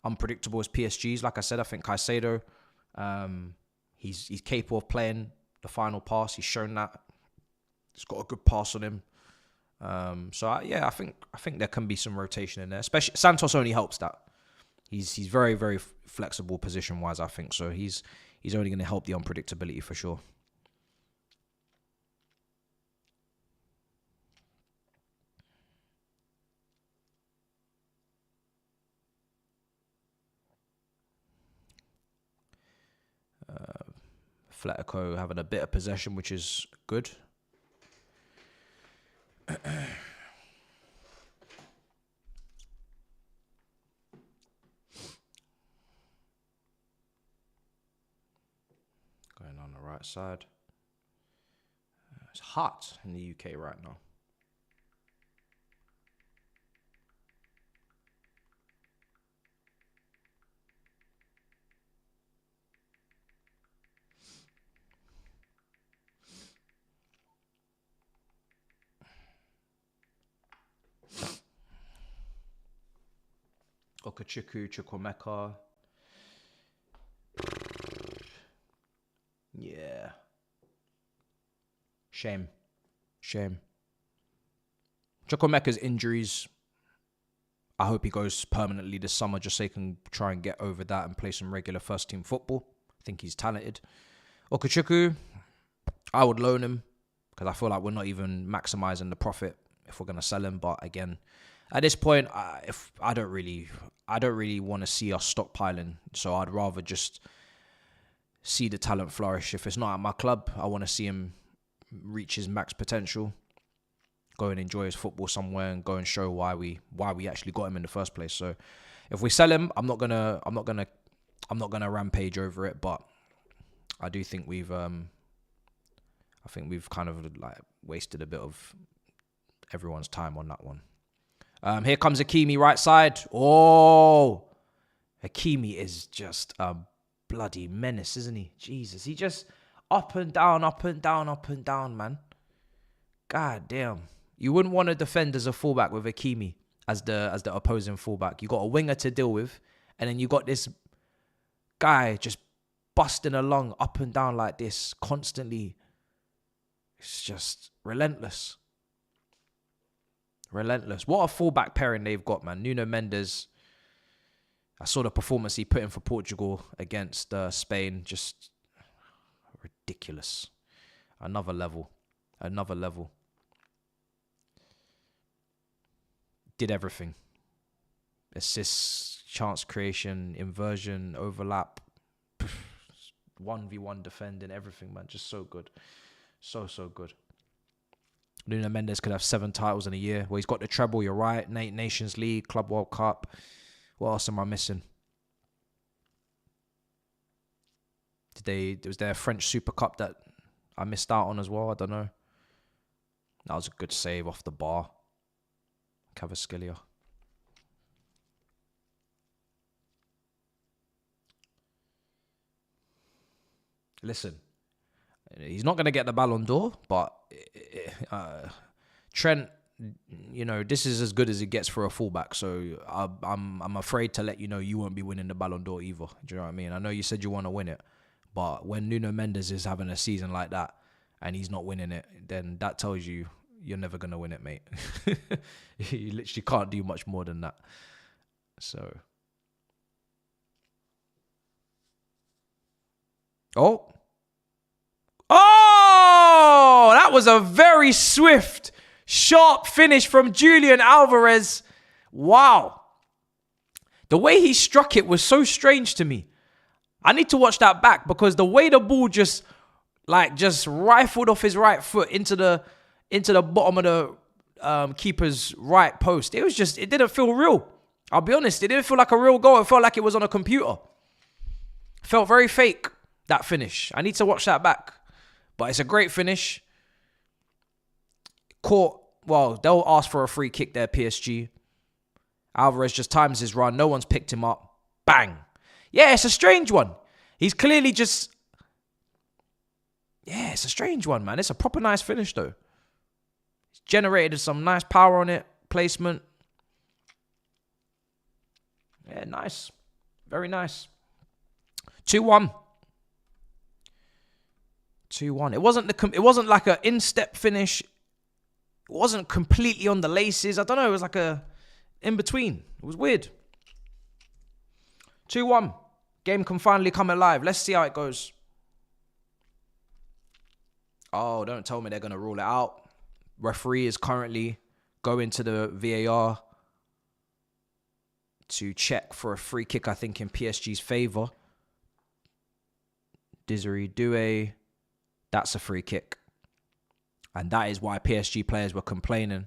unpredictable as PSG's. Like I said, I think Caicedo, He's capable of playing the final pass. He's shown that. He's got a good pass on him. I think there can be some rotation in there. Especially Santos only helps that. He's very, very flexible position wise, I think. So he's only going to help the unpredictability for sure. Atletico having a bit of possession, which is good. Going on the right side. It's hot in the UK right now. Okachuku, Chukwemeka. Yeah. Shame. Chukwemeka's injuries. I hope he goes permanently this summer just so he can try and get over that and play some regular first team football. I think he's talented. Okachuku, I would loan him because I feel like we're not even maximizing the profit if we're going to sell him. But again, at this point, I don't really want to see us stockpiling. So I'd rather just see the talent flourish. If it's not at my club, I want to see him reach his max potential, go and enjoy his football somewhere, and go and show why we actually got him in the first place. So if we sell him, I'm not gonna rampage over it. But I do think we've kind of like wasted a bit of everyone's time on that one. Here comes Hakimi right side. Oh, Hakimi is just a bloody menace, isn't he? Jesus, he just up and down, man. God damn. You wouldn't want to defend as a fullback with Hakimi as the opposing fullback. You got a winger to deal with, and then you got this guy just busting along up and down like this constantly. It's just relentless. What a fullback pairing they've got, man. Nuno Mendes. I saw the performance he put in for Portugal against Spain. Just ridiculous. Another level. Did everything. Assists, chance creation, inversion, overlap. 1v1 defending, everything, man. Just so good. So good. Nuno Mendes could have 7 titles in a year. Well, he's got the treble, you're right. Nations League, Club World Cup. What else am I missing? Was there a French Super Cup that I missed out on as well? I don't know. That was a good save off the bar. Cavaschillia. Listen, he's not going to get the Ballon d'Or, but Trent, you know, this is as good as it gets for a fullback. So I'm afraid to let you know you won't be winning the Ballon d'Or either. Do you know what I mean? I know you said you want to win it, but when Nuno Mendes is having a season like that and he's not winning it, then that tells you you're never going to win it, mate. You literally can't do much more than that. So. Oh, that was a very swift, sharp finish from Julian Alvarez. Wow. The way he struck it was so strange to me. I need to watch that back because the way the ball just rifled off his right foot into the bottom of the keeper's right post. It didn't feel real. I'll be honest. It didn't feel like a real goal. It felt like it was on a computer. It felt very fake, that finish. I need to watch that back. But it's a great finish. They'll ask for a free kick there, PSG. Alvarez just times his run. No one's picked him up. Bang. Yeah, it's a strange one. He's clearly just... Yeah, it's a strange one, man. It's a proper nice finish, though. It's generated some nice power on it. Placement. Yeah, nice. Very nice. 2-1. 2-1. It wasn't like a in-step finish. It wasn't completely on the laces. I don't know. It was like a in between. It was weird. 2-1. Game can finally come alive. Let's see how it goes. Oh, don't tell me they're going to rule it out. Referee is currently going to the VAR to check for a free kick, I think, in PSG's favour. Desiree Doué. That's a free kick. And that is why PSG players were complaining,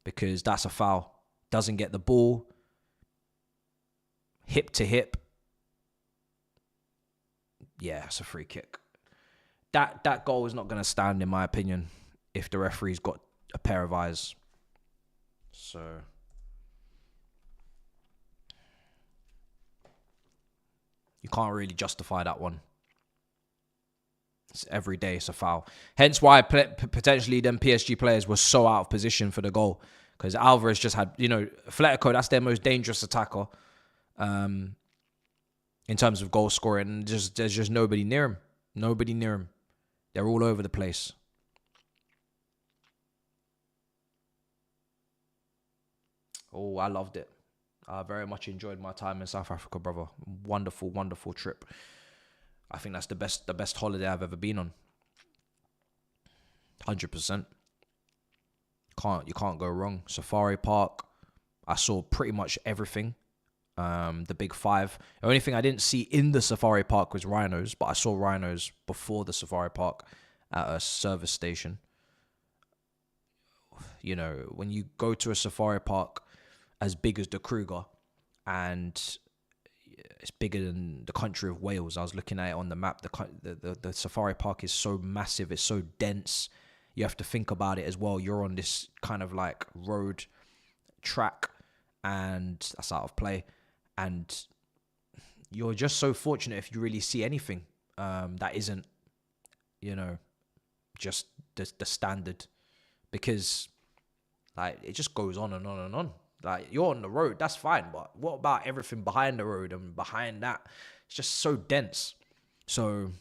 because that's a foul. Doesn't get the ball. Hip to hip. Yeah, it's a free kick. That goal is not going to stand, in my opinion, if the referee's got a pair of eyes. So you can't really justify that one. It's every day it's a foul. Hence why potentially them PSG players were so out of position for the goal, because Alvarez just had, Atletico, that's their most dangerous attacker in terms of goal scoring. There's just nobody near him. Nobody near him. They're all over the place. Oh, I loved it. I very much enjoyed my time in South Africa, brother. Wonderful, wonderful trip. I think that's the best holiday I've ever been on. 100%. You can't go wrong. Safari Park. I saw pretty much everything. The big five. The only thing I didn't see in the safari park was rhinos, but I saw rhinos before the safari park at a service station. When you go to a safari park as big as the Kruger, and it's bigger than the country of Wales. I was looking at it on the map. The safari park is so massive. It's so dense. You have to think about it as well. You're on this kind of like road track, and that's out of play. And you're just so fortunate if you really see anything that isn't, just the standard, because like it just goes on and on and on. Like, you're on the road, that's fine, but what about everything behind the road and behind that? It's just so dense. So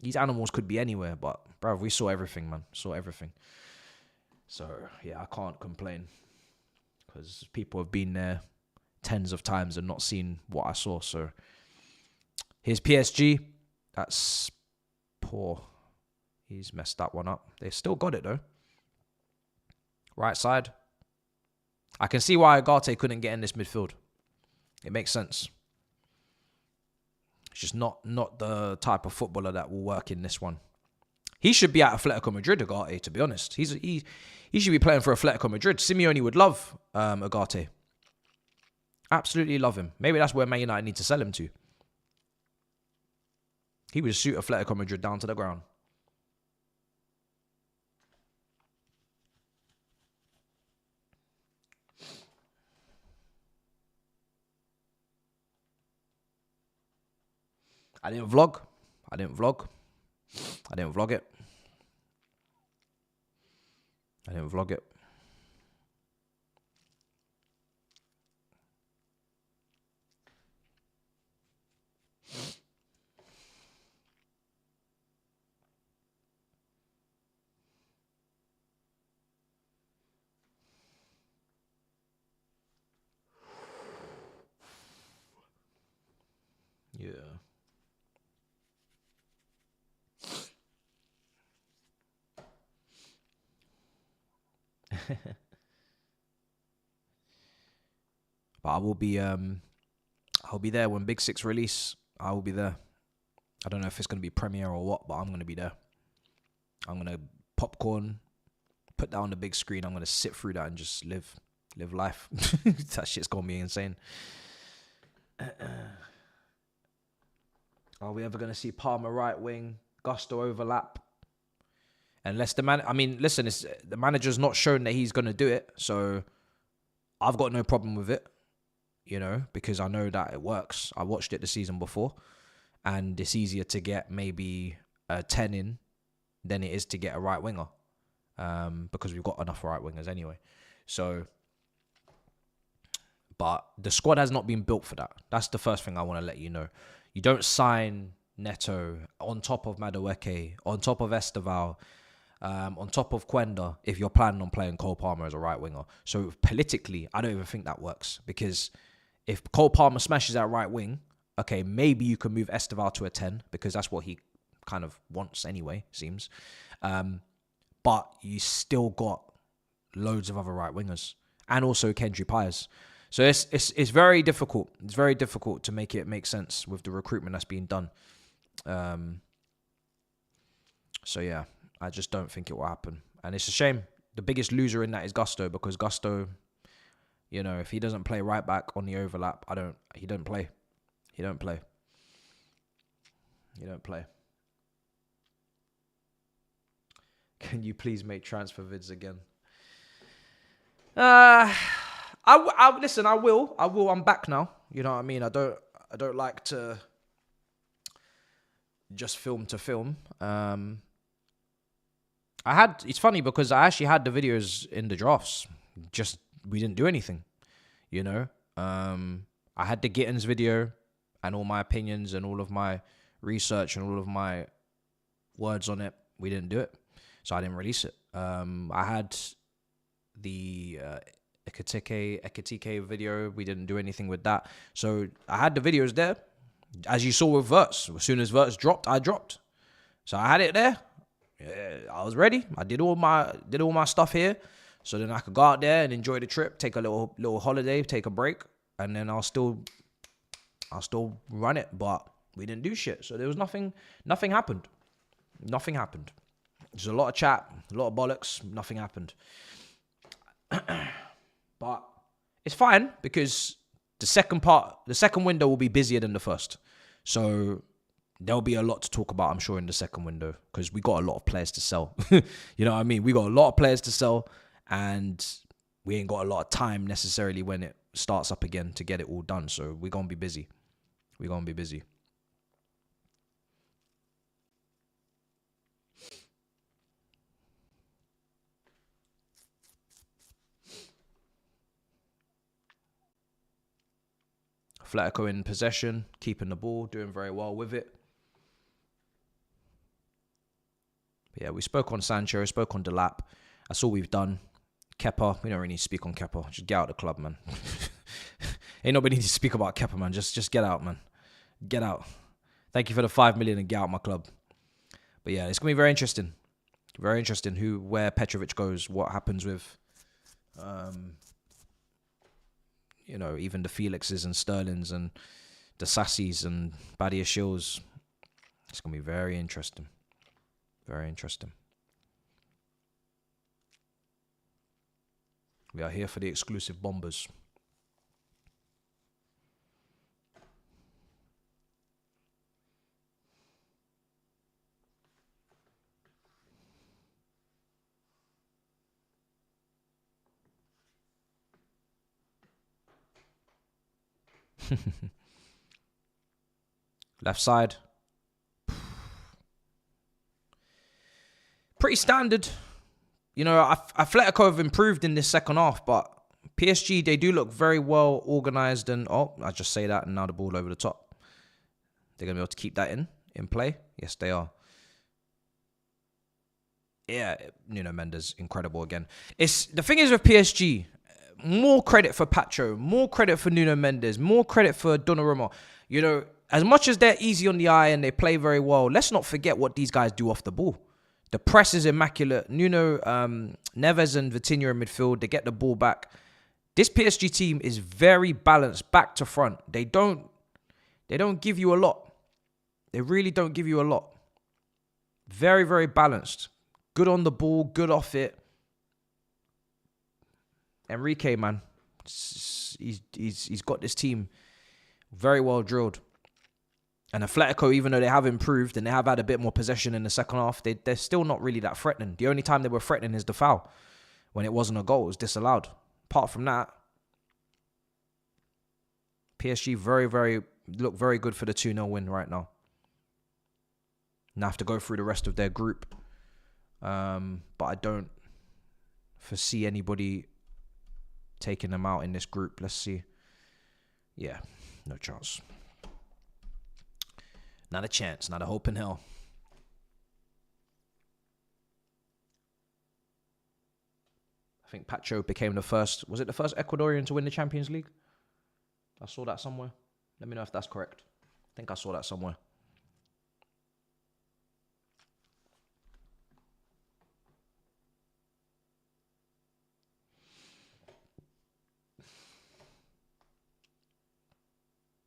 these animals could be anywhere, but bro, we saw everything, man. Saw everything. So yeah, I can't complain, because people have been there tens of times and not seen what I saw. So here's PSG. That's poor. He's messed that one up. They still got it though. Right side. I can see why Agate couldn't get in this midfield. It makes sense. It's just not the type of footballer that will work in this one. He should be at Atletico Madrid, Agate, to be honest. He should be playing for Atletico Madrid. Simeone would love Agate. Absolutely love him. Maybe that's where Man United need to sell him to. He would suit Atletico Madrid down to the ground. I didn't vlog it. I didn't vlog it. Yeah. But I'll be there when Big Six release. I will be there. I don't know if it's going to be premiere or what, but I'm going to be there. I'm going to popcorn, put that on the big screen. I'm going to sit through that and just live life. That shit's going to be insane. Are we ever going to see Palmer right wing, Gusto overlap? Unless the manager's not shown that he's going to do it. So I've got no problem with it, because I know that it works. I watched it the season before, and it's easier to get maybe a 10 in than it is to get a right winger, because we've got enough right wingers anyway. So, but the squad has not been built for that. That's the first thing I want to let you know. You don't sign Neto, on top of Madueke, on top of Esteval, on top of Quenda, if you're planning on playing Cole Palmer as a right winger. So politically, I don't even think that works, because if Cole Palmer smashes that right wing, okay, maybe you can move Esteval to a 10, because that's what he kind of wants anyway, seems. But you still got loads of other right wingers, and also Kendry Pires. So it's very difficult. It's very difficult to make it make sense with the recruitment that's being done. So yeah, I just don't think it will happen, and it's a shame. The biggest loser in that is Gusto, because Gusto, you know, if he doesn't play right back on the overlap, he don't play. He don't play. He don't play. Can you please make transfer vids again? Listen, I will. I'm back now. You know what I mean? I don't like to just film to film. It's funny because I actually had the videos in the drafts. Just, we didn't do anything, you know? I had the Gittins video and all my opinions and all of my research and all of my words on it. We didn't do it, so I didn't release it. I had the Ekitike video. We didn't do anything with that. So I had the videos there. As you saw with Verts, as soon as Verts dropped, I dropped. So I had it there. Yeah, I was ready. I did all my stuff here, so then I could go out there and enjoy the trip, take a little holiday, take a break, and then I'll still run it. But we didn't do shit. So there was nothing happened. Nothing happened. There's a lot of chat, a lot of bollocks. Nothing happened. But it's fine, because the second window will be busier than the first. So there'll be a lot to talk about, I'm sure, in the second window, because we got a lot of players to sell. You know what I mean? We got a lot of players to sell, and we ain't got a lot of time necessarily when it starts up again to get it all done. So we're going to be busy. We're going to be busy. Atletico in possession, keeping the ball, doing very well with it. But yeah, we spoke on Sancho, spoke on Delap. That's all we've done. Kepa, we don't really need to speak on Kepa. Just get out of the club, man. Ain't nobody need to speak about Kepa, man. Just get out, man. Get out. Thank you for the 5 million and get out my club. But yeah, it's going to be very interesting. Very interesting where Petrovic goes, what happens with... you know, even the Felixes and Sterlings and the Sassis and Badia Shills. It's going to be very interesting. Very interesting. We are here for the exclusive bombers. Left side. Pretty standard. You know, Atletico have improved in this second half, but PSG, they do look very well organised. And, I just say that, and now the ball over the top. They're going to be able to keep that in play. Yes, they are. Yeah, Nuno Mendes, incredible again. The thing is with PSG, more credit for Pacho, more credit for Nuno Mendes, more credit for Donnarumma. You know, as much as they're easy on the eye and they play very well, let's not forget what these guys do off the ball. The press is immaculate. Nuno, Neves and Vitinha in midfield, they get the ball back. This PSG team is very balanced back to front. They don't give you a lot. They really don't give you a lot. Very, very balanced. Good on the ball, good off it. Enrique, man, he's got this team very well drilled. And Atletico, even though they have improved and they have had a bit more possession in the second half, they're still not really that threatening. The only time they were threatening is the foul. When it wasn't a goal, it was disallowed. Apart from that, PSG look very good for the 2-0 win right now. Now have to go through the rest of their group. But I don't foresee anybody taking them out in this group. Let's see. Yeah, no chance. Not a chance. Not a hope in hell. I think Pacho became the first. Was it the first Ecuadorian to win the Champions League? I saw that somewhere. Let me know if that's correct. I think I saw that somewhere.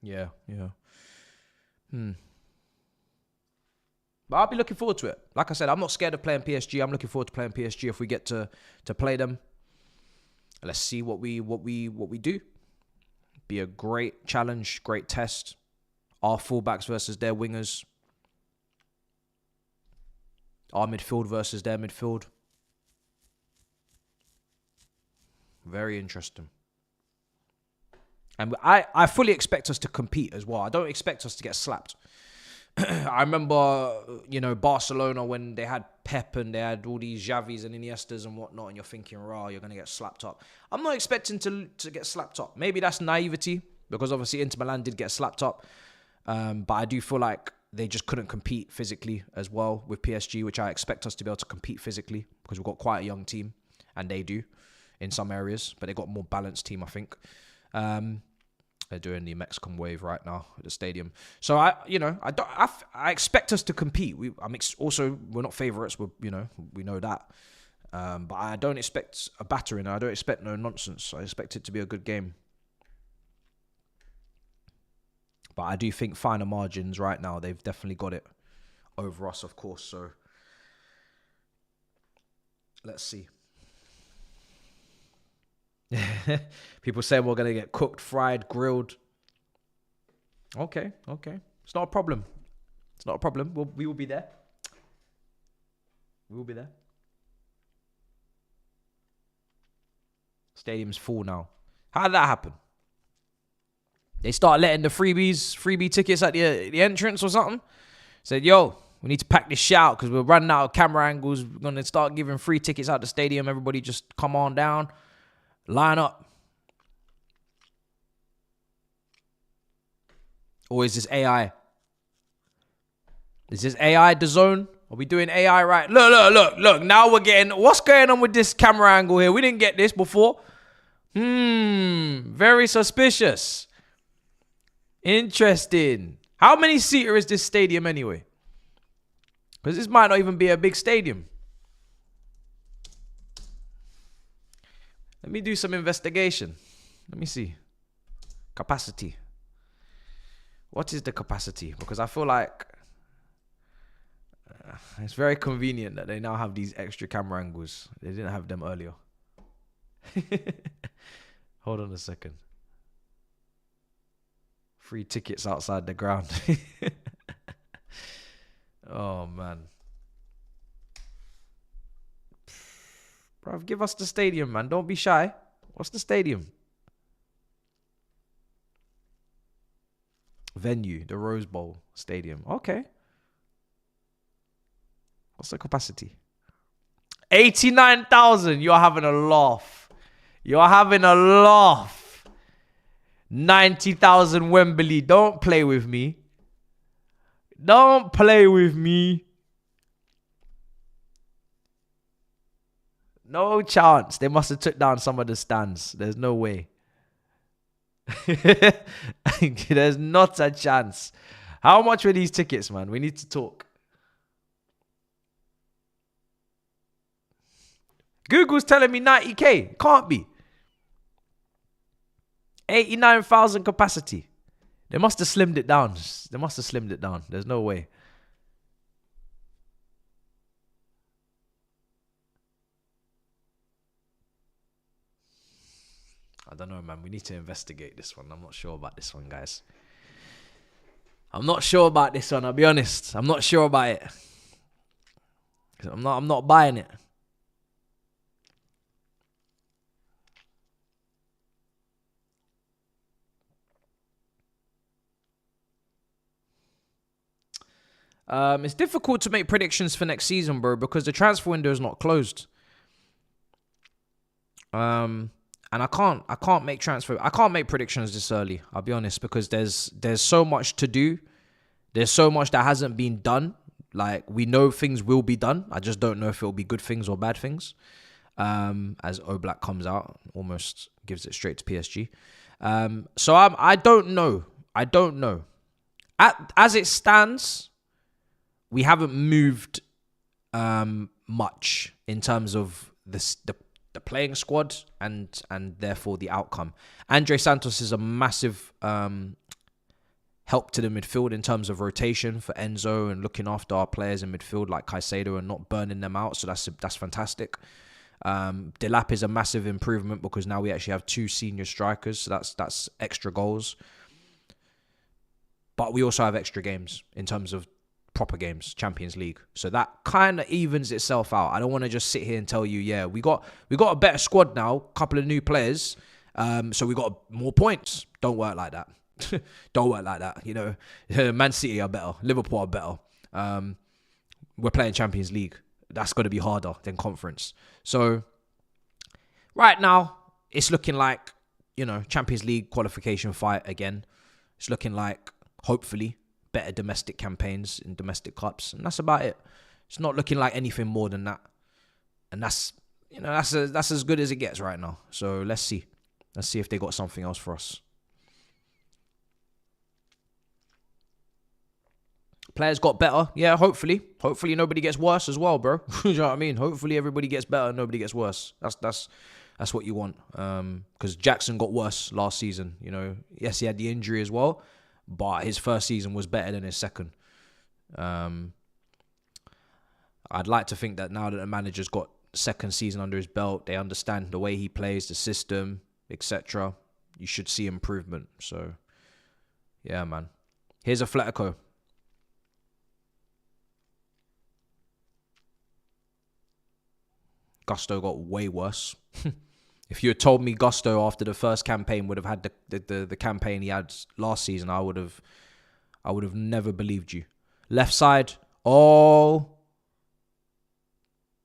Yeah. But I'll be looking forward to it. Like I said, I'm not scared of playing PSG. I'm looking forward to playing PSG if we get to play them. Let's see what we do. Be a great challenge, great test. Our fullbacks versus their wingers. Our midfield versus their midfield. Very interesting. And I fully expect us to compete as well. I don't expect us to get slapped. I remember, Barcelona when they had Pep and they had all these Xavis and Iniestas and whatnot, and you're thinking, you're going to get slapped up. I'm not expecting to get slapped up. Maybe that's naivety, because obviously Inter Milan did get slapped up. But I do feel like they just couldn't compete physically as well with PSG, which I expect us to be able to compete physically, because we've got quite a young team, and they do in some areas, but they've got a more balanced team, I think. They're doing the Mexican wave right now at the stadium. So I expect us to compete. We're not favourites. We know that. But I don't expect a battering. I don't expect no nonsense. I expect it to be a good game. But I do think finer margins right now. They've definitely got it over us, of course. So let's see. People saying we're going to get cooked, fried, grilled. Okay. It's not a problem. We will be there. Stadium's full now. How did that happen? They start letting the freebie tickets at the entrance or something. Said, yo, we need to pack this shit out because we're running out of camera angles. We're going to start giving free tickets out the stadium. Everybody just come on down. Line up. Or is this AI? Is this AI the zone? Are we doing AI right? Look. Now we're getting... What's going on with this camera angle here? We didn't get this before. Very suspicious. Interesting. How many seater is this stadium anyway? Because this might not even be a big stadium. Let me do some investigation. Let me see. Capacity. What is the capacity? Because I feel like it's very convenient that they now have these extra camera angles. They didn't have them earlier. Hold on a second. Free tickets outside the ground. Oh, man. Bruv, give us the stadium, man. Don't be shy. What's the stadium? Venue, the Rose Bowl Stadium. Okay. What's the capacity? 89,000. You're having a laugh. 90,000 Wembley. Don't play with me. No chance. They must have took down some of the stands. There's no way. There's not a chance. How much were these tickets, man? We need to talk. Google's telling me 90k. Can't be. 89,000 capacity. They must have slimmed it down. There's no way. I don't know, man. We need to investigate this one. I'm not sure about this one, guys. I'll be honest. I'm not sure about it. I'm not buying it. It's difficult to make predictions for next season, bro, because the transfer window is not closed. And I can't make predictions this early. I'll be honest, because there's so much to do There's so much that hasn't been done. Like, we know things will be done. I just don't know if it'll be good things or bad things. As Oblak comes out, almost gives it straight to PSG. So I don't know. I don't know. As it stands, we haven't moved much in terms of the playing squad and therefore the outcome. Andre Santos is a massive help to the midfield in terms of rotation for Enzo and looking after our players in midfield like Caicedo and not burning them out. So that's fantastic. Delap is a massive improvement because now we actually have 2 senior strikers. So that's extra goals. But we also have extra games in terms of proper games, Champions League. So that kind of evens itself out. I don't want to just sit here and tell you, yeah, we got a better squad now, couple of new players. So we got more points. Don't work like that. Don't work like that. You know, Man City are better. Liverpool are better. We're playing Champions League. That's going to be harder than conference. So right now, it's looking like, you know, Champions League qualification fight again. It's looking like, hopefully, better domestic campaigns in domestic cups. And that's about it. It's not looking like anything more than that. And that's, you know, that's as good as it gets right now. So let's see. Let's see if they got something else for us. Players got better. Yeah, hopefully. Hopefully nobody gets worse as well, bro. You know what I mean? Hopefully everybody gets better and nobody gets worse. That's what you want. Because Jackson got worse last season. You know, yes, he had the injury as well, but his first season was better than his second. I'd like to think that now that the manager's got second season under his belt, they understand the way he plays, the system, etc. You should see improvement. So, yeah, man. Here's Atletico. Gusto got way worse. If you had told me Gusto after the first campaign would have had the campaign he had last season, I would have never believed you. Left side. Oh.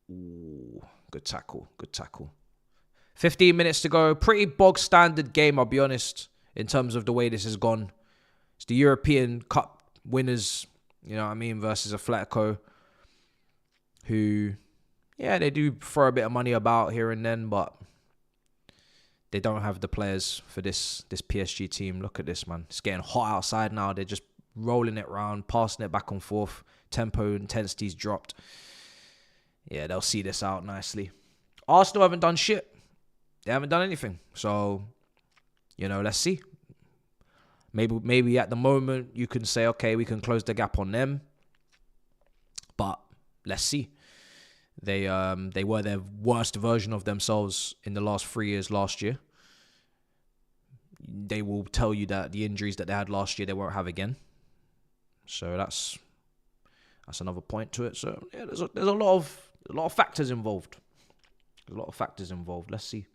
Ooh, good tackle. Good tackle. 15 minutes to go. Pretty bog standard game, I'll be honest, in terms of the way this has gone. It's the European Cup winners, you know what I mean, versus Atletico, who, yeah, they do throw a bit of money about here and then, but they don't have the players for this PSG team. Look at this, man. It's getting hot outside now. They're just rolling it around, passing it back and forth. Tempo, intensity's dropped. Yeah, they'll see this out nicely. Arsenal haven't done shit. They haven't done anything. So, you know, let's see. Maybe at the moment you can say, okay, we can close the gap on them. But let's see. They were their worst version of themselves in the last 3 years last year. They will tell you that the injuries that they had last year, they won't have again. So that's another point to it. So yeah, there's a lot of factors involved. There's a lot of factors involved. Let's see.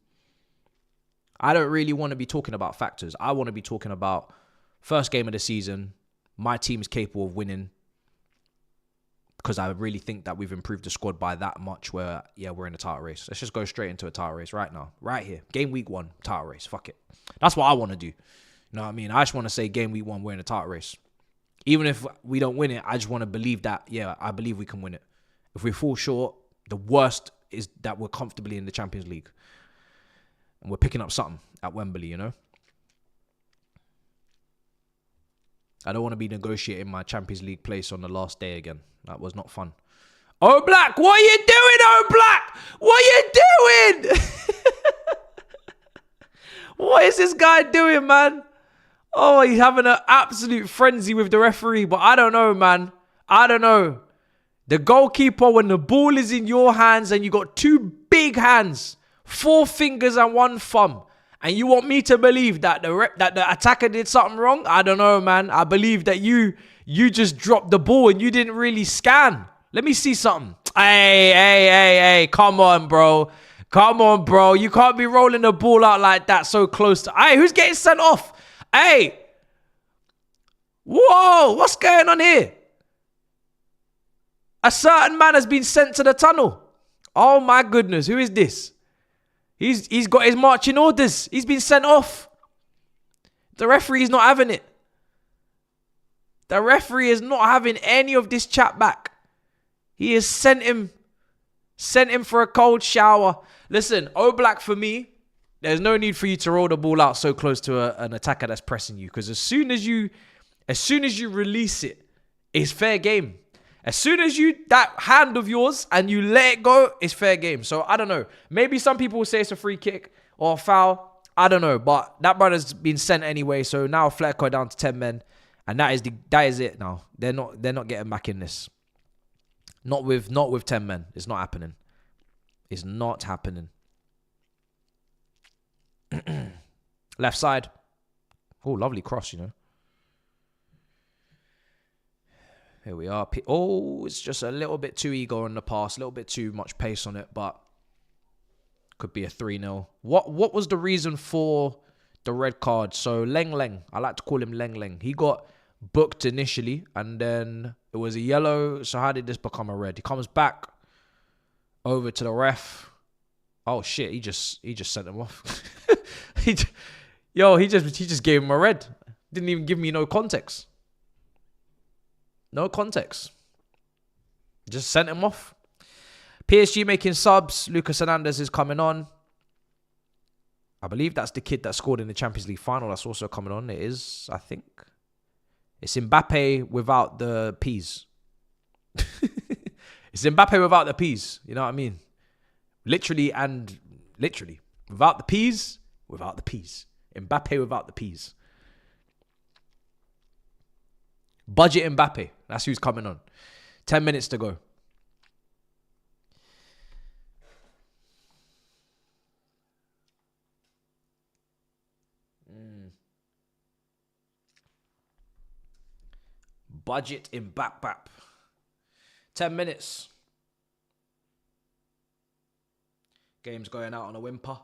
I don't really want to be talking about factors. I want to be talking about first game of the season. My team is capable of winning. Because I really think that we've improved the squad by that much where, yeah, we're in a title race. Let's just go straight into a title race right now. Right here. Game week 1, title race. Fuck it. That's what I want to do. You know what I mean? I just want to say game week 1, we're in a title race. Even if we don't win it, I just want to believe that, yeah, I believe we can win it. If we fall short, the worst is that we're comfortably in the Champions League. And we're picking up something at Wembley, you know? I don't want to be negotiating my Champions League place on the last day again. That was not fun. Oblak, what are you doing, Oblak? What are you doing? What is this guy doing, man? Oh, he's having an absolute frenzy with the referee. But I don't know, man. I don't know. The goalkeeper, when the ball is in your hands and you got 2 big hands, 4 fingers and 1 thumb, and you want me to believe that the attacker did something wrong? I don't know, man. I believe that you just dropped the ball and you didn't really scan. Let me see something. Hey. Come on, bro. Come on, bro. You can't be rolling the ball out like that so close to... Hey, who's getting sent off? Hey. Whoa, what's going on here? A certain man has been sent to the tunnel. Oh, my goodness. Who is this? He's got his marching orders. He's been sent off. The referee's not having it. The referee is not having any of this chat back. He has sent him for a cold shower. Listen, Oblak for me, there's no need for you to roll the ball out so close to an attacker that's pressing you. Because as soon as you release it, it's fair game. As soon as that hand of yours and you let it go, it's fair game. So I don't know. Maybe some people will say it's a free kick or a foul. I don't know. But that brother's been sent anyway. So now Atletico down to 10 men. And that is it now. They're not getting back in this. Not with 10 men. It's not happening. It's not happening. Left side. Oh, lovely cross, you know. Here we are. Oh, it's just a little bit too ego on the pass. A little bit too much pace on it, but could be a 3-0. What was the reason for the red card? So Leng, I like to call him Leng. He got booked initially, and then it was a yellow. So how did this become a red? He comes back over to the ref. Oh shit! He just sent him off. he just gave him a red. Didn't even give me no context. No context. Just sent him off. PSG making subs. Lucas Hernandez is coming on. I believe that's the kid that scored in the Champions League final. That's also coming on. It is, I think. It's Mbappe without the P's. It's Mbappe without the P's. You know what I mean? Literally and literally. Without the P's, without the P's. Mbappe without the P's. Budget Mbappe. That's who's coming on. 10 minutes to go. Budget Mbappe. 10 minutes. Game's going out on a whimper.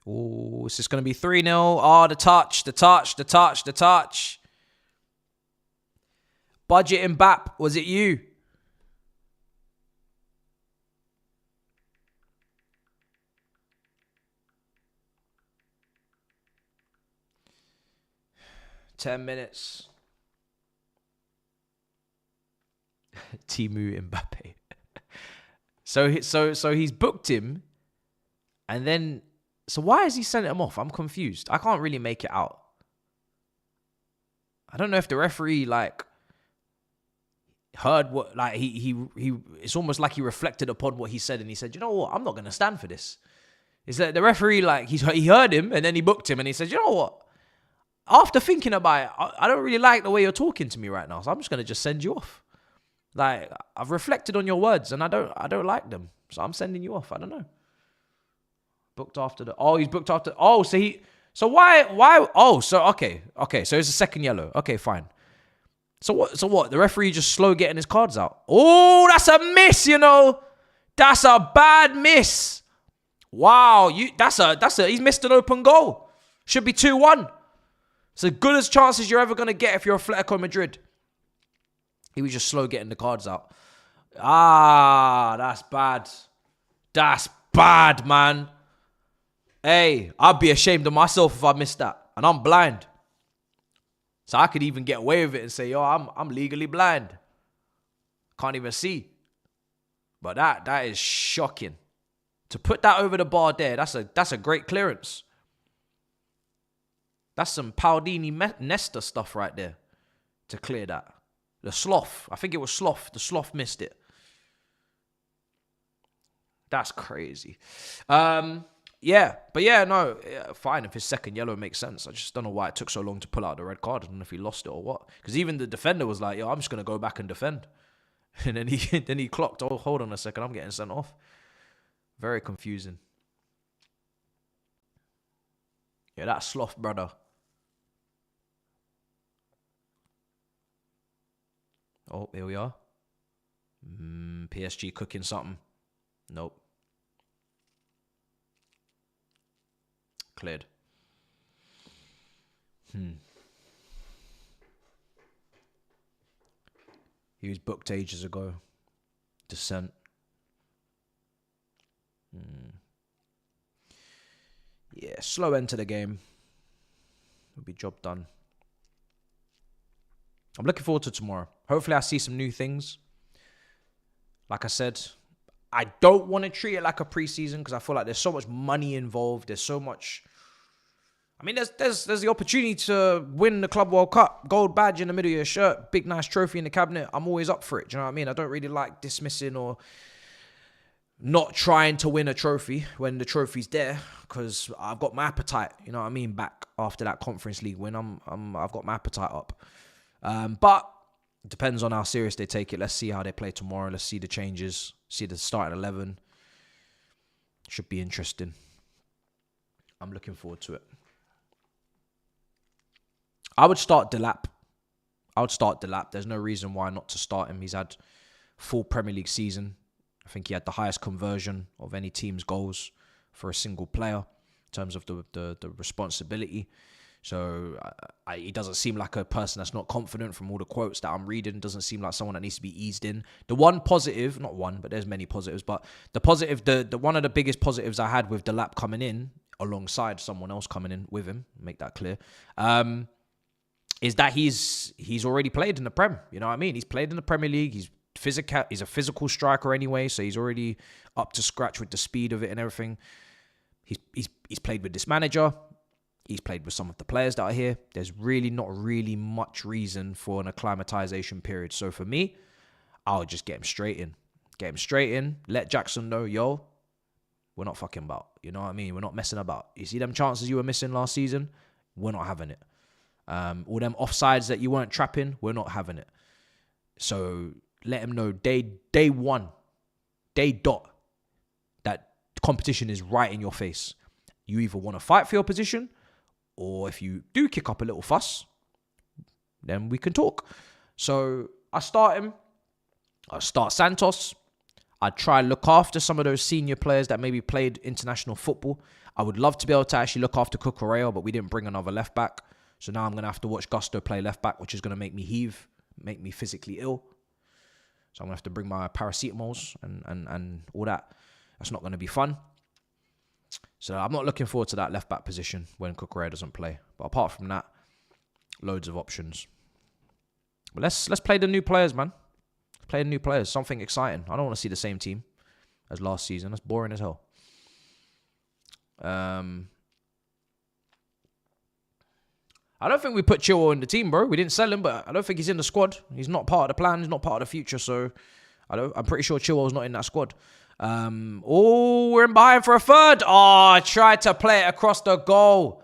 Oh, this is going to be 3-0. Oh, the touch. Budget Mbappe, was it you? Ten minutes. Timu Mbappe. So he's booked him, and then so why has he sent him off? I'm confused. I can't really make it out. I don't know if the referee heard what he it's almost like he reflected upon what he said, and he said, you know what, I'm not gonna stand for this. It's like the referee he heard him and then he booked him, and he said, you know what, after thinking about it, I don't really like the way you're talking to me right now, so I'm just gonna just send you off. Like, I've reflected on your words and I don't like them, so I'm sending you off. I don't know. Booked after he's booked after. So why? Okay. So it's a second yellow. Okay, fine. So what? The referee just slow getting his cards out. Oh, that's a miss, you know. That's a bad miss. Wow, he's missed an open goal. Should be 2-1. It's as good as chances you're ever gonna get if you're Atletico Madrid. He was just slow getting the cards out. Ah, that's bad. That's bad, man. Hey, I'd be ashamed of myself if I missed that. And I'm blind. So I could even get away with it and say, yo, I'm legally blind. Can't even see. But that is shocking. To put that over the bar there, that's a great clearance. That's some Paudini Nesta stuff right there. To clear that. The sloth. I think it was sloth. The sloth missed it. That's crazy. Fine. If his second yellow makes sense. I just don't know why it took so long to pull out the red card. I don't know if he lost it or what. Because even the defender was like, yo, I'm just going to go back and defend. And then he clocked, oh, hold on a second, I'm getting sent off. Very confusing. Yeah, that sloth, brother. Oh, here we are. PSG cooking something. Nope. Cleared. He was booked ages ago. Descent. Yeah, slow end to the game. Will be job done. I'm looking forward to tomorrow. Hopefully I see some new things. Like I said, I don't want to treat it like a preseason because I feel like there's so much money involved. There's so much... I mean, there's the opportunity to win the Club World Cup, gold badge in the middle of your shirt, big nice trophy in the cabinet. I'm always up for it. Do you know what I mean? I don't really like dismissing or not trying to win a trophy when the trophy's there because I've got my appetite. You know what I mean? Back after that Conference League win, I've got my appetite up. But it depends on how serious they take it. Let's see how they play tomorrow. Let's see the changes. See the starting 11. Should be interesting. I'm looking forward to it. I would start Delap. There's no reason why not to start him. He's had full Premier League season. I think he had the highest conversion of any team's goals for a single player in terms of the responsibility. So he doesn't seem like a person that's not confident from all the quotes that I'm reading. Doesn't seem like someone that needs to be eased in. The one positive, not one, but there's many positives, but the positive, the one of the biggest positives I had with Delap coming in alongside someone else coming in with him, make that clear, is that he's already played in the Prem. You know what I mean? He's played in the Premier League. He's a physical striker anyway, so he's already up to scratch with the speed of it and everything. He's played with this manager. He's played with some of the players that are here. There's really not really much reason for an acclimatization period. So for me, I'll just get him straight in. Get him straight in. Let Jackson know, yo, we're not fucking about. You know what I mean? We're not messing about. You see them chances you were missing last season? We're not having it. All them offsides that you weren't trapping, we're not having it. So let him know day one, day dot, that competition is right in your face. You either want to fight for your position, or if you do kick up a little fuss, then we can talk. So I start him. I start Santos. I try and look after some of those senior players that maybe played international football. I would love to be able to actually look after Cucurella, but we didn't bring another left back. So now I'm going to have to watch Gusto play left back, which is going to make me heave, make me physically ill. So I'm going to have to bring my paracetamols and all that. That's not going to be fun. So I'm not looking forward to that left back position when Cucurella doesn't play. But apart from that, loads of options. But let's play the new players, man. Let's play the new players. Something exciting. I don't want to see the same team as last season. That's boring as hell. I don't think we put Chilwell in the team, bro. We didn't sell him, but I don't think he's in the squad. He's not part of the plan. He's not part of the future. So I'm pretty sure Chilwell's not in that squad. We're in behind for a third. Oh, tried to play it across the goal.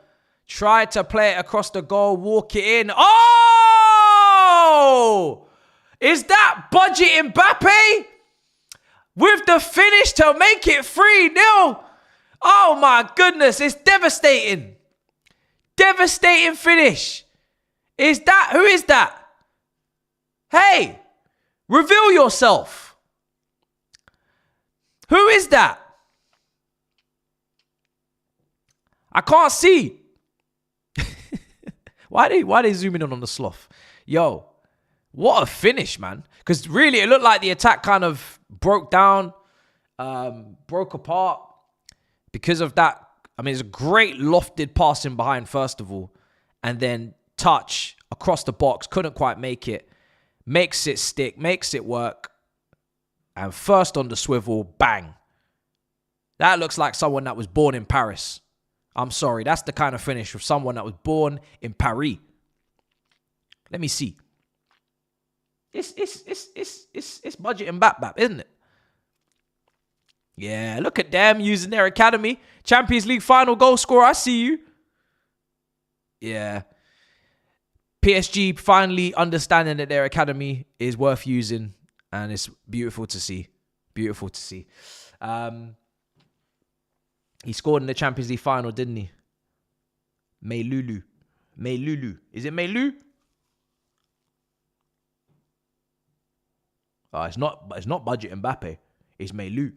Walk it in. Oh! Is that budget Mbappe? With the finish to make it 3-0. Oh my goodness, it's devastating. Devastating finish. Who is that? Hey, reveal yourself. Who is that? I can't see. Why they zooming in on the sloth? Yo, what a finish, man. Because really, it looked like the attack kind of broke down, broke apart because of that. I mean, it's a great lofted passing behind, first of all. And then touch across the box. Couldn't quite make it. Makes it stick. Makes it work. And first on the swivel, bang. That looks like someone that was born in Paris. I'm sorry. That's the kind of finish of someone that was born in Paris. Let me see. It's budget and bap, isn't it? Yeah, look at them using their academy. Champions League final goal scorer. I see you. Yeah. PSG finally understanding that their academy is worth using. And it's beautiful to see. Beautiful to see. He scored in the Champions League final, didn't he? Meilulu. Is it Meilu? Oh, it's not budget Mbappe. It's Meilu.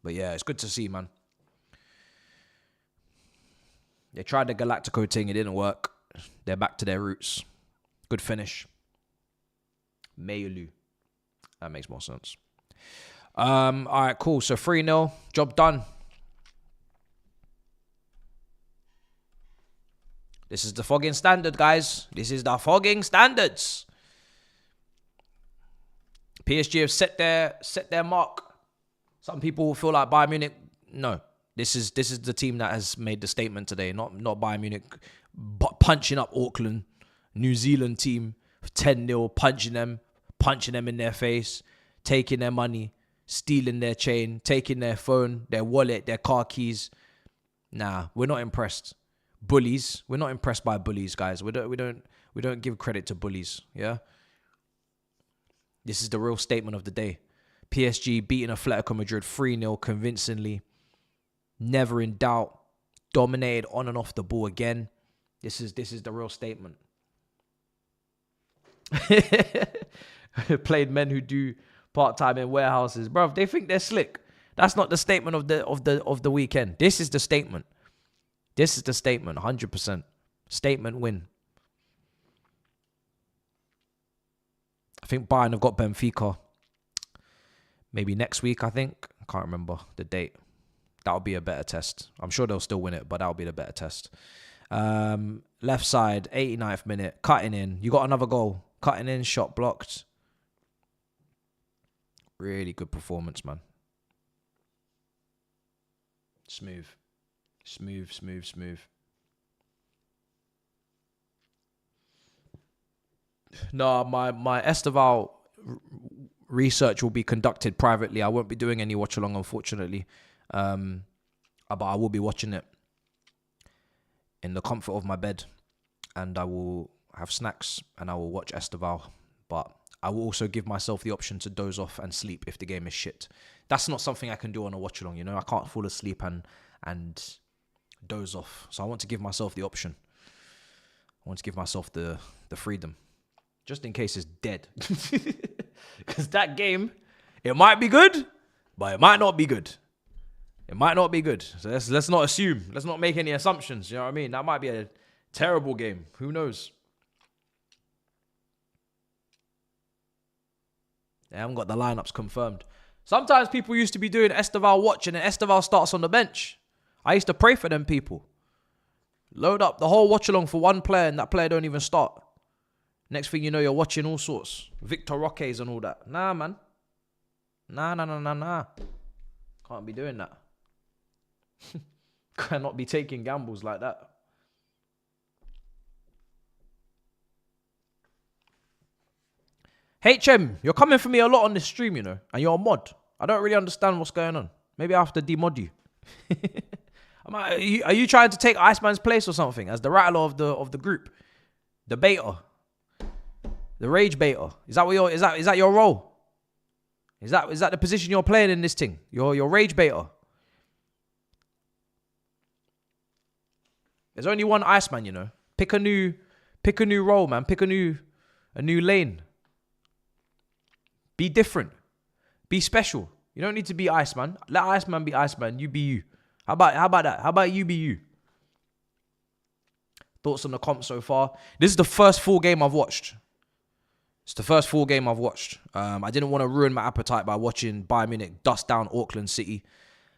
But yeah, it's good to see, man. They tried the Galactico thing. It didn't work. They're back to their roots. Good finish. Mayulu. That makes more sense. All right, cool. So 3-0. Job done. This is the fogging standard, guys. This is the fogging standards. PSG have set their mark. Some people feel like Bayern Munich. No, this is the team that has made the statement today. Not Bayern Munich punching up Auckland, New Zealand team 10-0, punching them in their face, taking their money, stealing their chain, taking their phone, their wallet, their car keys. Nah, we're not impressed. Bullies, we're not impressed by bullies, guys. We don't give credit to bullies. Yeah. This is the real statement of the day. PSG beating Atletico Madrid 3-0 convincingly. Never in doubt. Dominated on and off the ball again. This is the real statement. Played men who do part-time in warehouses. Bruv, they think they're slick. That's not the statement of the weekend. This is the statement. This is the statement, 100%. Statement win. I think Bayern have got Benfica maybe next week, I think. I can't remember the date. That'll be a better test. I'm sure they'll still win it, but that'll be the better test. Left side, 89th minute, cutting in. You got another goal. Cutting in, shot blocked. Really good performance, man. Smooth. No, my Estival research will be conducted privately. I won't be doing any watch along, unfortunately. But I will be watching it in the comfort of my bed, and I will have snacks and I will watch Estival. But I will also give myself the option to doze off and sleep if the game is shit. That's not something I can do on a watch along. You know, I can't fall asleep and doze off. So I want to give myself the option. I want to give myself the freedom. Just in case it's dead. Because that game, it might be good, but it might not be good. It might not be good. So let's not assume. Let's not make any assumptions. You know what I mean? That might be a terrible game. Who knows? They haven't got the lineups confirmed. Sometimes people used to be doing Estival watch and then Estival starts on the bench. I used to pray for them people. Load up the whole watch along for one player and that player don't even start. Next thing you know, you're watching all sorts. Victor Roques and all that. Nah, man. Nah. Can't be doing that. Cannot be taking gambles like that. HM, you're coming for me a lot on this stream, you know, and you're a mod. I don't really understand what's going on. Maybe I have to demod you. Are you trying to take Iceman's place or something as the rattler of the group? The beta. The rage beta. Is that what is that your role? Is that the position you're playing in this thing? Your rage beta. There's only one Iceman, you know. Pick a new role, man. Pick a new lane. Be different. Be special. You don't need to be Iceman. Let Iceman be Iceman. You be you. How about that? How about you be you? Thoughts on the comp so far? This is the first full game I've watched. It's the first full game I've watched. I didn't want to ruin my appetite by watching Bayern Munich dust down Auckland City.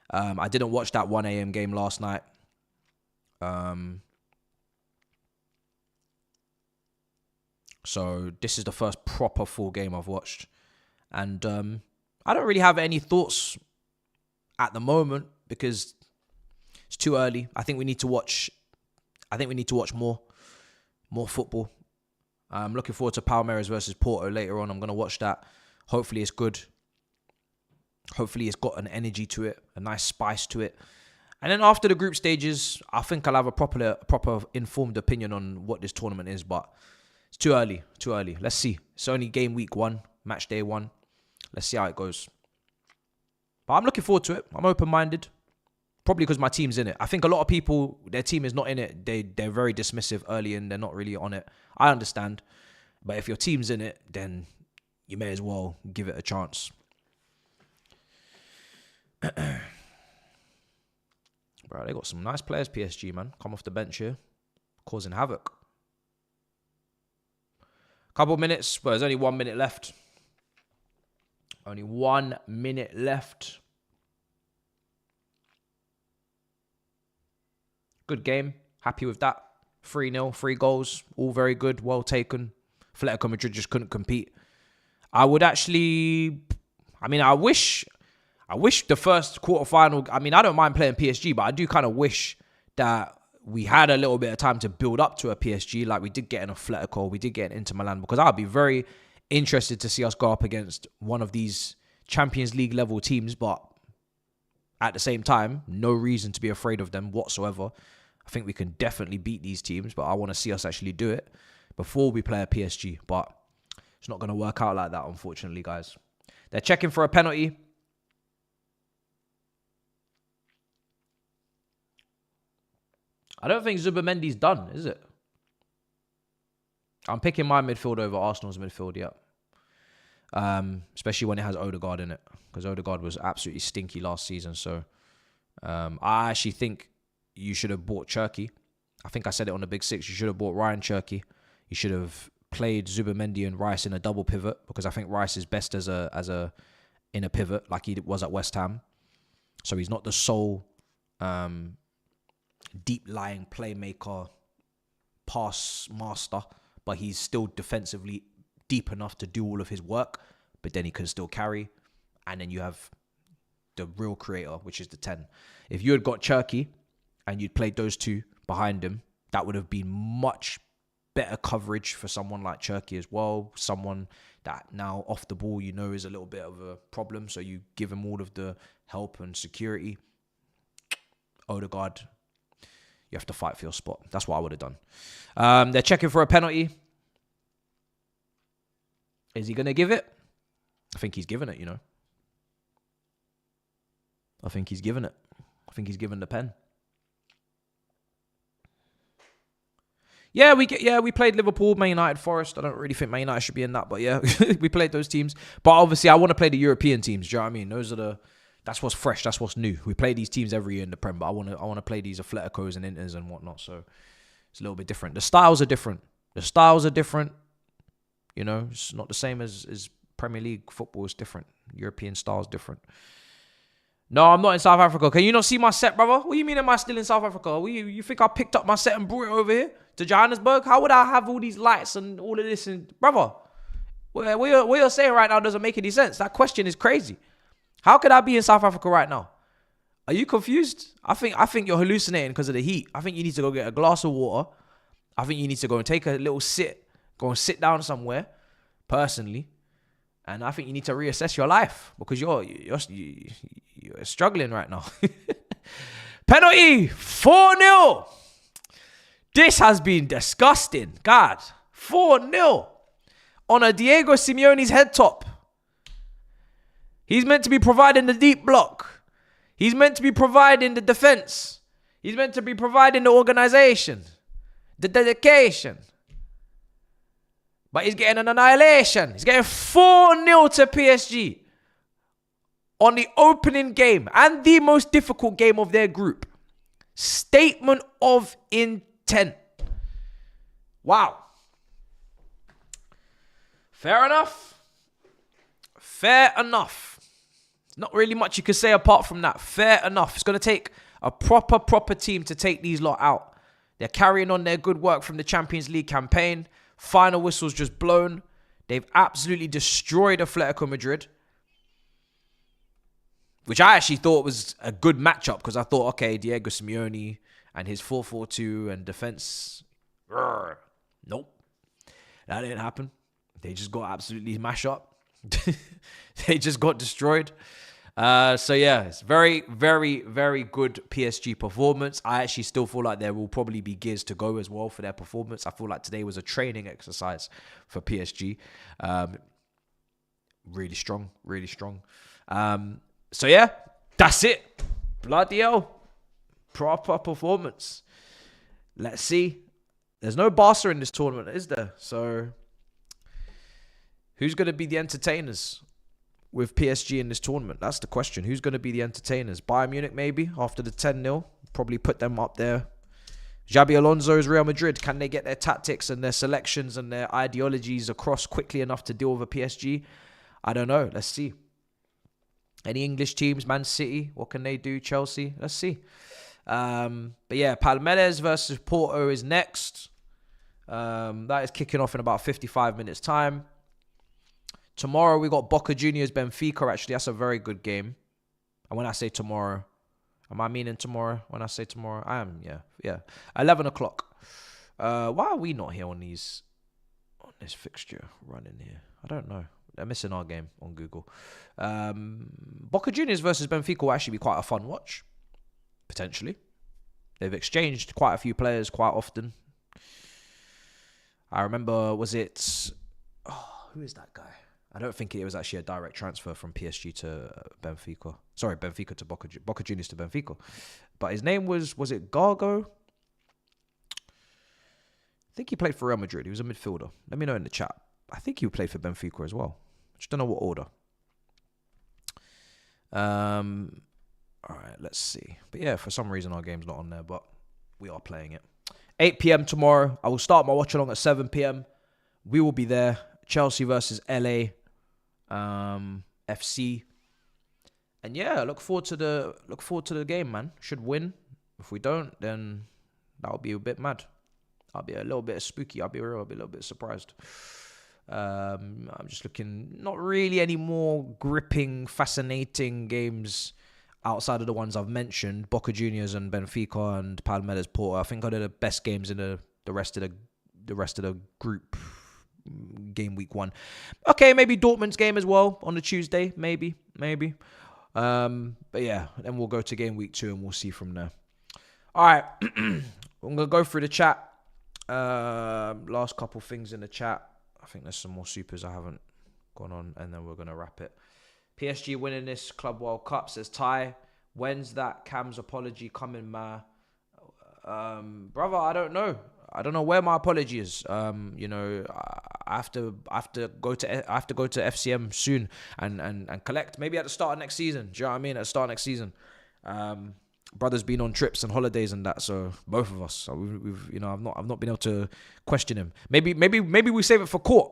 I didn't watch that 1 a.m. game last night. So this is the first proper full game I've watched. And I don't really have any thoughts at the moment because it's too early. I think we need to watch more football. I'm looking forward to Palmeiras versus Porto later on. I'm going to watch that. Hopefully it's good. Hopefully it's got an energy to it, a nice spice to it. And then after the group stages, I think I'll have a proper informed opinion on what this tournament is, but it's too early. Let's see. It's only game week 1, match day 1. Let's see how it goes. But I'm looking forward to it. I'm open-minded. Probably because my team's in it. I think a lot of people, their team is not in it. They're very dismissive early and they're not really on it. I understand. But if your team's in it, then you may as well give it a chance. Bro, they got some nice players, PSG, man. Come off the bench here. Causing havoc. Couple minutes. Well, there's only 1 minute left. Only 1 minute left. Good game. Happy with that. 3-0, 3 goals. All very good. Well taken. Atletico Madrid just couldn't compete. I would actually... I mean, I wish the first quarterfinal... I mean, I don't mind playing PSG, but I do kind of wish that we had a little bit of time to build up to a PSG like we did get in Atletico, we did get in Inter Milan, because I'd be very interested to see us go up against one of these Champions League level teams, but at the same time, no reason to be afraid of them whatsoever. I think we can definitely beat these teams, but I want to see us actually do it before we play a PSG, but it's not going to work out like that, unfortunately, guys. They're checking for a penalty. I don't think Zubamendi's done, is it? I'm picking my midfield over Arsenal's midfield, yeah. Especially when it has Odegaard in it, because Odegaard was absolutely stinky last season. So I actually think you should have bought Cherki. I think I said it on the Big Six. You should have bought Ryan Cherki. You should have played Zubamendi and Rice in a double pivot, because I think Rice is best as a in a pivot like he was at West Ham. So he's not the sole deep-lying playmaker, pass master, but he's still defensively deep enough to do all of his work, but then he can still carry. And then you have the real creator, which is the 10. If you had got Cherki and you'd played those two behind him, that would have been much better coverage for someone like Cherki as well. Someone that now off the ball, you know, is a little bit of a problem. So you give him all of the help and security. Odegaard, you have to fight for your spot. That's what I would have done. They're checking for a penalty. Is he going to give it? I think he's given it, you know. I think he's given it. I think he's given the pen. Yeah, we played Liverpool, Man United, Forest. I don't really think Man United should be in that, but yeah, we played those teams. But obviously, I want to play the European teams. Do you know what I mean? That's what's fresh. That's what's new. We play these teams every year in the Prem, but I want to play these Atleticos and Inters and whatnot. So it's a little bit different. The styles are different. You know, it's not the same as Premier League football. Is different. European style is different. No, I'm not in South Africa. Can you not see my set, brother? What do you mean am I still in South Africa? You think I picked up my set and brought it over here to Johannesburg? How would I have all these lights and all of this? And brother, what you're saying right now doesn't make any sense. That question is crazy. How could I be in South Africa right now? Are you confused? I think you're hallucinating because of the heat. I think you need to go get a glass of water. I think you need to go and take a little sit. Go and sit down somewhere, personally. And I think you need to reassess your life because you're struggling right now. Penalty, 4-0. This has been disgusting. God, 4-0 on a Diego Simeone's head top. He's meant to be providing the deep block. He's meant to be providing the defense. He's meant to be providing the organization, the dedication. But he's getting an annihilation. He's getting 4-0 to PSG on the opening game and the most difficult game of their group. Statement of intent. Wow. Fair enough. Fair enough. Not really much you could say apart from that. Fair enough. It's going to take a proper team to take these lot out. They're carrying on their good work from the Champions League campaign. Final whistle's just blown. They've absolutely destroyed Atletico Madrid, which I actually thought was a good matchup because I thought, okay, Diego Simeone and his 4-4-2 and defense. Nope. That didn't happen. They just got absolutely mashed up. They just got destroyed. So yeah, it's very, very, very good PSG performance. I actually still feel like there will probably be gears to go as well for their performance. I feel like today was a training exercise for PSG. Really strong, really strong. So yeah, that's it. Bloody hell. Proper performance. Let's see. There's no Barca in this tournament, is there? So who's going to be the entertainers with PSG in this tournament? That's the question. Who's going to be the entertainers? Bayern Munich, maybe, after the 10-0. Probably put them up there. Xabi Alonso's Real Madrid, can they get their tactics and their selections and their ideologies across quickly enough to deal with a PSG? I don't know. Let's see. Any English teams? Man City, what can they do? Chelsea, let's see. But yeah, Palmeiras versus Porto is next. That is kicking off in about 55 minutes time. Tomorrow we got Boca Juniors Benfica. Actually, that's a very good game. And when I say tomorrow, am I meaning tomorrow? When I say tomorrow, I am. Yeah. 11 o'clock. Why are we not here on this fixture running here? I don't know. They're missing our game on Google. Boca Juniors versus Benfica will actually be quite a fun watch. Potentially. They've exchanged quite a few players quite often. I remember, who is that guy? I don't think it was actually a direct transfer from PSG to Benfica. Sorry, Benfica to Boca Juniors to Benfica. But his name was it Gargo? I think he played for Real Madrid. He was a midfielder. Let me know in the chat. I think he played for Benfica as well. Just don't know what order. All right, let's see. But yeah, for some reason our game's not on there, but we are playing it. 8 p.m. tomorrow. I will start my watch along at 7 p.m. We will be there. Chelsea versus LA FC. And yeah, look forward to the game, man. Should win. If we don't, then that'll be a bit mad. I'll be a little bit spooky. I'll be a little bit surprised. I'm just looking, not really any more gripping, fascinating games outside of the ones I've mentioned. Boca Juniors and Benfica and Palmeiras Porto. I think are the best games in the rest of the group. Game week 1. Okay, maybe Dortmund's game as well on the Tuesday. Maybe. But yeah, then we'll go to game week 2 and we'll see from there. All right. I'm going to go through the chat. Last couple things in the chat. I think there's some more supers I haven't gone on, and then we're going to wrap it. PSG winning this Club World Cup, says Ty. When's that Cam's apology coming, ma? Brother, I don't know. I don't know where my apology is. I have to go to FCM soon and collect. Maybe at the start of next season. Do you know what I mean? At the start of next season. Brother's been on trips and holidays and that, so both of us. So we've I've not been able to question him. Maybe we save it for court.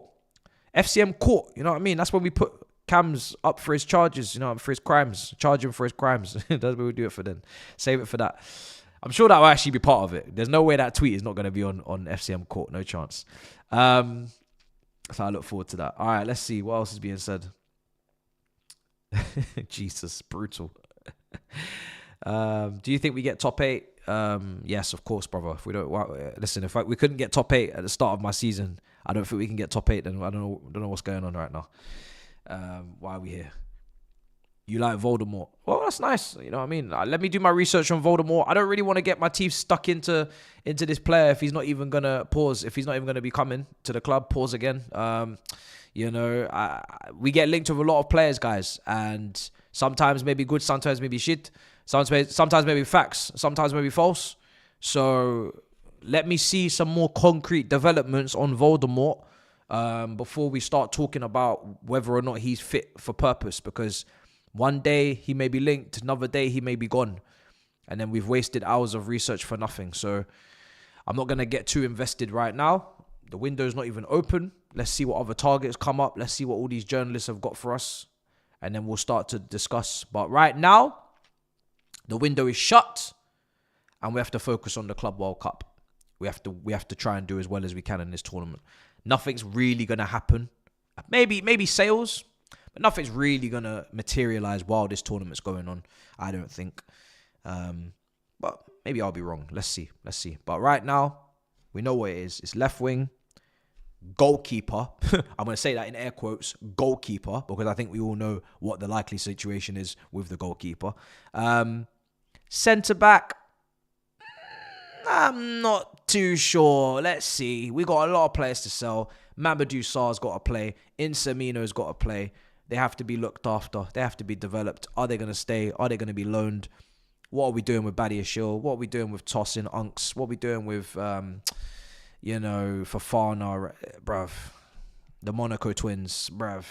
FCM court. You know what I mean? That's when we put Cam's up for his charges. For his crimes. Charge him for his crimes. That's what we do it for then. Save it for that. I'm sure that will actually be part of it. There's no way that tweet is not going to be on FCM court. No chance. So I look forward to that. All right, let's see. What else is being said? Jesus, brutal. Do you think we get top 8? Yes, of course, brother. If we don't, listen, if we couldn't get top 8 at the start of my season, I don't think we can get top 8. Then I don't know what's going on right now. Why are we here? You like Voldemort? Well, that's nice. You know what I mean? Let me do my research on Voldemort. I don't really want to get my teeth stuck into this player if he's not even gonna pause. If he's not even gonna be coming to the club, pause again. We get linked with a lot of players, guys, and sometimes maybe good, sometimes maybe shit, sometimes maybe facts, sometimes maybe false. So let me see some more concrete developments on Voldemort before we start talking about whether or not he's fit for purpose, because one day he may be linked, another day he may be gone. And then we've wasted hours of research for nothing. So I'm not going to get too invested right now. The window's not even open. Let's see what other targets come up. Let's see what all these journalists have got for us. And then we'll start to discuss. But right now, the window is shut. And we have to focus on the Club World Cup. We have to try and do as well as we can in this tournament. Nothing's really going to happen. Maybe sales. But nothing's really going to materialize while this tournament's going on, I don't think. But maybe I'll be wrong. Let's see. But right now, we know what it is. It's left wing, goalkeeper. I'm going to say that in air quotes, goalkeeper, because I think we all know what the likely situation is with the goalkeeper. Centre back, I'm not too sure. Let's see. We got a lot of players to sell. Mamadou Sarr's got to play. Insamino's got to play. They have to be looked after. They have to be developed. Are they going to stay? Are they going to be loaned? What are we doing with Badiashile? What are we doing with Tosin, Unks? What are we doing with, Fofana, bruv? The Monaco twins, bruv.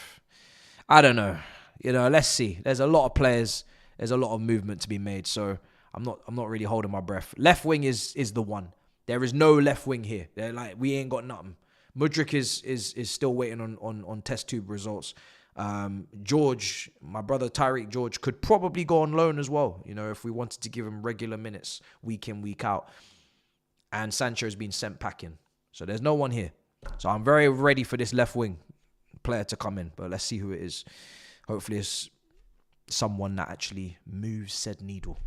I don't know. Let's see. There's a lot of players. There's a lot of movement to be made. So I'm not really holding my breath. Left wing is the one. There is no left wing here. They're like, we ain't got nothing. Mudryk is still waiting on test tube results. George, my brother Tyreek George, could probably go on loan as well, you know, if we wanted to give him regular minutes week in, week out. And Sancho's been sent packing. So there's no one here. So I'm very ready for this left wing player to come in. But let's see who it is. Hopefully it's someone that actually moves said needle.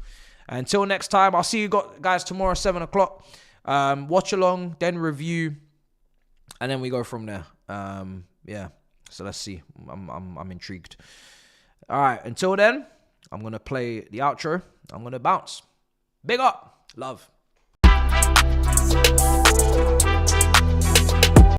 Until next time, I'll see you guys tomorrow, 7 o'clock. Watch along, then review. And then we go from there. Yeah. So let's see. I'm intrigued. All right. Until then, I'm going to play the outro. I'm going to bounce. Big up. Love.